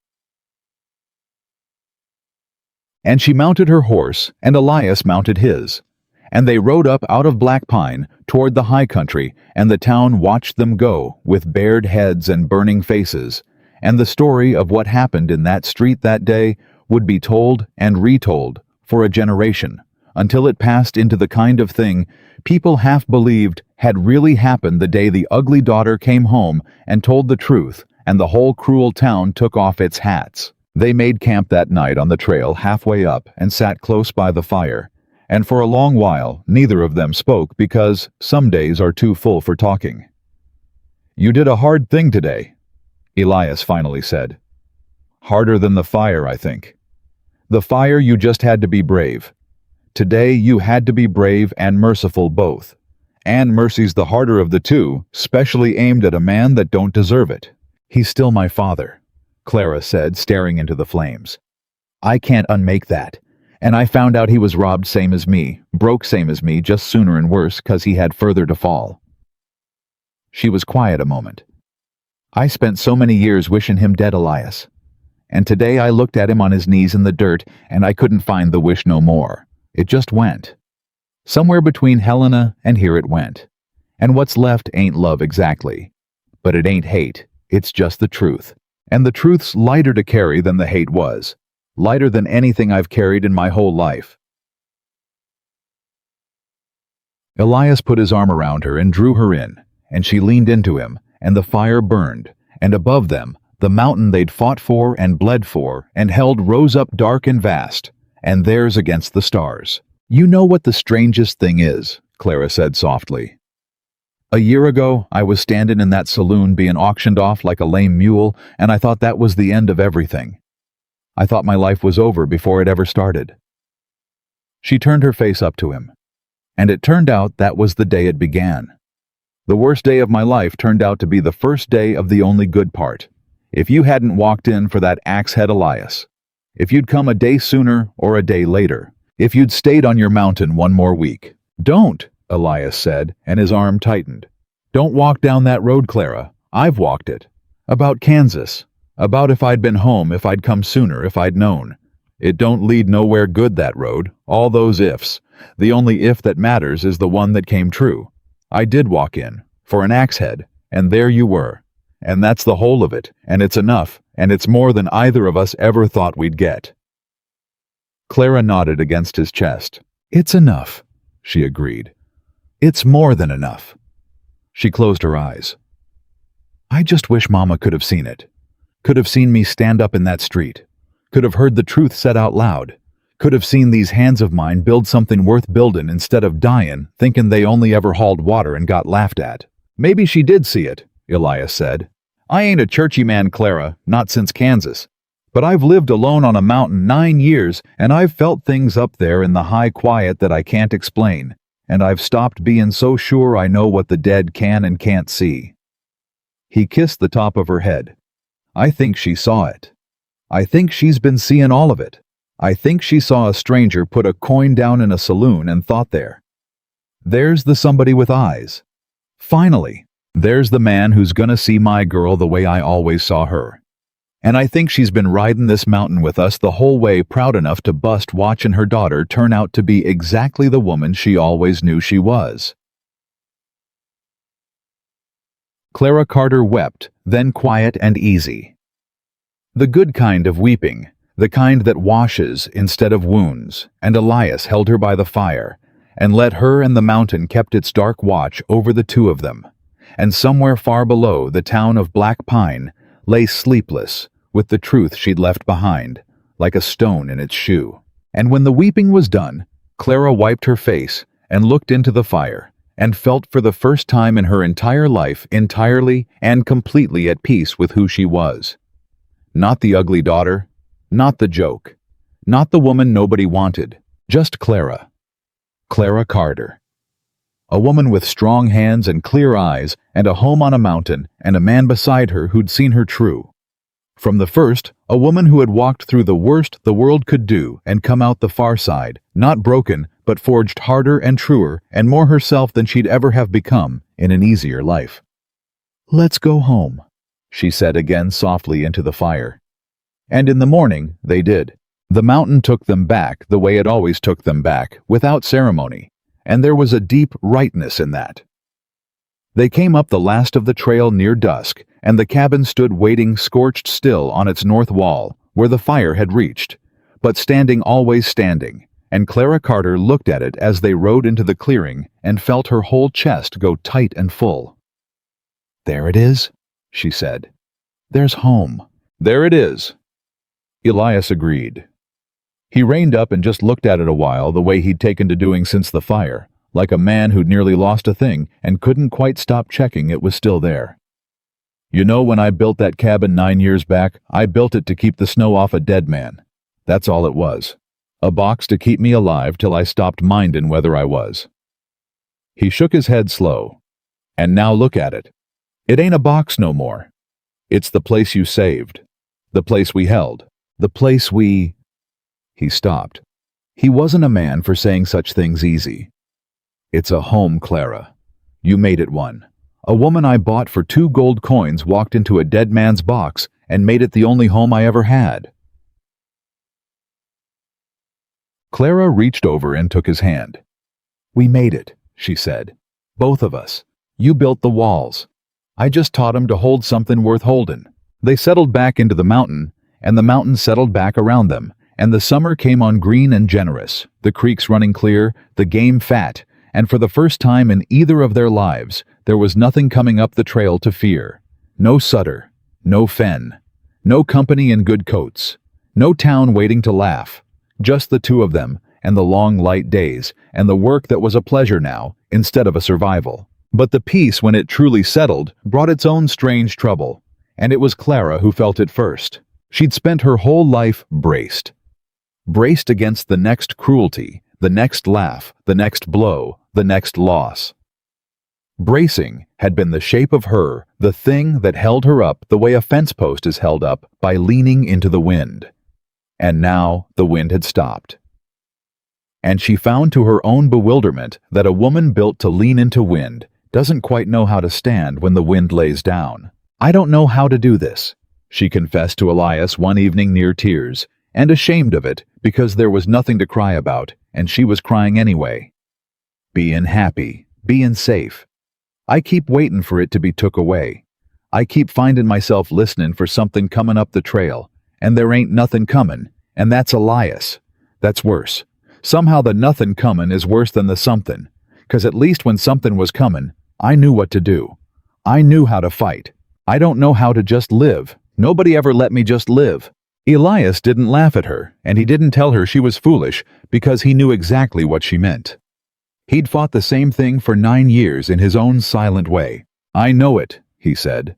And she mounted her horse, and Elias mounted his. And they rode up out of Black Pine toward the high country, and the town watched them go with bared heads and burning faces. And the story of what happened in that street that day would be told and retold for a generation, until it passed into the kind of thing people half believed had really happened the day the ugly daughter came home and told the truth, and the whole cruel town took off its hats. They made camp that night on the trail halfway up and sat close by the fire, and for a long while neither of them spoke, because some days are too full for talking. "You did a hard thing today," Elias finally said. "Harder than the fire, I think. The fire, you just had to be brave. Today you had to be brave and merciful both. And mercy's the harder of the two, specially aimed at a man that don't deserve it. He's still my father, Clara said, staring into the flames. I can't unmake that. And I found out he was robbed same as me, broke same as me, just sooner and worse 'cause he had further to fall. She was quiet a moment. I spent so many years wishing him dead, Elias. And today I looked at him on his knees in the dirt, and I couldn't find the wish no more. It just went. Somewhere between Helena and here it went. And what's left ain't love exactly. But it ain't hate, it's just the truth. And the truth's lighter to carry than the hate was. Lighter than anything I've carried in my whole life. Elias put his arm around her and drew her in, and she leaned into him, and the fire burned, and above them, the mountain they'd fought for and bled for and held rose up dark and vast, and theirs against the stars. You know what the strangest thing is, Clara said softly. A year ago, I was standing in that saloon being auctioned off like a lame mule, and I thought that was the end of everything. I thought my life was over before it ever started. She turned her face up to him, and it turned out that was the day it began. The worst day of my life turned out to be the first day of the only good part. If you hadn't walked in for that axe-head Elias, if you'd come a day sooner or a day later, if you'd stayed on your mountain one more week. Don't, Elias said, and his arm tightened. Don't walk down that road, Clara. I've walked it. About Kansas. About if I'd been home, if I'd come sooner, if I'd known. It don't lead nowhere good, that road. All those ifs. The only if that matters is the one that came true. I did walk in, for an axe-head, and there you were. And that's the whole of it, and it's enough, and it's more than either of us ever thought we'd get. Clara nodded against his chest. It's enough, she agreed. It's more than enough. She closed her eyes. I just wish Mama could have seen it. Could have seen me stand up in that street. Could have heard the truth said out loud. Could have seen these hands of mine build something worth building instead of dying, thinking they only ever hauled water and got laughed at. Maybe she did see it, Elias said. I ain't a churchy man, Clara, not since Kansas. But I've lived alone on a mountain 9 years, and I've felt things up there in the high quiet that I can't explain, and I've stopped being so sure I know what the dead can and can't see. He kissed the top of her head. I think she saw it. I think she's been seeing all of it. I think she saw a stranger put a coin down in a saloon and thought there's the somebody with eyes. Finally, there's the man who's gonna see my girl the way I always saw her. And I think she's been riding this mountain with us the whole way, proud enough to bust watching her daughter turn out to be exactly the woman she always knew she was. Clara Carter wept, then quiet and easy. The good kind of weeping, the kind that washes instead of wounds, and Elias held her by the fire, and let her and the mountain kept its dark watch over the two of them. And somewhere far below, the town of Black Pine lay sleepless, with the truth she'd left behind, like a stone in its shoe. And when the weeping was done, Clara wiped her face and looked into the fire, and felt for the first time in her entire life entirely and completely at peace with who she was. Not the ugly daughter, not the joke, not the woman nobody wanted, just Clara. Clara Carter. A woman with strong hands and clear eyes, and a home on a mountain, and a man beside her who'd seen her true. From the first, a woman who had walked through the worst the world could do and come out the far side, not broken, but forged harder and truer and more herself than she'd ever have become in an easier life. Let's go home, she said again softly into the fire. And in the morning, they did. The mountain took them back the way it always took them back, without ceremony, and there was a deep rightness in that. They came up the last of the trail near dusk, and the cabin stood waiting scorched still on its north wall, where the fire had reached, but standing always standing, and Clara Carter looked at it as they rode into the clearing and felt her whole chest go tight and full. There it is, she said. There's home. There it is. Elias agreed. He reined up and just looked at it a while the way he'd taken to doing since the fire, like a man who'd nearly lost a thing and couldn't quite stop checking it was still there. You know, when I built that cabin 9 years back, I built it to keep the snow off a dead man. That's all it was. A box to keep me alive till I stopped mindin' whether I was. He shook his head slow. And now look at it. It ain't a box no more. It's the place you saved. The place we held. The place we... He stopped. He wasn't a man for saying such things easy. It's a home, Clara. You made it one. A woman I bought for 2 gold coins walked into a dead man's box and made it the only home I ever had. Clara reached over and took his hand. We made it, she said. Both of us. You built the walls. I just taught 'em to hold something worth holding. They settled back into the mountain, and the mountain settled back around them, and the summer came on green and generous, the creeks running clear, the game fat, and for the first time in either of their lives, there was nothing coming up the trail to fear. No Sutter, no Fen, no company in good coats, no town waiting to laugh, just the 2 of them, and the long light days, and the work that was a pleasure now, instead of a survival. But the peace, when it truly settled, brought its own strange trouble, and it was Clara who felt it first. She'd spent her whole life braced. Braced against the next cruelty, the next laugh, the next blow, the next loss. Bracing had been the shape of her, the thing that held her up the way a fence post is held up by leaning into the wind. And now the wind had stopped. And she found to her own bewilderment that a woman built to lean into wind doesn't quite know how to stand when the wind lays down. I don't know how to do this, she confessed to Elias one evening near tears, and ashamed of it because there was nothing to cry about, and she was crying anyway. Bein' happy, bein' safe. I keep waitin' for it to be took away. I keep findin' myself listenin' for something comin' up the trail, and there ain't nothing comin', and that's Elias. That's worse. Somehow the nothing comin' is worse than the somethin', 'cause at least when somethin' was comin', I knew what to do. I knew how to fight. I don't know how to just live. Nobody ever let me just live. Elias didn't laugh at her, and he didn't tell her she was foolish because he knew exactly what she meant. He'd fought the same thing for 9 years in his own silent way. I know it, he said.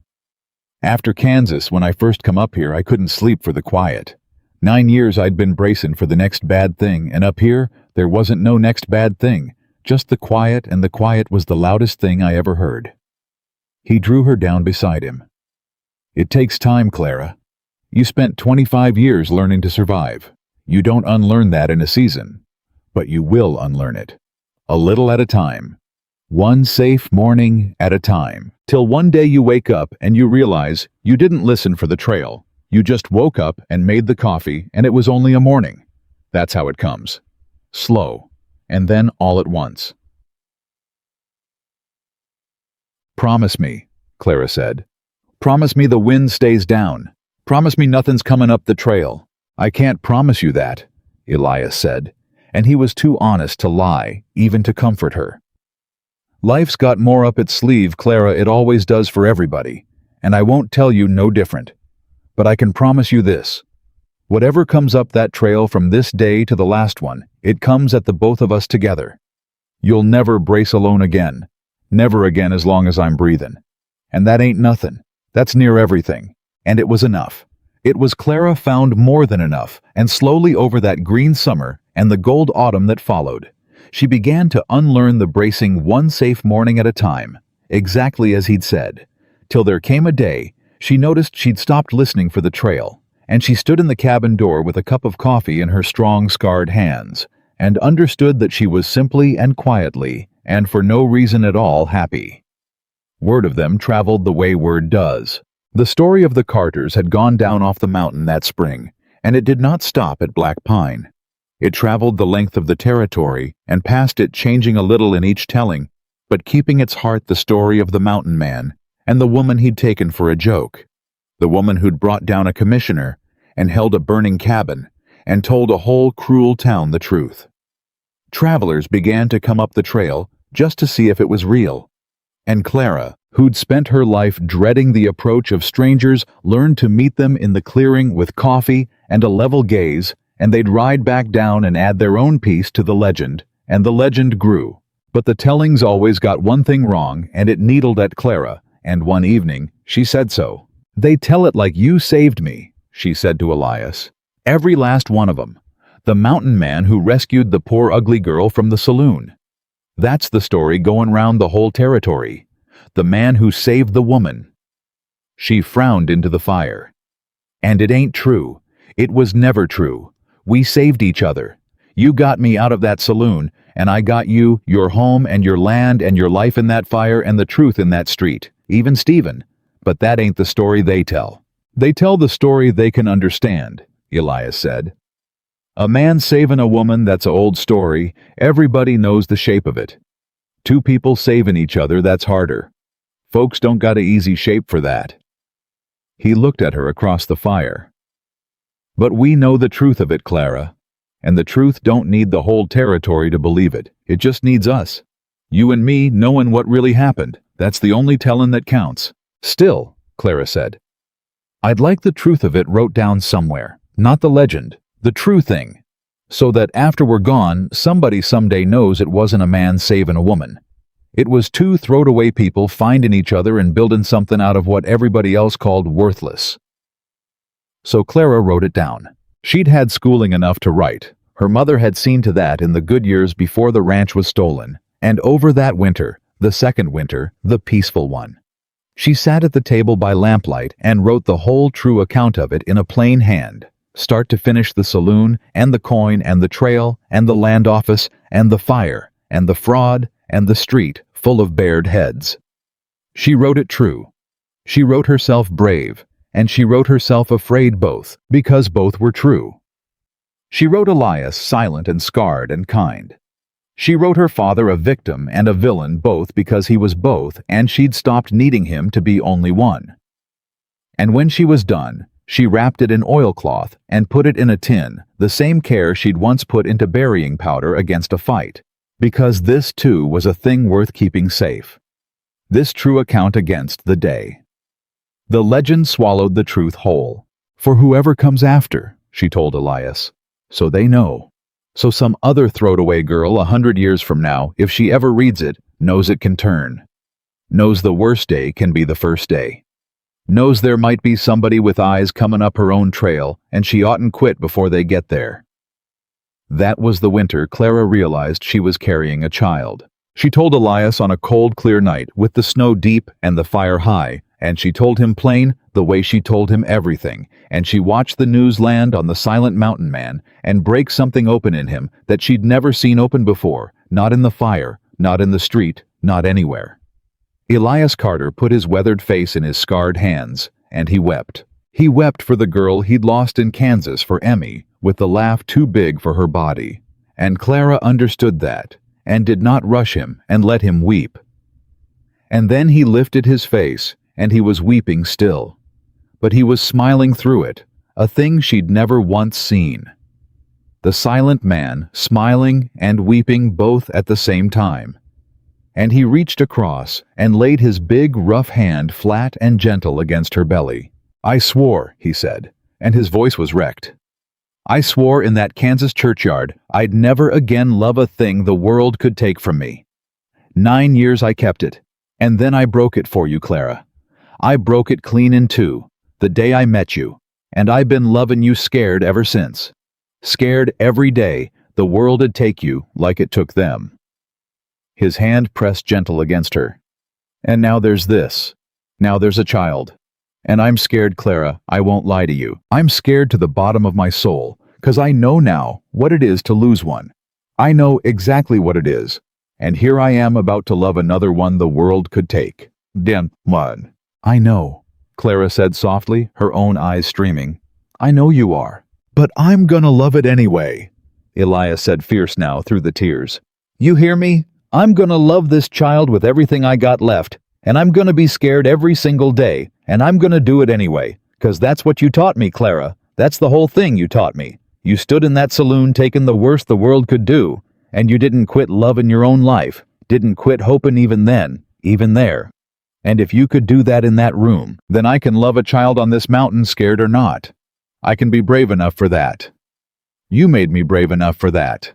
After Kansas, when I first come up here, I couldn't sleep for the quiet. 9 years I'd been bracing for the next bad thing, and up here, there wasn't no next bad thing, just the quiet, and the quiet was the loudest thing I ever heard. He drew her down beside him. It takes time, Clara. You spent 25 years learning to survive. You don't unlearn that in a season, but you will unlearn it. A little at a time. One safe morning at a time, till one day you wake up and you realize you didn't listen for the trail. You just woke up and made the coffee, and it was only a morning. That's how it comes. Slow, and then all at once. Promise me, Clara said. Promise me the wind stays down. Promise me nothing's coming up the trail. I can't promise you that, Elias said, and he was too honest to lie, even to comfort her. Life's got more up its sleeve, Clara, it always does for everybody, and I won't tell you no different. But I can promise you this. Whatever comes up that trail from this day to the last one, it comes at the both of us together. You'll never brace alone again. Never again as long as I'm breathing. And that ain't nothing. That's near everything. And it was enough. It was Clara found more than enough, and slowly over that green summer and the gold autumn that followed, she began to unlearn the bracing one safe morning at a time, exactly as he'd said, till there came a day she noticed she'd stopped listening for the trail, and she stood in the cabin door with a cup of coffee in her strong, scarred hands, and understood that she was simply and quietly, and for no reason at all, happy. Word of them traveled the way word does. The story of the Carters had gone down off the mountain that spring, and it did not stop at Black Pine. It traveled the length of the territory and past it, changing a little in each telling, but keeping its heart the story of the mountain man and the woman he'd taken for a joke, the woman who'd brought down a commissioner and held a burning cabin and told a whole cruel town the truth. Travelers began to come up the trail just to see if it was real, and Clara, who'd spent her life dreading the approach of strangers, learned to meet them in the clearing with coffee and a level gaze, and they'd ride back down and add their own piece to the legend, and the legend grew. But the tellings always got one thing wrong, and it needled at Clara, and one evening she said so. They tell it like you saved me, she said to Elias. Every last one of 'em. The mountain man who rescued the poor ugly girl from the saloon. That's the story going round the whole territory. The man who saved the woman. She frowned into the fire. And it ain't true. It was never true. We saved each other. You got me out of that saloon, and I got you, your home and your land and your life in that fire and the truth in that street, even Stephen. But that ain't the story they tell. They tell the story they can understand, Elias said. A man saving a woman, that's an old story. Everybody knows the shape of it. Two people saving each other, that's harder. Folks don't got a easy shape for that. He looked at her across the fire. But we know the truth of it, Clara. And the truth don't need the whole territory to believe it. It just needs us. You and me knowing what really happened. That's the only tellin' that counts. Still, Clara said, I'd like the truth of it wrote down somewhere. Not the legend. The true thing. So that after we're gone, somebody someday knows it wasn't a man saving a woman. It was two throwed-away people finding each other and building something out of what everybody else called worthless. So Clara wrote it down. She'd had schooling enough to write. Her mother had seen to that in the good years before the ranch was stolen. And over that winter, the second winter, the peaceful one, she sat at the table by lamplight and wrote the whole true account of it in a plain hand. Start to finish, the saloon, and the coin, and the trail, and the land office, and the fire, and the fraud, and the street full of bared heads. She wrote it true. She wrote herself brave, and she wrote herself afraid both, because both were true. She wrote Elias silent and scarred and kind. She wrote her father a victim and a villain both because he was both, and she'd stopped needing him to be only one. And when she was done, she wrapped it in oilcloth and put it in a tin, the same care she'd once put into burying powder against a fight, because this too was a thing worth keeping safe. This true account against the day. The legend swallowed the truth whole. For whoever comes after, she told Elias, so they know. So some other throwed-away girl 100 years from now, if she ever reads it, knows it can turn. Knows the worst day can be the first day. Knows there might be somebody with eyes coming up her own trail, and she oughtn't quit before they get there. That was the winter Clara realized she was carrying a child. She told Elias on a cold, clear night, with the snow deep and the fire high, and she told him plain, the way she told him everything, and she watched the news land on the silent mountain man and break something open in him that she'd never seen open before, not in the fire, not in the street, not anywhere. Elias Carter put his weathered face in his scarred hands, and he wept. He wept for the girl he'd lost in Kansas, for Emmy, with the laugh too big for her body. And Clara understood that, and did not rush him and let him weep. And then he lifted his face, and he was weeping still. But he was smiling through it, a thing she'd never once seen. The silent man, smiling and weeping both at the same time. And he reached across and laid his big, rough hand flat and gentle against her belly. I swore, he said, and his voice was wrecked. I swore in that Kansas churchyard I'd never again love a thing the world could take from me. 9 years I kept it, and then I broke it for you, Clara. I broke it clean in two, the day I met you, and I've been loving you scared ever since. Scared every day the world'd take you like it took them. His hand pressed gentle against her. And now there's this. Now there's a child. And I'm scared, Clara, I won't lie to you. I'm scared to the bottom of my soul, 'cause I know now what it is to lose one. I know exactly what it is. And here I am about to love another one the world could take. Damn one. I know, Clara said softly, her own eyes streaming. I know you are. But I'm gonna love it anyway, Elias said, fierce now through the tears. You hear me? I'm gonna love this child with everything I got left, and I'm gonna be scared every single day, and I'm gonna do it anyway, 'cause that's what you taught me, Clara. That's the whole thing you taught me. You stood in that saloon taking the worst the world could do, and you didn't quit loving your own life, didn't quit hoping even then, even there. And if you could do that in that room, then I can love a child on this mountain, scared or not. I can be brave enough for that. You made me brave enough for that.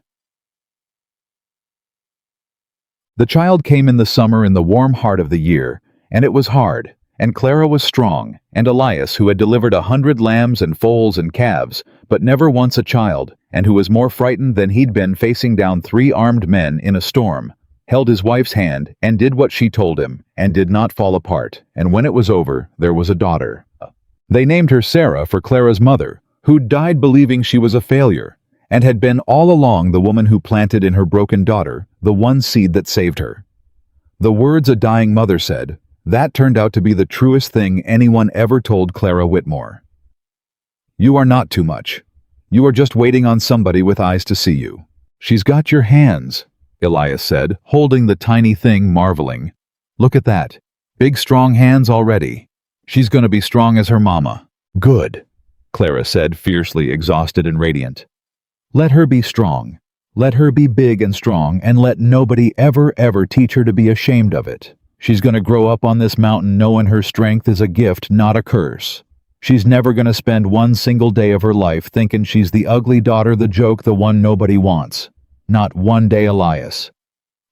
The child came in the summer in the warm heart of the year, and it was hard, and Clara was strong, and Elias, who had delivered 100 lambs and foals and calves, but never once a child, and who was more frightened than he'd been facing down 3 armed men in a storm, held his wife's hand, and did what she told him, and did not fall apart, and when it was over, there was a daughter. They named her Sarah for Clara's mother, who died believing she was a failure, and had been all along the woman who planted in her broken daughter the one seed that saved her. The words a dying mother said, that turned out to be the truest thing anyone ever told Clara Whitmore. You are not too much. You are just waiting on somebody with eyes to see you. She's got your hands, Elias said, holding the tiny thing, marveling. Look at that. Big strong hands already. She's gonna be strong as her mama. Good, Clara said, fiercely exhausted and radiant. Let her be strong. Let her be big and strong, and let nobody ever teach her to be ashamed of it. She's gonna grow up on this mountain knowing her strength is a gift, not a curse. She's never gonna spend one single day of her life thinking she's the ugly daughter, the joke, the one nobody wants. Not one day, Elias.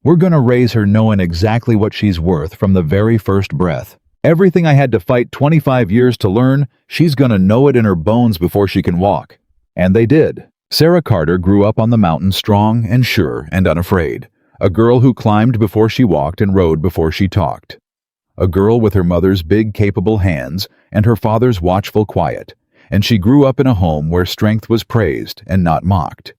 We're gonna raise her knowing exactly what she's worth from the very first breath. Everything I had to fight 25 years to learn, she's gonna know it in her bones before she can walk. And they did. Sarah Carter grew up on the mountain strong and sure and unafraid. A girl who climbed before she walked and rode before she talked. A girl with her mother's big, capable hands and her father's watchful quiet. And she grew up in a home where strength was praised and not mocked.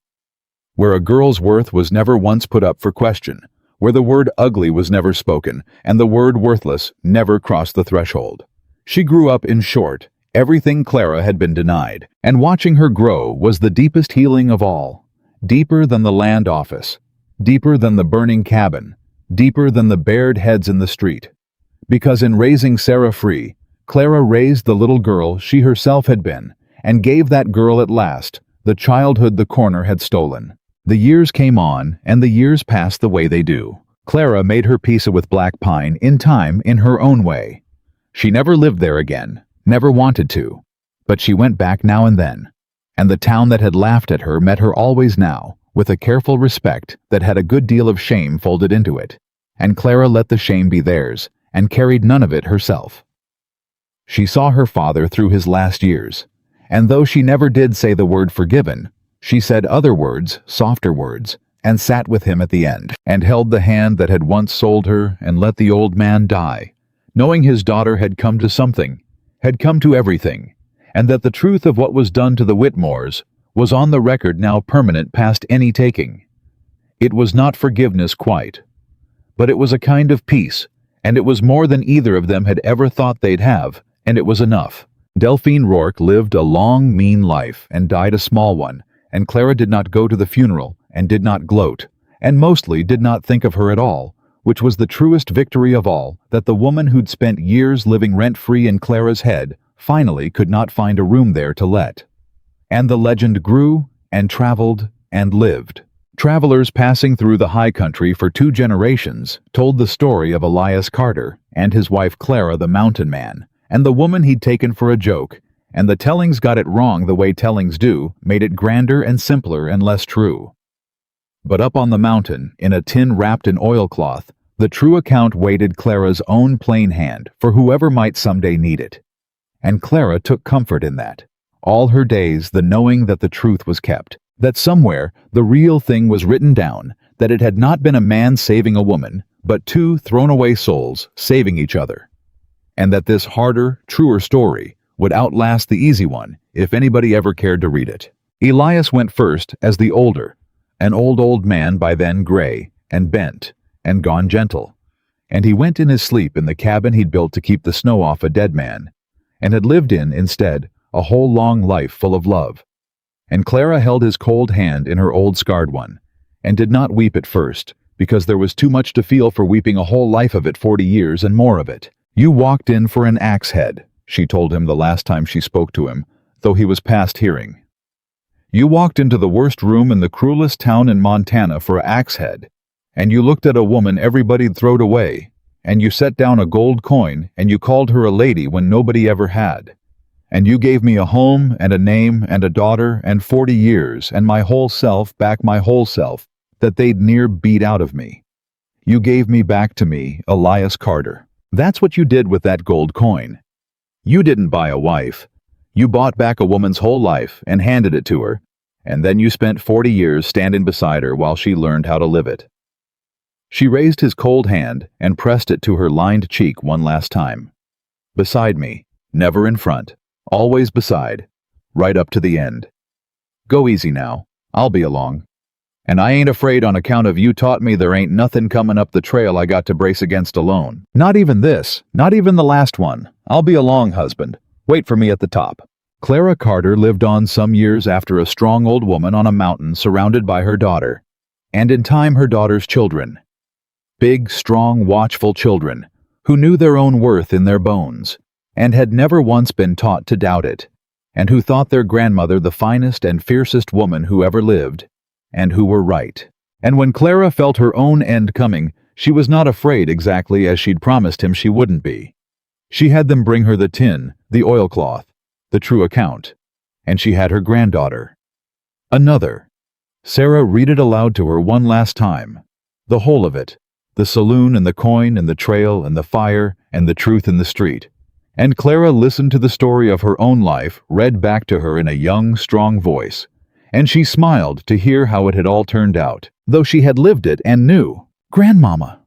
Where a girl's worth was never once put up for question. Where the word ugly was never spoken, and the word worthless never crossed the threshold. She grew up, in short, everything Clara had been denied, and watching her grow was the deepest healing of all. Deeper than the land office, deeper than the burning cabin, deeper than the bared heads in the street. Because in raising Sarah free, Clara raised the little girl she herself had been, and gave that girl at last the childhood the corner had stolen. The years came on, and the years passed the way they do. Clara made her peace with Black Pine in time, in her own way. She never lived there again, never wanted to. But she went back now and then. And the town that had laughed at her met her always now, with a careful respect that had a good deal of shame folded into it. And Clara let the shame be theirs, and carried none of it herself. She saw her father through his last years, and though she never did say the word forgiven, she said other words, softer words, and sat with him at the end, and held the hand that had once sold her and let the old man die, knowing his daughter had come to something, had come to everything, and that the truth of what was done to the Whitmores was on the record now, permanent past any taking. It was not forgiveness quite, but it was a kind of peace, and it was more than either of them had ever thought they'd have, and it was enough. Delphine Rourke lived a long, mean life and died a small one, and Clara did not go to the funeral, and did not gloat, and mostly did not think of her at all, which was the truest victory of all, that the woman who'd spent years living rent-free in Clara's head finally could not find a room there to let. And the legend grew, and traveled, and lived. Travelers passing through the high country for 2 generations told the story of Elias Carter and his wife Clara, the mountain man, and the woman he'd taken for a joke, and the tellings got it wrong the way tellings do, made it grander and simpler and less true. But up on the mountain, in a tin wrapped in oilcloth, the true account waited Clara's own plain hand for whoever might someday need it. And Clara took comfort in that. All her days, the knowing that the truth was kept, that somewhere the real thing was written down, that it had not been a man saving a woman, but 2 thrown-away souls saving each other. And that this harder, truer story would outlast the easy one, if anybody ever cared to read it. Elias went first as the older, an old man by then gray, and bent, and gone gentle. And he went in his sleep in the cabin he'd built to keep the snow off a dead man, and had lived in, instead, a whole long life full of love. And Clara held his cold hand in her old scarred one, and did not weep at first, because there was too much to feel for weeping a whole life of it, 40 years and more of it. You walked in for an axe head, she told him the last time she spoke to him, though he was past hearing. You walked into the worst room in the cruelest town in Montana for an axe head, and you looked at a woman everybody'd throwed away, and you set down a gold coin, and you called her a lady when nobody ever had. And you gave me a home and a name and a daughter and 40 years and my whole self, back my whole self, that they'd near beat out of me. You gave me back to me, Elias Carter. That's what you did with that gold coin. You didn't buy a wife. You bought back a woman's whole life and handed it to her, and then you spent 40 years standing beside her while she learned how to live it. She raised his cold hand and pressed it to her lined cheek one last time. Beside me, never in front, always beside, right up to the end. Go easy now, I'll be along. And I ain't afraid on account of you taught me there ain't nothing coming up the trail I got to brace against alone. Not even this, not even the last one. I'll be along, husband. Wait for me at the top. Clara Carter lived on some years after a strong old woman on a mountain surrounded by her daughter, and in time her daughter's children. Big, strong, watchful children, who knew their own worth in their bones, and had never once been taught to doubt it, and who thought their grandmother the finest and fiercest woman who ever lived, and who were right. And when Clara felt her own end coming, she was not afraid exactly as she'd promised him she wouldn't be. She had them bring her the tin, the oilcloth, the true account, and she had her granddaughter. Another. Sarah read it aloud to her one last time, the whole of it, the saloon and the coin and the trail and the fire and the truth in the street. And Clara listened to the story of her own life read back to her in a young, strong voice, and she smiled to hear how it had all turned out, though she had lived it and knew. "Grandmama,"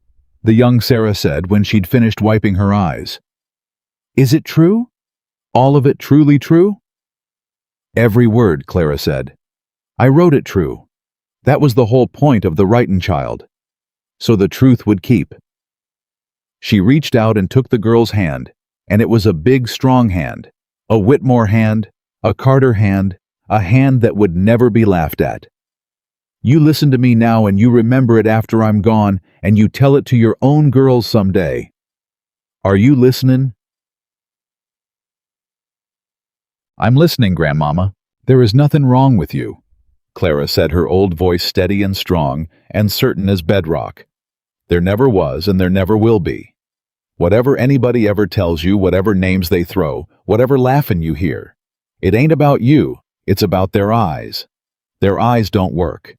the young Sarah said when she'd finished wiping her eyes. "Is it true? All of it truly true?" "Every word," Clara said. "I wrote it true. That was the whole point of the writin' child. So the truth would keep." She reached out and took the girl's hand, and it was a big, strong hand, a Whitmore hand, a Carter hand, a hand that would never be laughed at. "You listen to me now and you remember it after I'm gone, and you tell it to your own girls someday. Are you listenin'?" "I'm listening, Grandmama. There is nothing wrong with you," Clara said, her old voice steady and strong and certain as bedrock. "There never was and there never will be. Whatever anybody ever tells you, whatever names they throw, whatever laughin' you hear, it ain't about you, it's about their eyes. Their eyes don't work.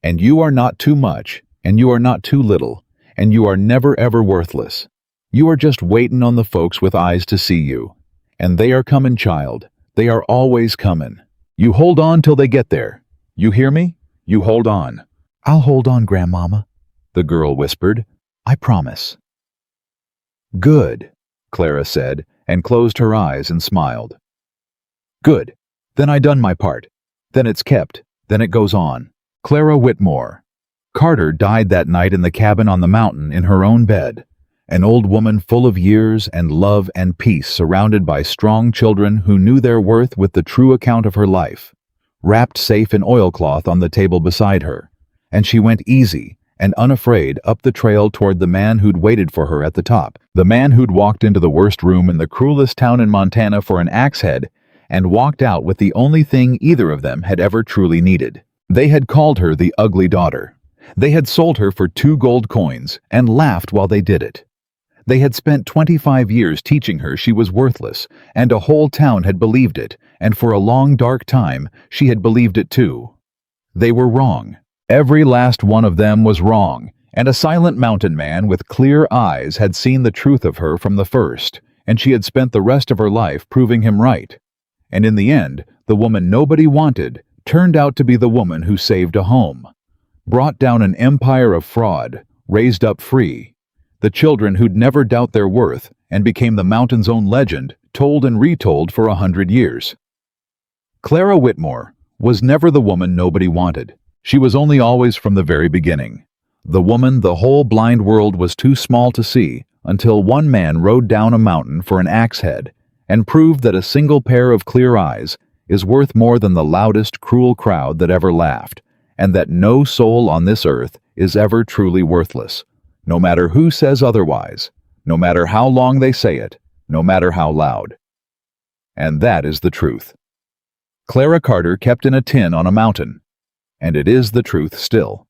And you are not too much, and you are not too little, and you are never ever worthless. You are just waitin' on the folks with eyes to see you. And they are comin', child. They are always comin'. You hold on till they get there. You hear me? You hold on." "I'll hold on, Grandmama," the girl whispered. "I promise." "Good," Clara said, and closed her eyes and smiled. "Good. Then I done my part. Then it's kept. Then it goes on." Clara Whitmore. Carter died that night in the cabin on the mountain in her own bed, an old woman full of years and love and peace, surrounded by strong children who knew their worth with the true account of her life, wrapped safe in oilcloth on the table beside her, and she went easy and unafraid up the trail toward the man who'd waited for her at the top, the man who'd walked into the worst room in the cruelest town in Montana for an axe head and walked out with the only thing either of them had ever truly needed. They had called her the ugly daughter. They had sold her for 2 gold coins and laughed while they did it. They had spent 25 years teaching her she was worthless, and a whole town had believed it, and for a long dark time she had believed it too. They were wrong. Every last one of them was wrong, and a silent mountain man with clear eyes had seen the truth of her from the first, and she had spent the rest of her life proving him right. And in the end, the woman nobody wanted turned out to be the woman who saved a home, brought down an empire of fraud, raised up free, the children who'd never doubt their worth, and became the mountain's own legend, told and retold for 100 years. Clara Whitmore was never the woman nobody wanted. She was only always from the very beginning. The woman the whole blind world was too small to see until one man rode down a mountain for an axe head and proved that a single pair of clear eyes is worth more than the loudest, cruel crowd that ever laughed, and that no soul on this earth is ever truly worthless, no matter who says otherwise, no matter how long they say it, no matter how loud. And that is the truth. Clara Carter kept in a tin on a mountain, and it is the truth still.